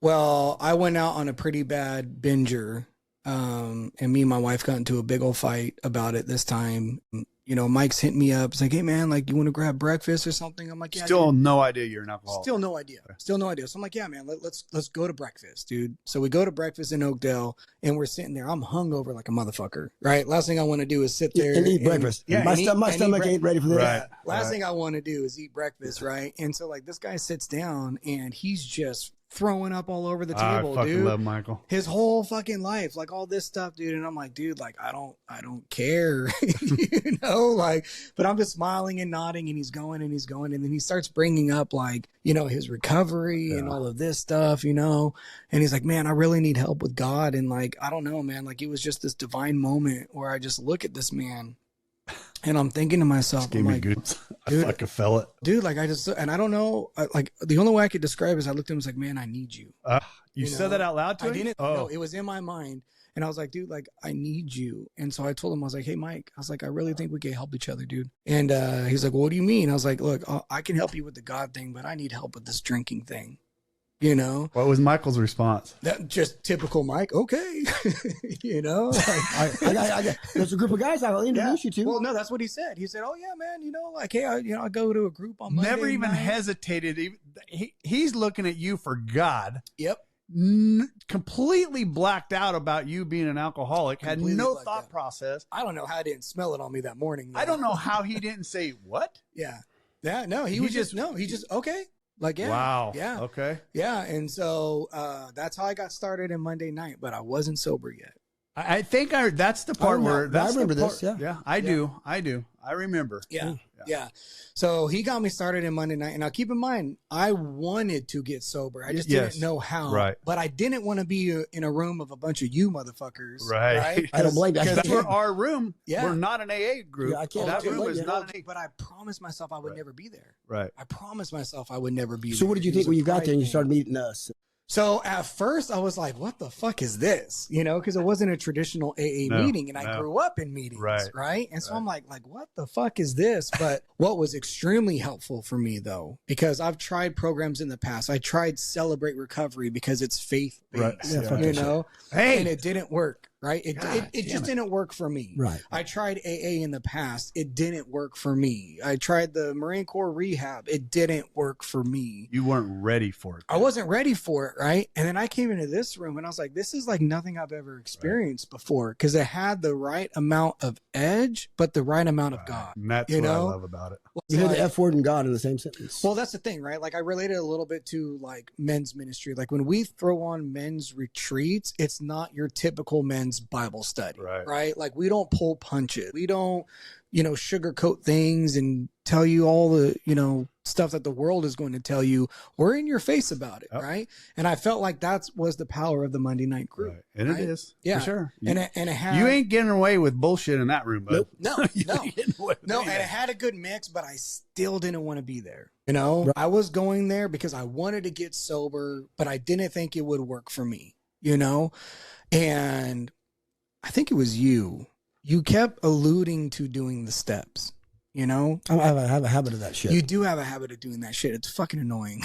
well, I went out on a pretty bad binger And me and my wife got into a big old fight about it this time. You know, Mike's hitting me up. It's like, hey man, like you want to grab breakfast or something? I'm like, yeah. Still no idea you're an alcoholic. Still no idea. Still no idea. So I'm like, yeah, man, let's go to breakfast, dude. So we go to breakfast in Oakdale, and we're sitting there. I'm hungover like a motherfucker, right? Last thing I want to do is sit there and eat breakfast. Yeah, my stomach ain't ready for this. Right. Last thing I want to do is eat breakfast, right? And so like this guy sits down, and he's just throwing up all over the table, I fucking dude. love Michael. His whole fucking life, like all this stuff, dude. And I'm like, dude, like I don't care, you know, like. But I'm just smiling and nodding, and he's going, and then he starts bringing up like, you know, his recovery and all of this stuff, you know. And he's like, man, I really need help with God, and like I don't know, man, like it was just this divine moment where I just look at this man. And I'm thinking to myself, Gave I'm me like, goose. I dude, fucking felt it. dude, like I just, and I don't know, like the only way I could describe is I looked at him and was like, man, I need you. You You said know, that out loud to I him? didn't. Oh, No, it was in my mind, and I was like, dude, like I need you. And so I told him, I was like, hey, Mike, I was like, I really think we can help each other, dude. And he's like, well, what do you mean? I was like, look, I can help you with the God thing, but I need help with this drinking thing. You know, what was Michael's response? that just typical Mike. Okay, you know, like, There's a group of guys I'll introduce you to. Well, no, that's what he said. He said, oh yeah, man, you know, like hey, I go to a group on Monday Never even night. hesitated. He's looking at you for God. Yep. Completely blacked out about you being an alcoholic. Completely had no blacked thought out. process. I don't know how I didn't smell it on me that morning. Though. I don't know how he didn't say what. Yeah. No, he just okay. Like, yeah. Wow. Yeah. Okay. Yeah. And so that's how I got started in Monday night, but I wasn't sober yet. I think that's the part where I remember this. Yeah. Yeah, I do. I remember. Yeah. So he got me started in Monday night. And now keep in mind, I wanted to get sober. I just didn't know how. Right. But I didn't want to be in a room of a bunch of you motherfuckers. Right. I don't blame you. Because that's where our room. Yeah. We're not an AA group. Yeah, I can't- that I can't room blame is you. not an AA. But I promised myself I would never be there. Right. I promised myself I would never be there. So what did you It was think when a you got pride there and you thing. started meeting us? So at first I was like, what the fuck is this? You know, because it wasn't a traditional AA meeting and I grew up in meetings. Right. And so I'm like, what the fuck is this? But what was extremely helpful for me though, because I've tried programs in the past. I tried Celebrate Recovery because it's faith-based, Right. Yeah, you know, Hey. and it didn't work. Right. It just didn't work for me. Right. I tried AA in the past. It didn't work for me. I tried the Marine Corps rehab. It didn't work for me. You weren't ready for it. I wasn't ready for it, right? And then I came into this room and I was like, this is like nothing I've ever experienced before because it had the right amount of edge, but the right amount of God. And that's you what know? I love about it. You hear Like- the F word and God in the same sentence. well, that's the thing, right? Like I related a little bit to like men's ministry. Like when we throw on men's retreats, it's not your typical men's Bible study, right? Like we don't pull punches. We don't, sugarcoat things and tell you all the, stuff that the world is going to tell you. We're in your face about it, right? And I felt like that was the power of the Monday night group. Right. And right? it is, Yeah. for sure. And it had, You ain't getting away with bullshit in that room, bud. no, You no. ain't getting away with No, and anything. it had a good mix, but I still didn't want to be there. I was going there because I wanted to get sober, but I didn't think it would work for me, And I think it was you. You kept alluding to doing the steps, I have a habit of that shit. You do have a habit of doing that shit. It's fucking annoying.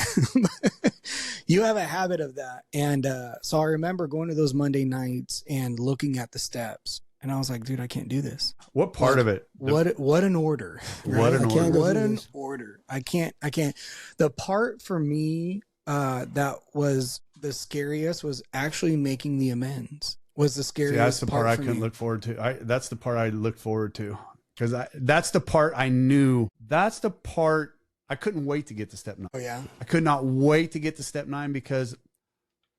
You have a habit of that. And so I remember going to those Monday nights and looking at the steps. And I was like, dude, I can't do this. What part of it? What an order. What an order. What an order. I can't. The part for me that was the scariest was actually making the amends. Was the scariest. See, that's the part I for couldn't me. look forward to. That's the part I looked forward to because that's the part I knew. That's the part I couldn't wait to get to step 9. Oh yeah. I could not wait to get to step 9 because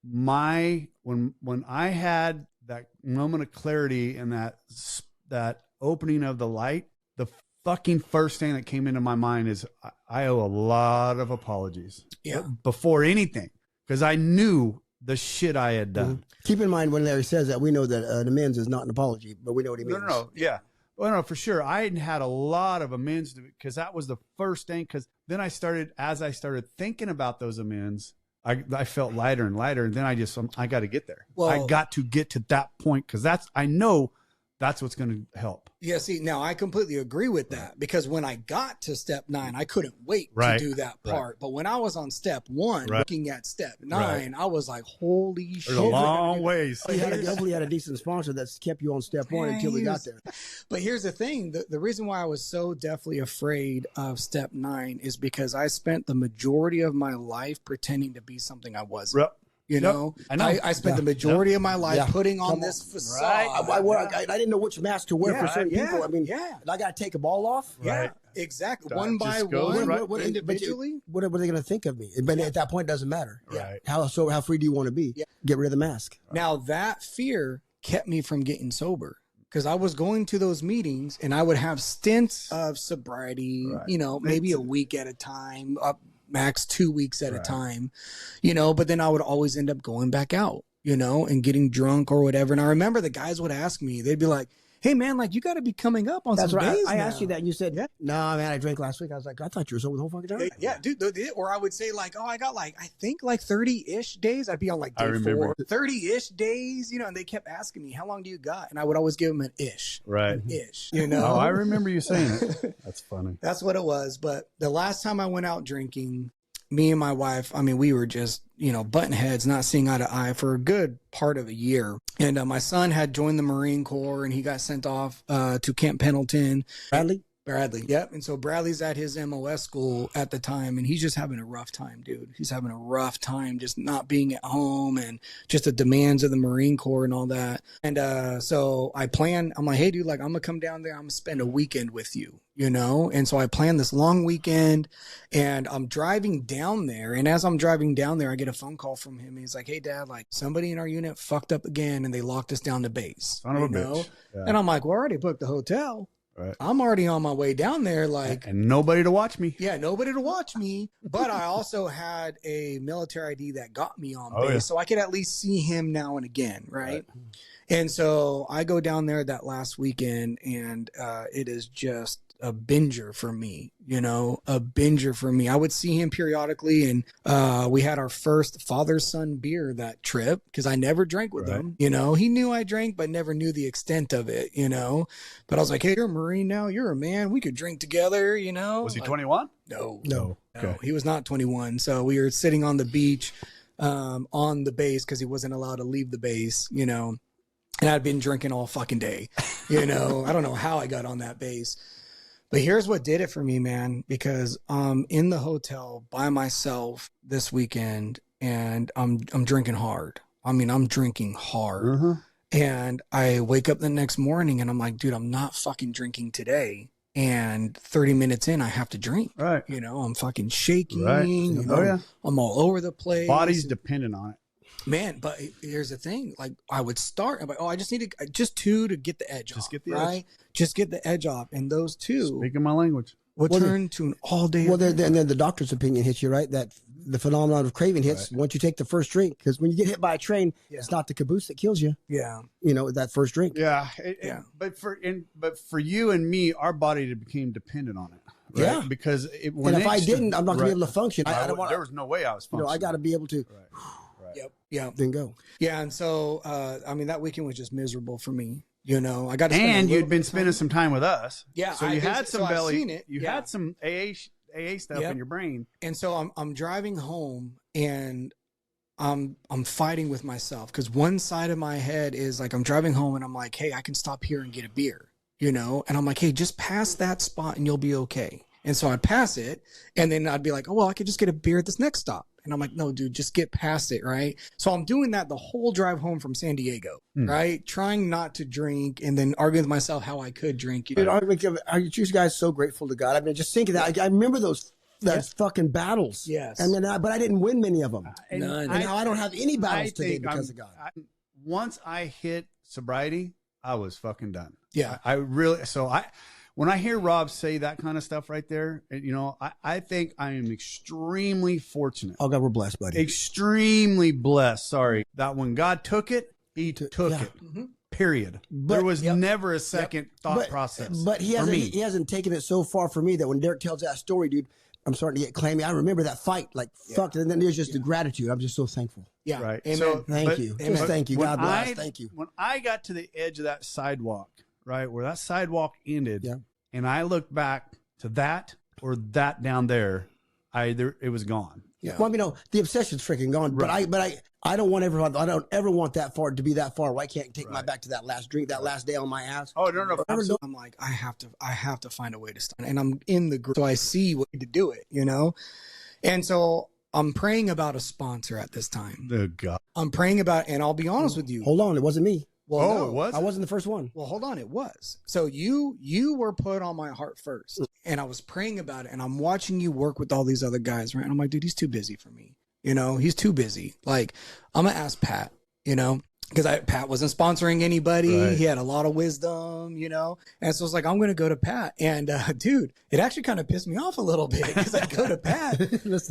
when I had that moment of clarity and that opening of the light, the fucking first thing that came into my mind is I owe a lot of apologies. Yeah. Before anything, because I knew the shit I had done. Mm-hmm. Keep in mind when Larry says that, we know that an amends is not an apology, but we know what he means. No. Yeah. Well, no, for sure. I had a lot of amends because that was the first thing. Because then as I started thinking about those amends, I felt lighter and lighter. And then I got to get there. Well, I got to get to that point because I know That's what's going to help. Yeah, see, now I completely agree with that because when I got to step 9, I couldn't wait to do that part. But when I was on step 1, looking at step 9, I was like, holy shit. There's a long ways. Hopefully you had a decent sponsor that's kept you on step 1 until we got there. But here's the thing. The reason why I was so deathly afraid of step 9 is because I spent the majority of my life pretending to be something I wasn't. You know, I spent the majority of my life putting on this facade. I didn't know which mask to wear for certain people. I mean, I got to take them all off. Yeah, exactly. One by one, individually. What are they going to think of me? But at that point, it doesn't matter. Right. How free do you want to be? Get rid of the mask. Now, that fear kept me from getting sober. Because I was going to those meetings and I would have stints of sobriety, you know, maybe a week at a time, max 2 weeks at a time, you know, but then I would always end up going back out, you know, and getting drunk or whatever. And I remember the guys would ask me, they'd be like, hey man, like you got to be coming up on some days I asked you that and you said, no, man, I drank last week. I was like, I thought you were sober the whole fucking time. Yeah, dude. Or I would say like, oh, I got like, I think like 30-ish days. I'd be on like day 4, 30-ish days, you know, and they kept asking me, how long do you got? And I would always give them an ish. Right. Ish, you know. Oh, I remember you saying it. That's funny. That's what it was. But the last time I went out drinking, me and my wife, I mean, we were just, you know, button heads, not seeing eye to eye for a good part of a year. And my son had joined the Marine Corps and he got sent off to Camp Pendleton. Bradley. Yep. And so Bradley's at his MOS school at the time and he's just having a rough time, dude. He's having a rough time just not being at home and just the demands of the Marine Corps and all that. And so I'm like, hey, dude, like I'm going to come down there. I'm going to spend a weekend with you, you know? And so I planned this long weekend and I'm driving down there. And as I'm driving down there, I get a phone call from him. He's like, hey, Dad, like somebody in our unit fucked up again and they locked us down to base. Son of a bitch. Yeah. And I'm like, well, I already booked the hotel. Right. I'm already on my way down there, like, and nobody to watch me. Yeah, nobody to watch me. But I also had a military ID that got me on base, so I could at least see him now and again, right? And so I go down there that last weekend, and it is just a binger for me, you know, a binger for me. I would see him periodically, and we had our first father-son beer that trip because I never drank with him. You know, he knew I drank, but never knew the extent of it, you know. But I was like, hey, you're a Marine now. You're a man. We could drink together, you know. Was he 21? No. Okay. He was not 21. So we were sitting on the beach on the base because he wasn't allowed to leave the base, you know. And I'd been drinking all fucking day, you know. I don't know how I got on that base. But here's what did it for me, man, because I'm in the hotel by myself this weekend and I'm drinking hard. I mean, I'm drinking hard. And I wake up the next morning and I'm like, dude, I'm not fucking drinking today. And 30 minutes in, I have to drink. Right. You know, I'm fucking shaking. Right. You know, I'm all over the place. Body's dependent on it. Man, but here's the thing. Like, I would start. I'm like, oh, I just need just 2 to get the edge off. Just get the edge. Just get the edge off. And those 2. Speaking my language. Will turn to an all-day. Well, and then the doctor's opinion hits you, right? That the phenomenon of craving hits once you take the first drink. Because when you get hit by a train, it's not the caboose that kills you. Yeah. You know, that first drink. Yeah. But for you and me, our body became dependent on it. Right? Yeah. Because if I didn't, I'm not going to be able to function. I don't want. There was no way I was functioning. You know, I got to be able to. Yep. Yeah. Then go. Yeah. And so, I mean, that weekend was just miserable for me. You know, I got to. And you'd been spending some time with us. Yeah. So you had some belly. You had some AA stuff in your brain. And so I'm driving home and I'm fighting with myself because one side of my head is like, I'm driving home and I'm like, hey, I can stop here and get a beer, you know? And I'm like, hey, just pass that spot and you'll be okay. And so I'd pass it and then I'd be like, oh, well, I could just get a beer at this next stop. And I'm like, no, dude, just get past it, right? So I'm doing that the whole drive home from San Diego, right? Trying not to drink and then arguing with myself how I could drink. Dude, aren't you guys so grateful to God? I mean, just thinking that. I remember those fucking battles. Yes. I mean, but I didn't win many of them. None. And now I don't have any battles today because of God. Once I hit sobriety, I was fucking done. Yeah. When I hear Rob say that kind of stuff right there, you know, I think I am extremely fortunate. Oh, God, we're blessed, buddy. Extremely blessed. Sorry. That when God took it, he took it. Period. There was never a second thought process. But he hasn't taken it so far for me that when Derek tells that story, dude, I'm starting to get clammy. I remember that fight, like, fuck. And then there's just the gratitude. I'm just so thankful. Yeah. Right. Amen. Thank you. Just thank you. God bless. Thank you. When I got to the edge of that sidewalk, right, where that sidewalk ended, Yeah. and I looked back to that or that down there, it was gone. Yeah. Well, the obsession's freaking gone, Right. but I don't ever want that far to be that far. Why can't take my back to that last drink, that last day on my ass? Oh, no. I'm like, I have to find a way to start. And I'm in the group, so I see what to do it, And so I'm praying about a sponsor at this time. Oh, God. I'm praying about, and I'll be honest with you. Hold on, it wasn't me. Well, no. It was? I wasn't the first one. Well, hold on, it was. So you were put on my heart first, and I was praying about it, and I'm watching you work with all these other guys, right? And I'm like, dude, he's too busy for me. He's too busy. Like, I'm gonna ask Pat, because Pat wasn't sponsoring anybody. Right. He had a lot of wisdom, and so it's like, I'm going to go to Pat. And dude, it actually kind of pissed me off a little bit because I go to Pat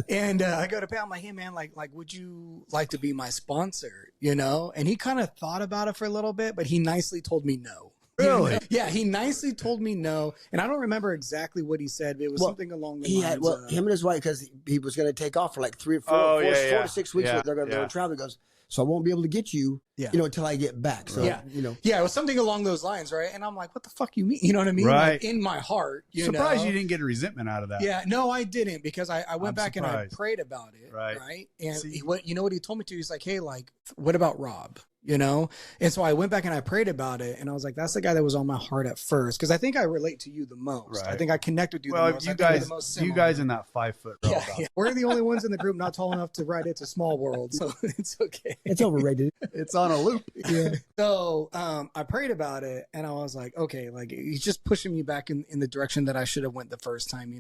and I go to Pat. I'm like, hey man, like, would you like to be my sponsor? And he kind of thought about it for a little bit, but he nicely told me no. Really? Yeah, he nicely told me no, and I don't remember exactly what he said, but it was something along the lines. Him and his wife, because he was going to take off for like 4 Oh, to yeah. 6 weeks. Yeah, They're going to travel. He goes, so I won't be able to get you, until I get back. So, yeah, it was something along those lines, right? And I'm like, what the fuck you mean? You know what I mean? Right. Like, in my heart, Surprised you didn't get a resentment out of that. Yeah, no, I didn't, because I went back surprised. and I prayed about it, Right. And what he told me to? He's like, hey, like, what about Rob? And so I went back and I prayed about it, and I was like, that's the guy that was on my heart at first, because I think I relate to you the most. Right. I think I connect with you the most. You guys in that 5 foot row. Yeah. We're the only ones in the group not tall enough to ride It's a Small World, so it's okay. It's overrated. It's on a loop. Yeah. So I prayed about it, and I was like, okay, like, he's just pushing me back in the direction that I should have went the first time,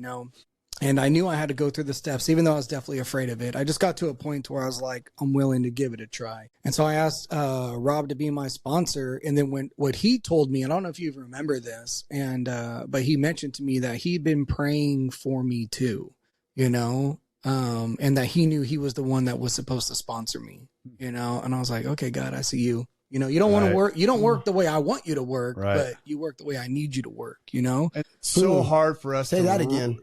And I knew I had to go through the steps, even though I was definitely afraid of it. I just got to a point where I was like, I'm willing to give it a try. And so I asked Rob to be my sponsor. And then what he told me, and I don't know if you remember this, but he mentioned to me that he'd been praying for me too, and that he knew he was the one that was supposed to sponsor me, and I was like, okay, God, I see you. You don't want to work. You don't work the way I want you to work, but you work the way I need you to work, It's so hard for us to say that again.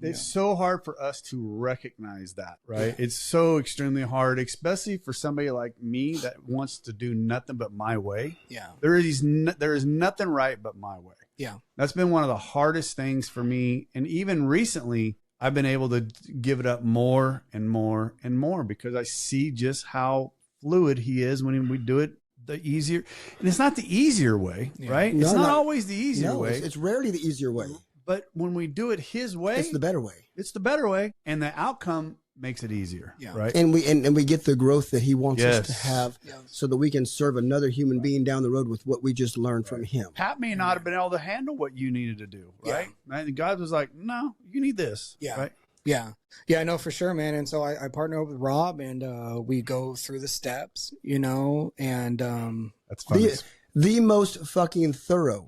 It's so hard for us to recognize that, right? Yeah. It's so extremely hard, especially for somebody like me that wants to do nothing but my way. Yeah. There is nothing right but my way. Yeah. That's been one of the hardest things for me. And even recently, I've been able to give it up more and more and more, because I see just how fluid he is when we do it the easier. And it's not the easier way, right? It's not always the easier way. It's rarely the easier way. But when we do it his way, it's the better way. It's the better way, and the outcome makes it easier, right? And we get the growth that he wants us to have, so that we can serve another human being down the road with what we just learned from him. Pat may not have been able to handle what you needed to do, right? And God was like, no, you need this, right? Yeah, I know for sure, man. And so I partner up with Rob, and we go through the steps, and that's funny. The most fucking thorough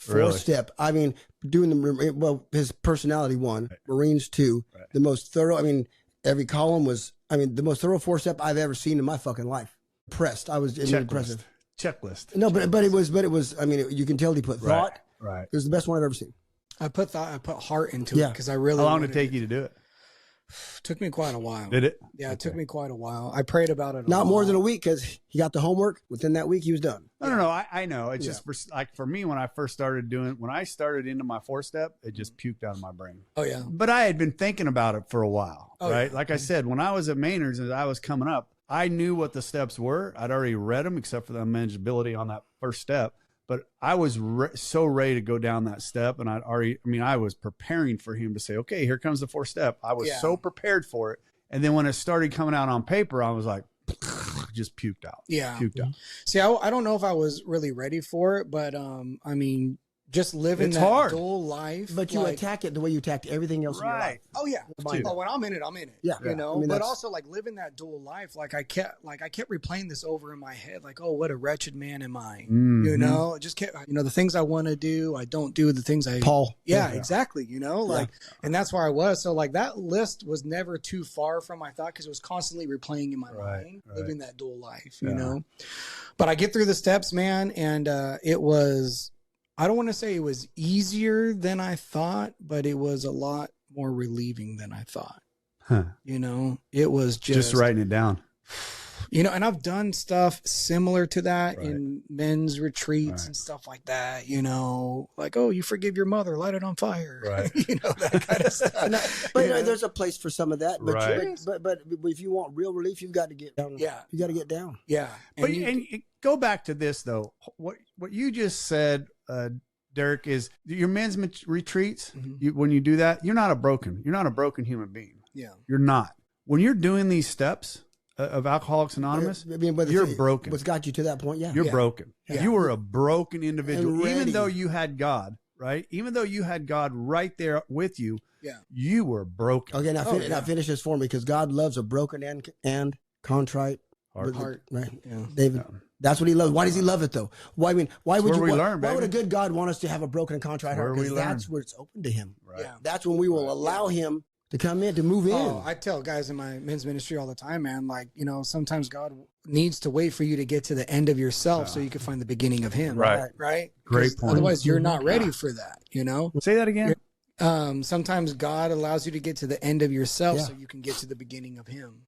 4-step. I mean, his personality 1, Marines 2, the most thorough. I mean, every column was, the most thorough 4-step I've ever seen in my fucking life. Impressed. I was impressive. Checklist. No, but it was. I mean, you can tell he put thought. Right. It was the best one I've ever seen. I put heart into it, because I really. How long did it take you to do it? Took me quite a while. Did it? Yeah, it took me quite a while. I prayed about it. Not more than a week, because he got the homework. Within that week, he was done. No. I know. It's just for me, when I first started when I started into my 4-step, it just puked out of my brain. Oh yeah. But I had been thinking about it for a while, right? Yeah. Like I said, when I was at Maynard's and I was coming up, I knew what the steps were. I'd already read them, except for the unmanageability on that first step. But I was so ready to go down that step, and I was preparing for him to say, okay, here comes the 4th step. I was so prepared for it. And then when it started coming out on paper, I was like, just puked out. Yeah. Puked out. See, I don't know if I was really ready for it, but just living that dual life. But you attack it the way you attacked everything else in your life. Oh yeah. Oh, when I'm in it, I'm in it. Yeah. But also like living that dual life, like I kept replaying this over in my head, like, oh, what a wretched man am I? Mm-hmm. It just kept, the things I want to do, I don't do the things I. Paul. Yeah, exactly. And that's where I was. So like that list was never too far from my thought, because it was constantly replaying in my mind, living that dual life, But I get through the steps, man, and it was. I don't want to say it was easier than I thought, but it was a lot more relieving than I thought. Huh. It was just writing it down. and I've done stuff similar to that in men's retreats and stuff like that, like, oh, you forgive your mother, light it on fire. Right. That kind of stuff. But there's a place for some of that. But, Right. but if you want real relief, you've got to get down. Yeah. You got to get down. Yeah. But go back to this though. What you just said, Derek, is your men's retreats. When you do that, you're not a broken human being. Yeah. You're not. When you're doing these steps of Alcoholics Anonymous, But you're broken. What's got you to that point? Yeah. You're broken. Yeah. You were a broken individual, And even though ready. you had God, right? Even though you had God right there with you, you were broken. Okay, now finish this for me, because God loves a broken and contrite Heart. Right. Yeah. David. That's what he loves. Why does he love it though? Why would where you? we Why, learn, why would a baby. good God want us to have a broken and contrite heart? Where we Because that's learn. where it's open to him. Right. Yeah. That's when we will allow him to come in, to move in. Oh, I tell guys in my men's ministry all the time, man, like, sometimes God needs to wait for you to get to the end of yourself so you can find the beginning of him. Right. Right. Great 'Cause point. Otherwise you're not ready for that, Say that again. sometimes God allows you to get to the end of yourself Yeah. so you can get to the beginning of him,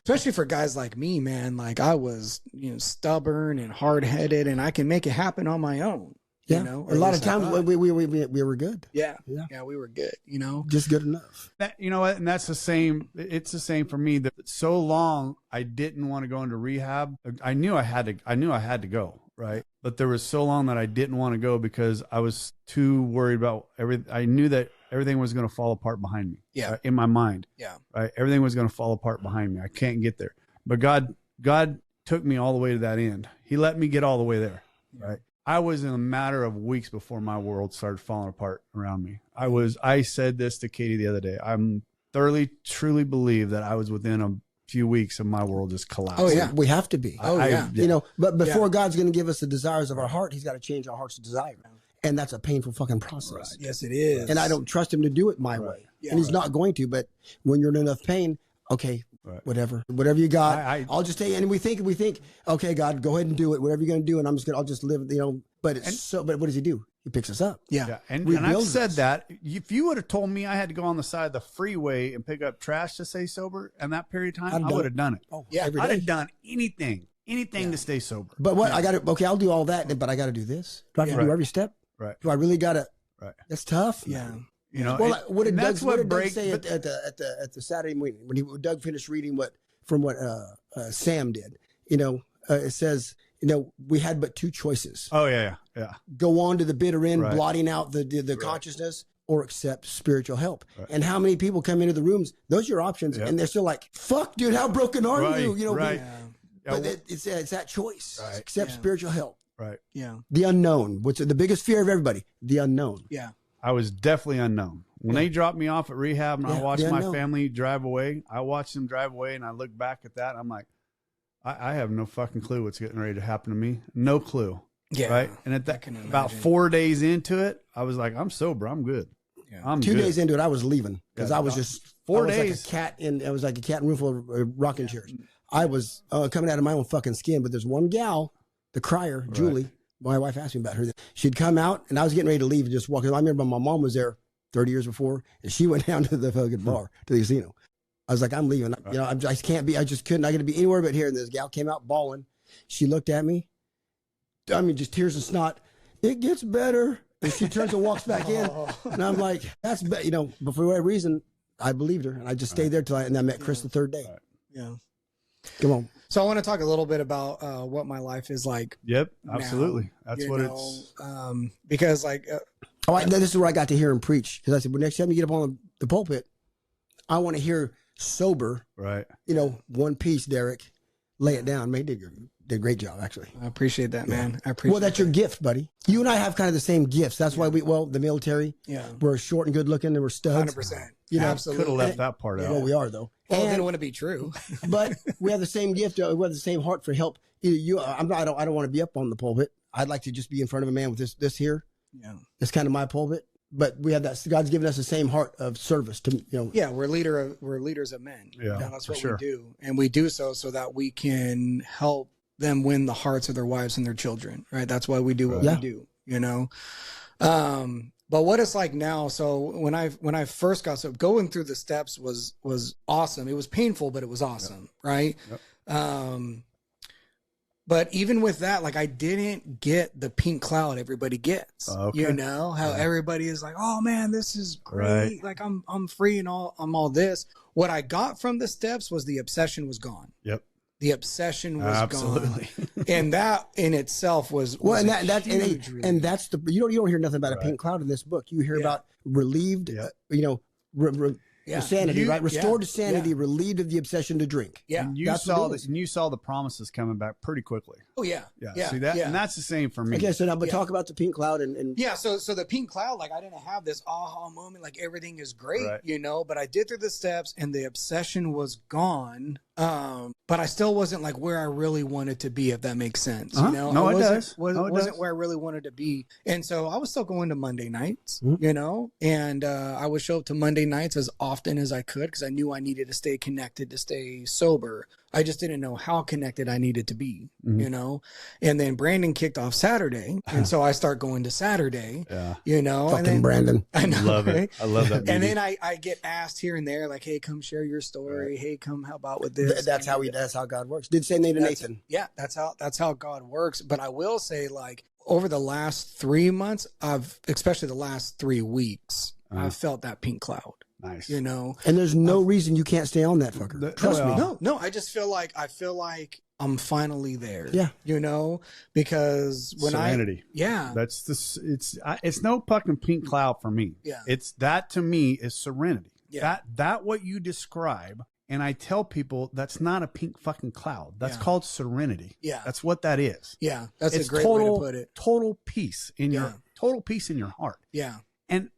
especially for guys like me, man. Like I was, stubborn and hard headed, and I can make it happen on my own. Yeah. Or A lot at of least I times thought. we were good. Yeah. Yeah. Yeah. We were good, Just good enough. That, you know what? And that's the same. It's the same for me. That so long I didn't want to go into rehab. I knew I had to go. Right. But there was so long that I didn't want to go because I was too worried about everything. I knew that everything was going to fall apart behind me. Yeah. In my mind. Yeah. Right. Everything was going to fall apart behind me. I can't get there. But God took me all the way to that end. He let me get all the way there. Right. I was in a matter of weeks before my world started falling apart around me. I said this to Katie the other day. I'm truly believe that I was within a few weeks of my world just collapsing. Oh, yeah. We have to be. Yeah. But before God's going to give us the desires of our heart, he's got to change our heart's desire. And that's a painful fucking process. Right. Yes, it is. And I don't trust him to do it my way. Yeah. And he's not going to. But when you're in enough pain, okay, whatever you got, I'll just say. And we think, okay, God, go ahead and do it. Whatever you're going to do, and I'll just live. But but what does he do? He picks us up. Yeah. And I've said that if you would have told me I had to go on the side of the freeway and pick up trash to stay sober in that period of time, I would have done it. Oh, yeah, every I'd day. have done anything to stay sober. But what I got to, okay, I'll do all that, but I got to do this. Do I have to do every step? Right. Do I really got to? Right. That's tough. Yeah. Well, what did Doug breaks say at the Saturday meeting when Doug finished reading what Sam did? It says, we had but two choices. Oh yeah. Go on to the bitter end, Right. blotting out the consciousness, or accept spiritual help. Right. And how many people come into the rooms? Those are your options, and they're still like, "Fuck, dude, how broken are you?" Right. But it's that choice. Right. Accept spiritual help. Right. Yeah. The unknown. What's the biggest fear of everybody? The unknown. Yeah. I was definitely unknown. When they dropped me off at rehab and I watched my family drive away, I watched them drive away and I look back at that. I'm like, I have no fucking clue what's getting ready to happen to me. No clue. Yeah. Right. And at that, about 4 days into it, I was like, I'm sober. I'm good. Yeah. I'm 2 good. days into it, I was leaving because I was just 4 I was days. Like I was like a cat in a room full of rocking chairs. I was coming out of my own fucking skin. But there's one gal, the crier, Julie. My wife asked me about her. She'd come out, and I was getting ready to leave and just walk. I remember my mom was there 30 years before, and she went down to the fucking bar, to the casino. I was like, I'm leaving. I just couldn't. I got to be anywhere but here. And this gal came out bawling. She looked at me. I mean, just tears and snot. It gets better. And she turns and walks back in. And I'm like, that's, but for whatever reason, I believed her. And I just stayed there and I met Chris the third day. Yeah. Come on. So I want to talk a little bit about what my life is like. Yep, absolutely. Now, That's what it's. Because like. This is where I got to hear him preach. Because I said, well, next time you get up on the pulpit, I want to hear sober. Right. One piece, Derek. Lay it down. Man, did a great job, actually. I appreciate that, man. I appreciate. Well, that's your gift, buddy. You and I have kind of the same gifts. That's why the military. Yeah. We're short and good looking, and we're studs. 100%. Absolutely. Could have left that part out. Well, we are though. Well, then it wouldn't be true. But we have the same gift. We have the same heart for help. I don't want to be up on the pulpit. I'd like to just be in front of a man with this here. Yeah. It's kind of my pulpit. But we have that. God's given us the same heart of service to Yeah, we're leaders of men. Yeah, that's what we do, and we do so that we can help them win the hearts of their wives and their children. Right. That's why we do what we do. But what it's like now. So when I first got going through the steps was awesome. It was painful, but it was awesome. Yep. Right. But even with that, like I didn't get the pink cloud everybody gets. Okay. You know how everybody is like, "Oh man, this is great! Like I'm free and I'm all this." What I got from the steps was the obsession was gone. Yep. The obsession was Absolutely. gone, and that in itself was well, and that's the you don't hear nothing about a pink cloud in this book. You hear about relieved, sanity, right? Restored to sanity, relieved of the obsession to drink. Yeah, and you saw this, and you saw the promises coming back pretty quickly. Oh yeah. See that, and that's the same for me. Okay, so now, but talk about the pink cloud and yeah. So the pink cloud, like I didn't have this aha moment, like everything is great, you know. But I did through the steps, and the obsession was gone. But I still wasn't like where I really wanted to be, if that makes sense. You know, no, I wasn't where I really wanted to be, and so I was still going to Monday nights, you know, and I would show up to Monday nights as often as I could because I knew I needed to stay connected, to stay sober. I just didn't know how connected I needed to be, you know. And then Brandon kicked off Saturday, and so I start going to Saturday, you know. Fucking and then, Brandon, I know, love it. I love that. And then I get asked here and there, like, "Hey, come share your story. Hey, come help out with this." That's how God works. Did say name to Nathan. Yeah, that's how God works. But I will say, like, over the last 3 months, especially the last 3 weeks, I've felt that pink cloud. Nice. You know, And there's no reason you can't stay on that fucker. Trust me. No, I just feel like I'm finally there. Yeah. You know, because when Serenity. That's this. It's no fucking pink cloud for me. Yeah. It's that to me is serenity. Yeah. That what you describe. And I tell people that's not a pink fucking cloud. That's called serenity. Yeah. That's what that is. Yeah. That's it's a great total, way to put it. Total peace in your heart. Yeah. And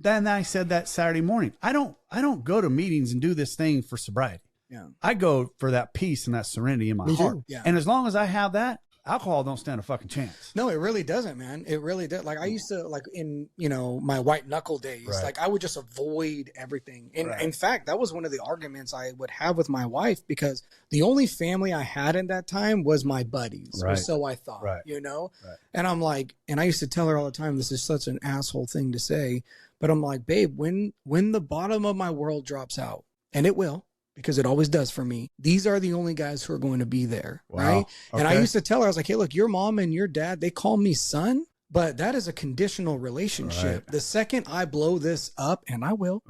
then I said that Saturday morning, I don't go to meetings and do this thing for sobriety. Yeah. I go for that peace and that serenity in my heart. Yeah. And as long as I have that, alcohol don't stand a fucking chance. No, it really doesn't, man. It really does. Like I used to, like in, you know, my white knuckle days, like I would just avoid everything. And in fact, that was one of the arguments I would have with my wife because the only family I had in that time was my buddies. Or so I thought, you know? And I'm like, and I used to tell her all the time, this is such an asshole thing to say, but I'm like, babe, when the bottom of my world drops out, and it will, because it always does for me, these are the only guys who are going to be there. Right. And I used to tell her, I was like, hey, look, your mom and your dad, they call me son, but that is a conditional relationship. The second I blow this up, and I will,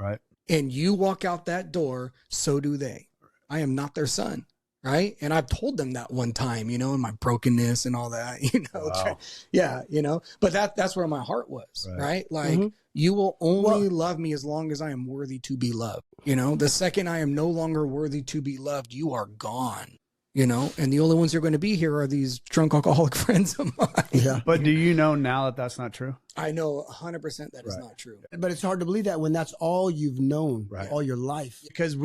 and you walk out that door, so do they. I am not their son. Right. And I've told them that one time, you know, in my brokenness and all that, you know, you know, but that's where my heart was. Right. Like you will only love me as long as I am worthy to be loved. You know, the second I am no longer worthy to be loved, you are gone, you know, and the only ones who are going to be here are these drunk alcoholic friends of mine. Yeah. But do you know now that that's not true? I know 100% that is not true. But it's hard to believe that when that's all you've known all your life. Because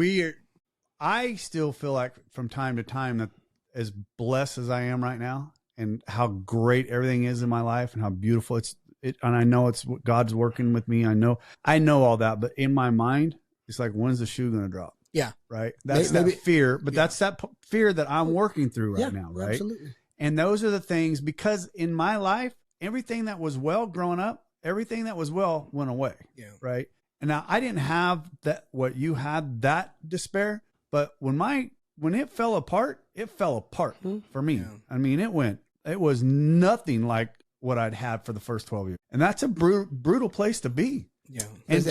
I still feel like from time to time that as blessed as I am right now and how great everything is in my life and how beautiful and I know it's God's working with me. I know all that, but in my mind, it's like, when's the shoe going to drop? Yeah. Right. That's that fear, but that's that fear that I'm working through right now. Right. Absolutely. And those are the things, because in my life, everything that was well growing up, everything that was well went away. Yeah. Right. And now I didn't have that, what you had, that despair. But when it fell apart for me. Yeah. I mean, it was nothing like what I'd had for the first 12 years. And that's a brutal place to be. Yeah. And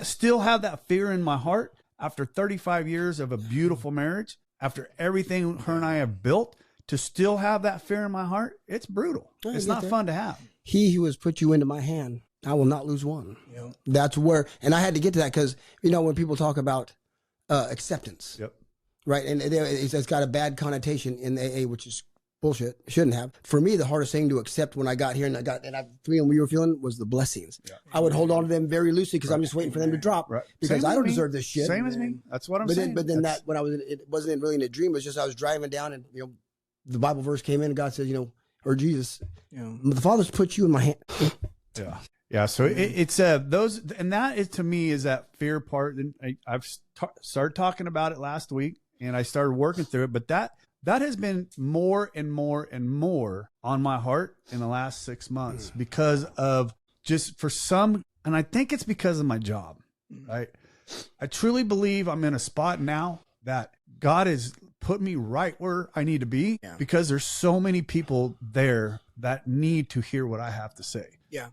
still have that fear in my heart after 35 years of a beautiful marriage, after everything her and I have built, to still have that fear in my heart, it's brutal. It's not fun to have. He who has put you into my hand, I will not lose one. Yeah. That's where, and I had to get to that because, you know, when people talk about acceptance. Yep. Right. And it's got a bad connotation in AA, which is bullshit. Shouldn't have. For me, the hardest thing to accept when I got here and feeling we were feeling was the blessings. Yeah. I would hold on to them very loosely because I'm just waiting for them to drop because I don't deserve this shit. Same as me. That's what I'm saying. But then when it wasn't really in a dream. It was just I was driving down and, you know, the Bible verse came in and God says, you know, or Jesus, the Father's put you in my hand. Yeah. Yeah, so it's those, and that is, to me, is that fear part. And I've started talking about it last week, and I started working through it. But that has been more and more and more on my heart in the last 6 months because of and I think it's because of my job. Right, I truly believe I'm in a spot now that God is put me right where I need to be because there's so many people there that need to hear what I have to say. Yeah.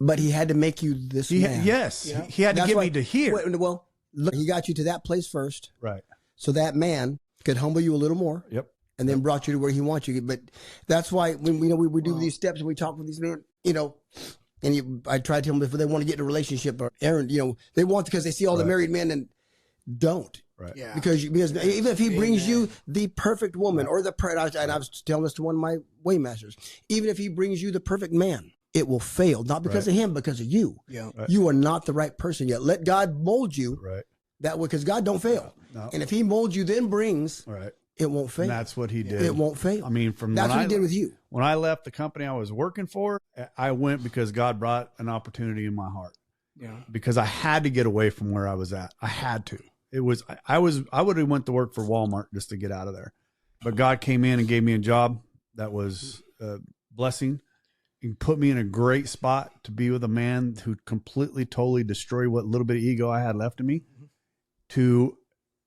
But he had to make you this man. Yes. He had to get me to hear. Well, look, he got you to that place first. Right. So that man could humble you a little more. Yep. And then brought you to where he wants you. But that's why when we do these steps and we talk with these men, and I try to tell them if they want to get in a relationship, or Aaron, they want because they see all the married men and don't. Right. Yeah. Because even if he brings you the perfect woman or and I was telling this to one of my waymasters, even if he brings you the perfect man, it will fail. Not because of him, because of you. Yeah. Right. You are not the right person yet. Let God mold you that way, because God don't fail. No. And if he molds you, then brings, it won't fail. And that's what he did. It won't fail. I mean, that's what he did with you. When I left the company I was working for, I went because God brought an opportunity in my heart. Yeah. Because I had to get away from where I was at. I had to. It was I would have went to work for Walmart just to get out of there. But God came in and gave me a job that was a blessing. He put me in a great spot to be with a man who completely, totally destroyed what little bit of ego I had left in me, to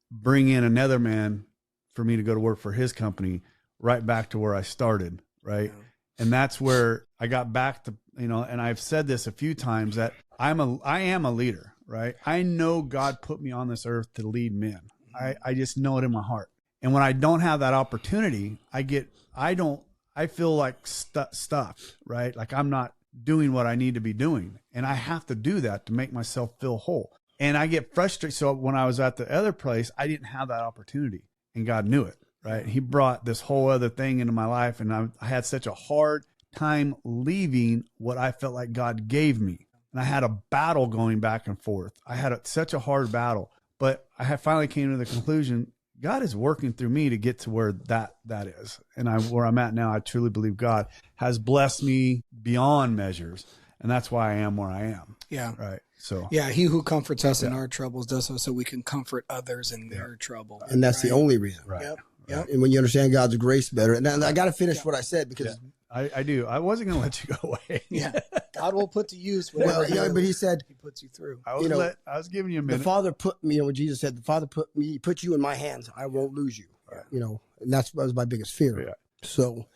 bring in another man for me to go to work for his company, right back to where I started. Right. Yeah. And that's where I got back to, and I've said this a few times, that I am a leader, right? I know God put me on this earth to lead men. I just know it in my heart. And when I don't have that opportunity, I feel like stuffed, right? Like I'm not doing what I need to be doing. And I have to do that to make myself feel whole. And I get frustrated. So when I was at the other place, I didn't have that opportunity, and God knew it, right? He brought this whole other thing into my life, and I had such a hard time leaving what I felt like God gave me. And I had a battle going back and forth. I had such a hard battle, but I finally came to the conclusion, God is working through me to get to where that is. And where I'm at now, I truly believe God has blessed me beyond measures. And that's why I am where I am. Yeah. Right. So, he who comforts us in our troubles does so we can comfort others in their trouble. And that's the only reason. Right. Yep. Right. And when you understand God's grace better, and I got to finish what I said, because I do. I wasn't going to let you go away. Yeah. God will put to use whatever but he said, he puts you through. I was giving you a minute. The Father put me, what Jesus said, the Father put you in my hands. I won't lose you. Right. And that was my biggest fear. Yeah. So,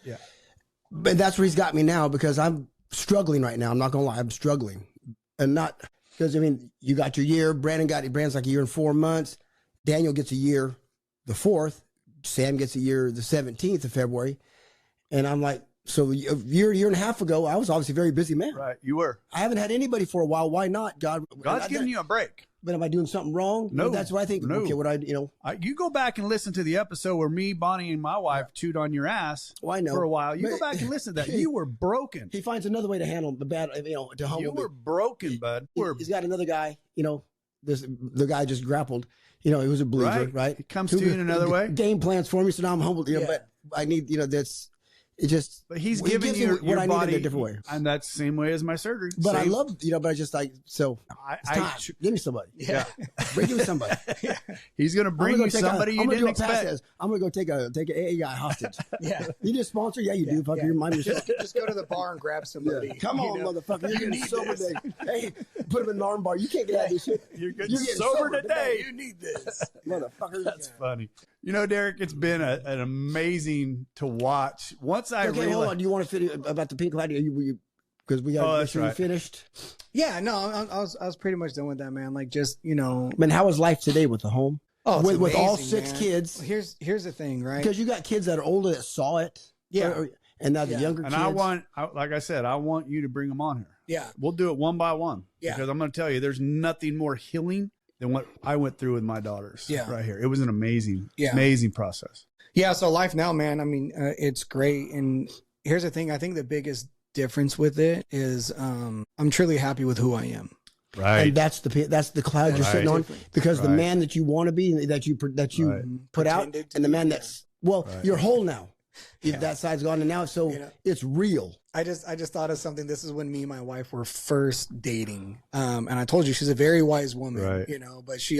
but that's where he's got me now, because I'm struggling right now. I'm not going to lie. I'm struggling. And not because, you got your year. Brandon's like a year and 4 months. Daniel gets a year the 4th. Sam gets a year the 17th of February. And I'm like, so a year and a half ago, I was obviously a very busy man. Right. You were. I haven't had anybody for a while. Why not? God's giving you a break. But am I doing something wrong? No. That's what I think. No. Okay, you go back and listen to the episode where me, Bonnie, and my wife chewed on your ass I know. for a while. You go back and listen to that. You were broken. He finds another way to handle the bad, to humble. You were broken, bud. He's got another guy, the guy just grappled. He was a believer, right? He comes to you in another way. Game plans for me, so now I'm humbled. But I need, But he's giving you what your I body need in a different way, and that's the same way as my surgery. But I love, but I just like so. Give me somebody. Yeah, bring me somebody. He's gonna bring you somebody you didn't expect. I'm gonna go take an AA guy hostage. Yeah, you need a sponsor? Yeah, you do. Fucker, you remind me. Just go to the bar and grab somebody. Come on, motherfucker! You're getting sober today. Hey, put him in an arm bar. You can't get out of this shit. You're getting sober today. You need this, motherfucker. That's funny. Derek, it's been an amazing to watch. Once I realized, hold on. Do you want to fit about the pink light? Because we got to make finished. Yeah, no, I was pretty much done with that, man. Like, just Man, how is life today with the home? Oh, with amazing, all 6 man. kids. Here's the thing, right? Because you got kids that are older that saw it. Yeah. And now the younger and kids. like I said, I want you to bring them on here. Yeah. We'll do it one by one. Yeah. Because I'm going to tell you, there's nothing more healing than what I went through with my daughters. Yeah. Right here. It was an amazing process. Yeah. So life now, man, it's great. And here's the thing. I think the biggest difference with it is I'm truly happy with who I am. Right. And that's the cloud you're sitting on, because the man that you want to be, that you put out, and the man that's, you're whole now. That side's gone, and now it's real. I just thought of something. This is when me and my wife were first dating. And I told you she's a very wise woman, Right. you know, but she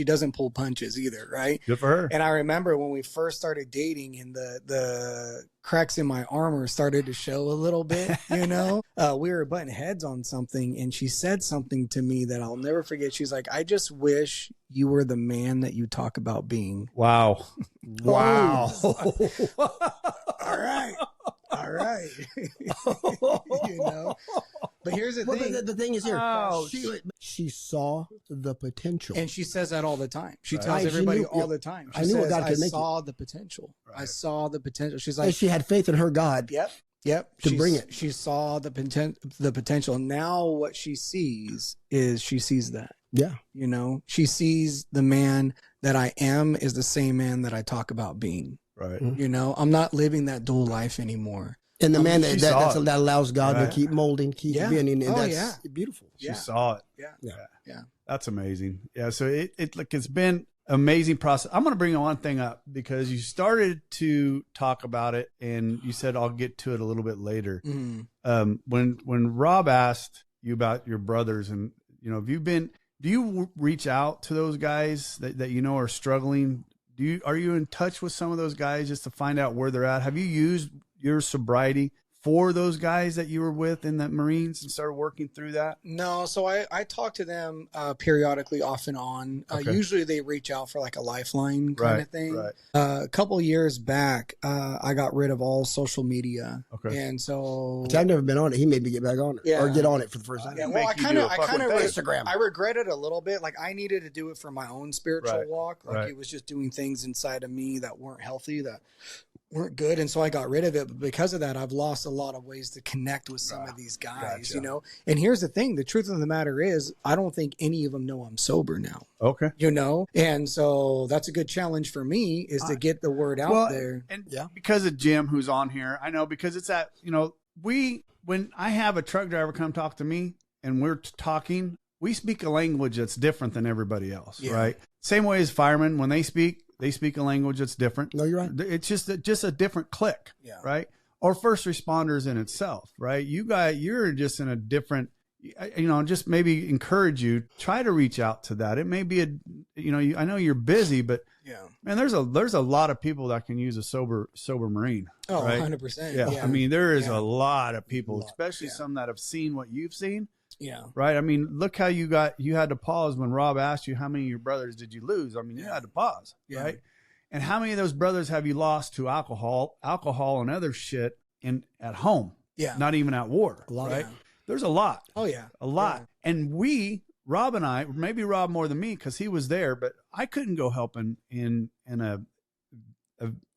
doesn't pull punches either. Right. Good for her. And I remember when we first started dating and the cracks in my armor started to show a little bit, you know, we were butting heads on something and she said something to me that I'll never forget. She's like, I just wish you were the man that you talk about being. Wow. Wow. All right. All right. You know, but here's the thing. The thing is here, Oh, she saw the potential. And she says that all the time. She Right. tells She everybody knew- all the time. She I knew what says, God could I make saw the potential. I Right. saw the potential. She's And like, she had faith in her God. yep. To bring it. She saw the potential. Now what she sees that, Yeah. you know, she sees the man that I am is the same man that I talk about being, Right. you know, I'm not living that dual life anymore. And the man she that saw it. that allows God Right. to keep molding, keep Yeah. bending, and Oh, that's yeah. beautiful. She Yeah. saw it. Yeah. That's amazing. Yeah. So it's been amazing process. I'm going to bring one thing up because you started to talk about it and you said, I'll get to it a little bit later. Mhm. When Rob asked you about your brothers and, you know, do you reach out to those guys that you know are struggling? Are you in touch with some of those guys just to find out where they're at? Have you used your sobriety for those guys that you were with in the Marines and started working through that? No, so I talk to them periodically, off and on. Okay. Usually they reach out for like a lifeline kind of thing. Right. A couple years back, I got rid of all social media, Okay. and so I've never been on it. He made me get back on it, Yeah. or get on it for the first time. yeah, Make well, I you kind do of, a fucking thing. Instagram. I regret it a little bit. Like I needed to do it for my own spiritual Right. walk. Like Right. it was just doing things inside of me that weren't healthy, that weren't good, and so I got rid of it. But because of that, I've lost a lot of ways to connect with some of these guys. Gotcha. You know, and here's the thing: the truth of the matter is, I don't think any of them know I'm sober now. Okay. You know, and so that's a good challenge for me is to get the word out there. And Yeah. because of Jim, who's on here, I know because it's that, you know, when I have a truck driver come talk to me and we're talking, we speak a language that's different than everybody else, Yeah. right? Same way as firemen, when they speak a language that's different. No, you're right. It's just a different click, Yeah. right? Or first responders in itself, right? You're just in a different, you know, just maybe encourage you, try to reach out to that. It may be I know you're busy, but Yeah. man, there's a lot of people that can use a sober Marine. Oh, right? 100%. Yeah. I mean, there is Yeah. a lot of people, especially Yeah. some that have seen what you've seen, Yeah. right? I mean, look how you had to pause when Rob asked you how many of your brothers did you lose. I mean, you Yeah. had to pause, Yeah. right? And how many of those brothers have you lost to alcohol and other shit at home, Yeah. not even at war, A lot. right? Yeah. There's a lot. Oh, yeah. A lot. And Rob and I, maybe Rob more than me because he was there, but I couldn't go help in a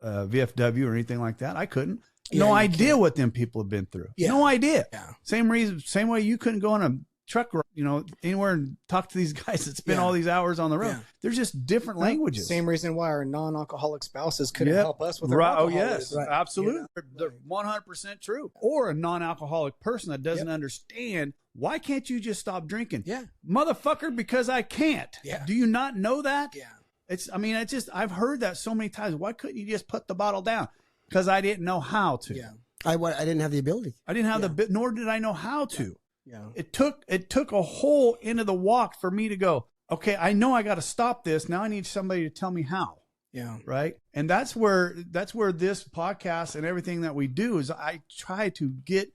VFW or anything like that. I couldn't. Yeah, No you idea can't. what them people have been through. Yeah. No idea. Yeah. Same way you couldn't go on a truck, you know, anywhere and talk to these guys that spend Yeah. all these hours on the road. Yeah. They're just different languages. Same reason why our non-alcoholic spouses couldn't Yep. help us with our Right. Oh, alcoholism. yes. Right. Absolutely. You know? They're 100% true. Or a non-alcoholic person that doesn't understand, why can't you just stop drinking? Yeah. Motherfucker, because I can't. Yeah. Do you not know that? Yeah. I've heard that so many times. Why couldn't you just put the bottle down? Because I didn't know how to. Yeah. I didn't have the ability. I didn't have the bit, nor did I know how to. Yeah. It took a whole end of the walk for me to go, okay, I know I got to stop this. Now I need somebody to tell me how. Yeah. Right. And that's where this podcast and everything that we do is I try to get,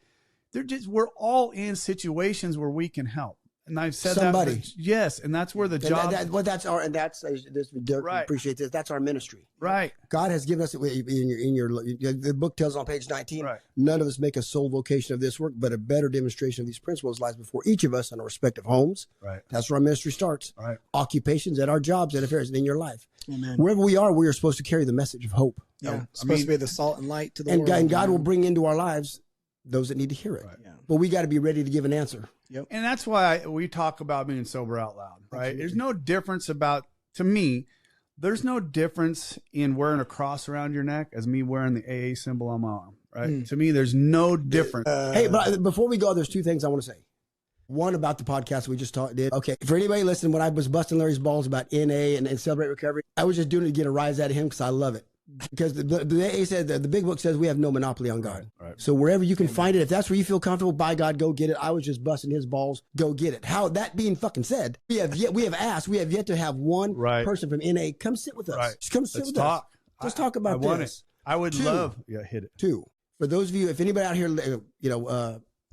we're all in situations where we can help. And I've said Somebody. that. Yes. And that's where the job. Dirk, Right. appreciate this. That's our ministry. Right. God has given us the book tells on page 19. Right. None of us make a sole vocation of this work, but a better demonstration of these principles lies before each of us in our respective homes. Right. That's where our ministry starts. Right. Occupations, at our jobs, at affairs, and in your life. Amen. Wherever we are supposed to carry the message of hope. Yeah. Supposed to be the salt and light to the And world. God will bring into our lives those that need to hear it. Right. Yeah. But we got to be ready to give an answer. And that's why we talk about being sober out loud, right? There's no difference to me, there's no difference in wearing a cross around your neck as me wearing the AA symbol on my arm, right? To me, there's no difference. Hey, but before we go, there's two things I want to say. One about the podcast we just did. Okay, for anybody listening, when I was busting Larry's balls about NA and Celebrate Recovery, I was just doing it to get a rise out of him because I love it. Because he said the big book says we have no monopoly on God. Right. So wherever you can find it, if that's where you feel comfortable, by God, go get it. I was just busting his balls. Go get it. How that being fucking said, we have yet to have one person from NA come sit with us. Right. Just come sit with us. Let's talk about this. I would love. Yeah, hit it. 2, for those of you, if anybody out here,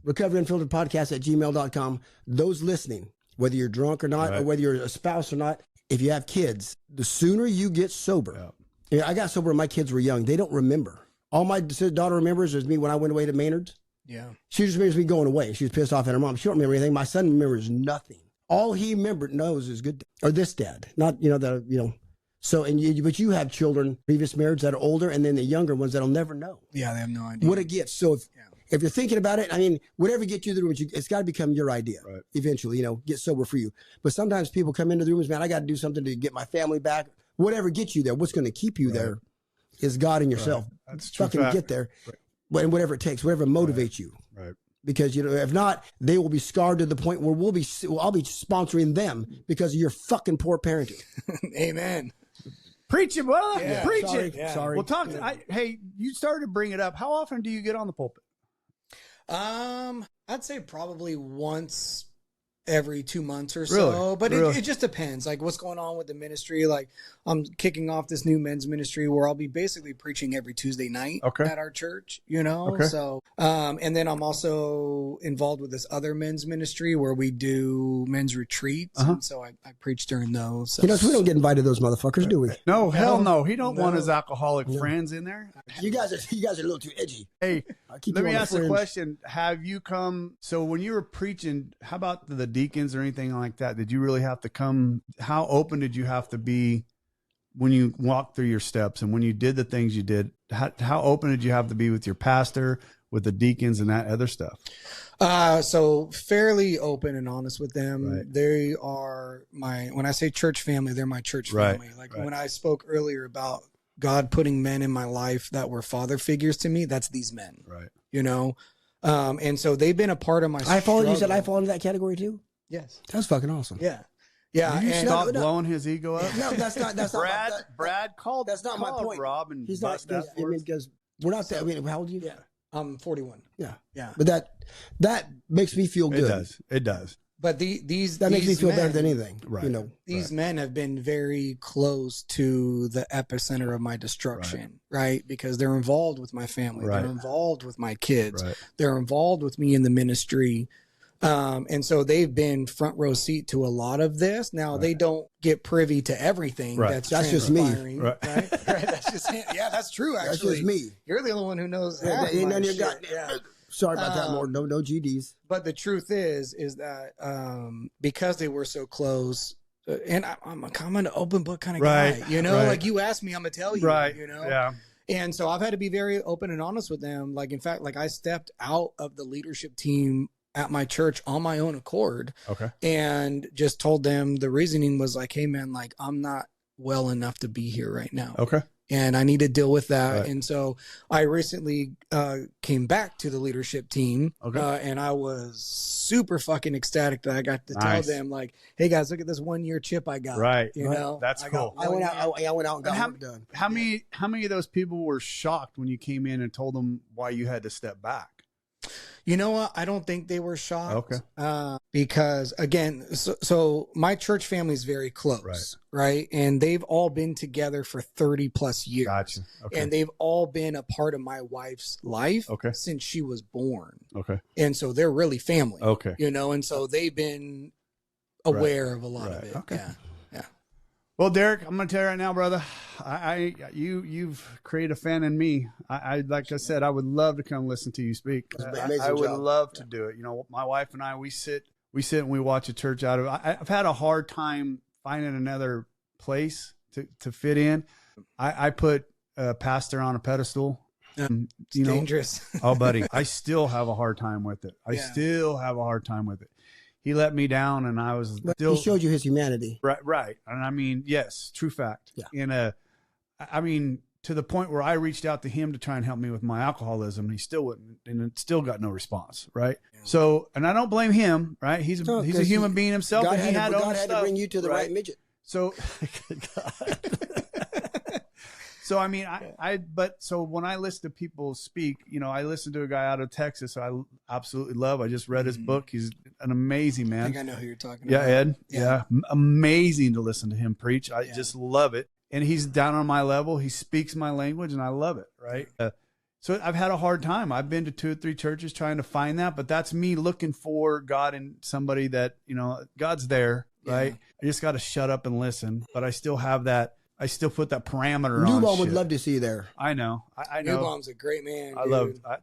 Recovery Unfiltered Podcast at gmail.com, those listening, whether you're drunk or not, or whether you're a spouse or not, if you have kids, the sooner you get sober. Yeah, I got sober when my kids were young. They don't remember. All my daughter remembers is me when I went away to Maynard's. Yeah. She just remembers me going away. She was pissed off at her mom. She don't remember anything. My son remembers nothing. All he knows is good, or this dad, not, So, but you have children, previous marriage, that are older, and then the younger ones that'll never know. Yeah, they have no idea what it gets. So if you're thinking about it, I mean, whatever gets you to the room, it's got to become your idea eventually, get sober for you. But sometimes people come into the rooms, man, I got to do something to get my family back. Whatever gets you there, what's going to keep you there is God and yourself. That's true. Fucking get there, and whatever it takes, whatever motivates you. Right. Because if not, they will be scarred to the point where I'll be sponsoring them because of your fucking poor parenting. Amen. Preach it, brother. Yeah. Preach Sorry. it. Yeah. Sorry. Well, talk. Hey, you started to bring it up. How often do you get on the pulpit? I'd say probably once every 2 months or so, Really? but it just depends, like what's going on with the ministry. Like I'm kicking off this new men's ministry where I'll be basically preaching every Tuesday night at our church, so and then I'm also involved with this other men's ministry where we do men's retreats, and so I preach during those. So. So we don't get invited to those motherfuckers, do we? No, hell no. He don't want his alcoholic friends in there. You guys are a little too edgy. Hey, let me ask a question. Have you come, so when you were preaching, how about the deacons or anything like that? Did you really have to come? How open did you have to be when you walked through your steps and when you did the things you did? How open did you have to be with your pastor, with the deacons and that other stuff? So fairly open and honest with them. Right. They are when I say church family, they're my church family. When I spoke earlier about God putting men in my life that were father figures to me, that's these men, right? And so they've been a part of my struggle. You said I fall into that category too? Yes. That's fucking awesome. Yeah. Yeah. Did you stop blowing his ego up? No, that's not. Brad called. That's not my point. Rob and he's not because we're not that. I mean, how old are you? Yeah. I'm 41. Yeah. Yeah. But that makes me feel good. It does. But these makes me feel better than anything. Right. These men have been very close to the epicenter of my destruction, right? Because they're involved with my family. Right. They're involved with my kids. Right. They're involved with me in the ministry. And so they've been front row seat to a lot of this. Now they don't get privy to everything. Right. That's just me. Right. That's just him. Yeah, that's true. Actually, that's just me. You're the only one who knows. Sorry about that, Lord. No GDs. But the truth is that because they were so close, and I'm an open book kind of guy, like you ask me, I'm gonna tell you, Yeah. And so I've had to be very open and honest with them. Like, in fact, I stepped out of the leadership team at my church on my own accord. Okay. And just told them the reasoning was like, hey man, I'm not well enough to be here right now. Okay. And I need to deal with that. Right. And so I recently came back to the leadership team. Okay. And I was super fucking ecstatic that I got to tell them, hey guys, look at this 1 year chip I got. Right. That's cool. I went out and got work done. How many of those people were shocked when you came in and told them why you had to step back? You know what? I don't think they were shocked. Okay. Because again, so my church family is very close, right? And they've all been together for 30 plus years. Gotcha. Okay. And they've all been a part of my wife's life since she was born. Okay. And so they're really family. Okay. And so they've been aware of a lot of it. Okay. Yeah. Well, Derek, I'm going to tell you right now, brother, you've created a fan in me. I like I said, I would love to come listen to you speak. I would love to do it. My wife and I, we sit and we watch a church out of. I've had a hard time finding another place to fit in. I put a pastor on a pedestal. Dangerous. Oh, buddy, I still have a hard time with it. He let me down, and I was still. He showed you his humanity, right. And I mean, yes, true fact. Yeah. To the point where I reached out to him to try and help me with my alcoholism, and he still wouldn't, and it still got no response. Right. Yeah. So, and I don't blame him. Right. He's a human being himself, God and he had to bring you to the right midget. So, So, I mean, so when I listen to people speak, I listen to a guy out of Texas I absolutely love. I just read his book. He's an amazing man. I think I know who you're talking about. Yeah, Ed. Yeah. Amazing to listen to him preach. I just love it. And he's down on my level. He speaks my language and I love it. Right. So I've had a hard time. I've been to 2 or 3 churches trying to find that, but that's me looking for God in somebody that, God's there. Right. I just got to shut up and listen, but I still have that. I still put that parameter on. Newbaum would love to see you there. I know. I know. Newbaum's a great man.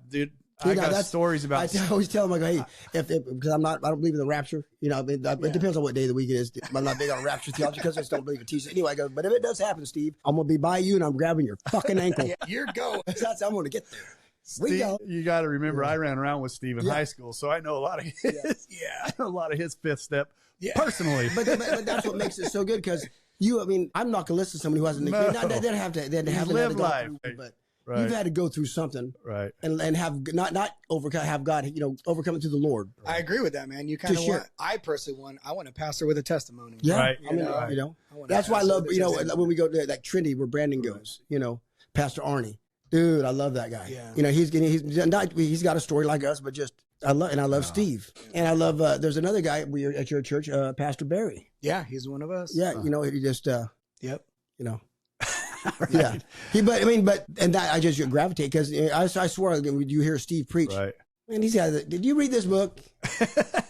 Dude. I got stories about. I always tell him, I go, hey, because I don't believe in the rapture. It depends on what day of the week it is. I'm not big on rapture theology because I just don't believe in Jesus. Anyway, I go, but if it does happen, Steve, I'm gonna be by you and I'm grabbing your fucking ankle. You're going. That's how I'm gonna get there. Steve, you got to remember, I ran around with Steve in high school, so I know a lot of his. I know a lot of his fifth step personally. But that's what makes it so good because I'm not gonna listen to somebody who hasn't. They haven't lived life, but. Right. You've had to go through something, right? And have not overcome, have God, overcome it through the Lord. I agree with that, man. You kind of want. I personally want a pastor with a testimony. Yeah, right. That's why I love when we go to that Trinity where Brandon goes. Pastor Arnie, dude, I love that guy. Yeah. He's got a story like us, but just I love Steve, and I love. There's another guy at your church, Pastor Barry. Yeah, he's one of us. Yeah, he just. Yep. Right. Yeah. I just gravitate because I swear you hear Steve preach. Right. And he's got. Did you read this book?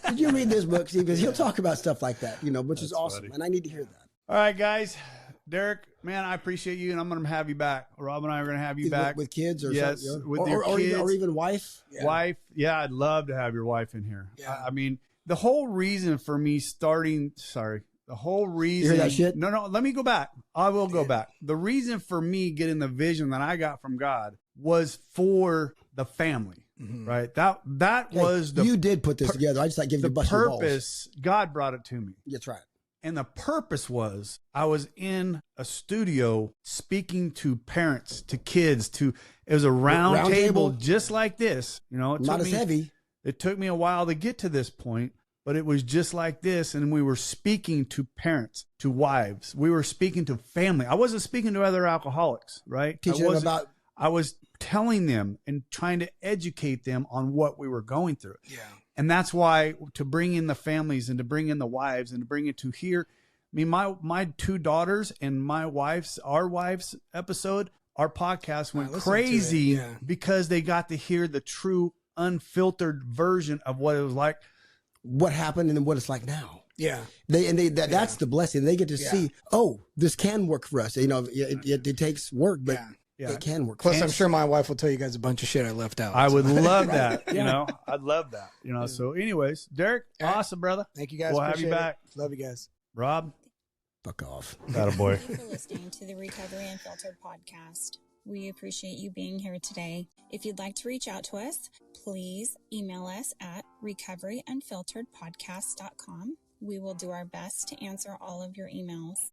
Did you read this book, Steve? Because he'll talk about stuff like that, which is awesome, funny. And I need to hear that. All right, guys. Derek, man, I appreciate you, and I'm going to have you back. Rob and I are going to have you back with kids, or yes, with your kids, or even wife. Yeah. Wife, yeah, I'd love to have your wife in here. Yeah. I mean, the whole reason for me starting. Sorry. The whole reason. You hear that shit? No, let me go back. I will go back. The reason for me getting the vision that I got from God was for the family, right? That was the. You did put this together. I just give you the purpose. God brought it to me. That's right. And the purpose was I was in a studio speaking to parents, to kids, it was a round table just like this. Not as heavy. It took me a while to get to this point. But it was just like this, and we were speaking to parents, to wives. We were speaking to family. I wasn't speaking to other alcoholics, right? Teaching them about. I was telling them and trying to educate them on what we were going through. Yeah. And that's why to bring in the families and to bring in the wives and to bring it to here. I mean, my 2 daughters and our wives episode, our podcast went crazy because they got to hear the true unfiltered version of what it was like. What happened and what it's like now. Yeah. That's the blessing. They get to see, this can work for us. It takes work, but it can work. Plus, I'm sure my wife will tell you guys a bunch of shit I left out. I would love that. I'd love that. So anyways, Derek, awesome, brother. Thank you guys. We'll have you back. Love you guys. Rob. Fuck off. Attaboy. Thank you for listening to the Recovery Unfiltered Podcast. We appreciate you being here today. If you'd like to reach out to us, please email us at recoveryunfilteredpodcast.com. We will do our best to answer all of your emails.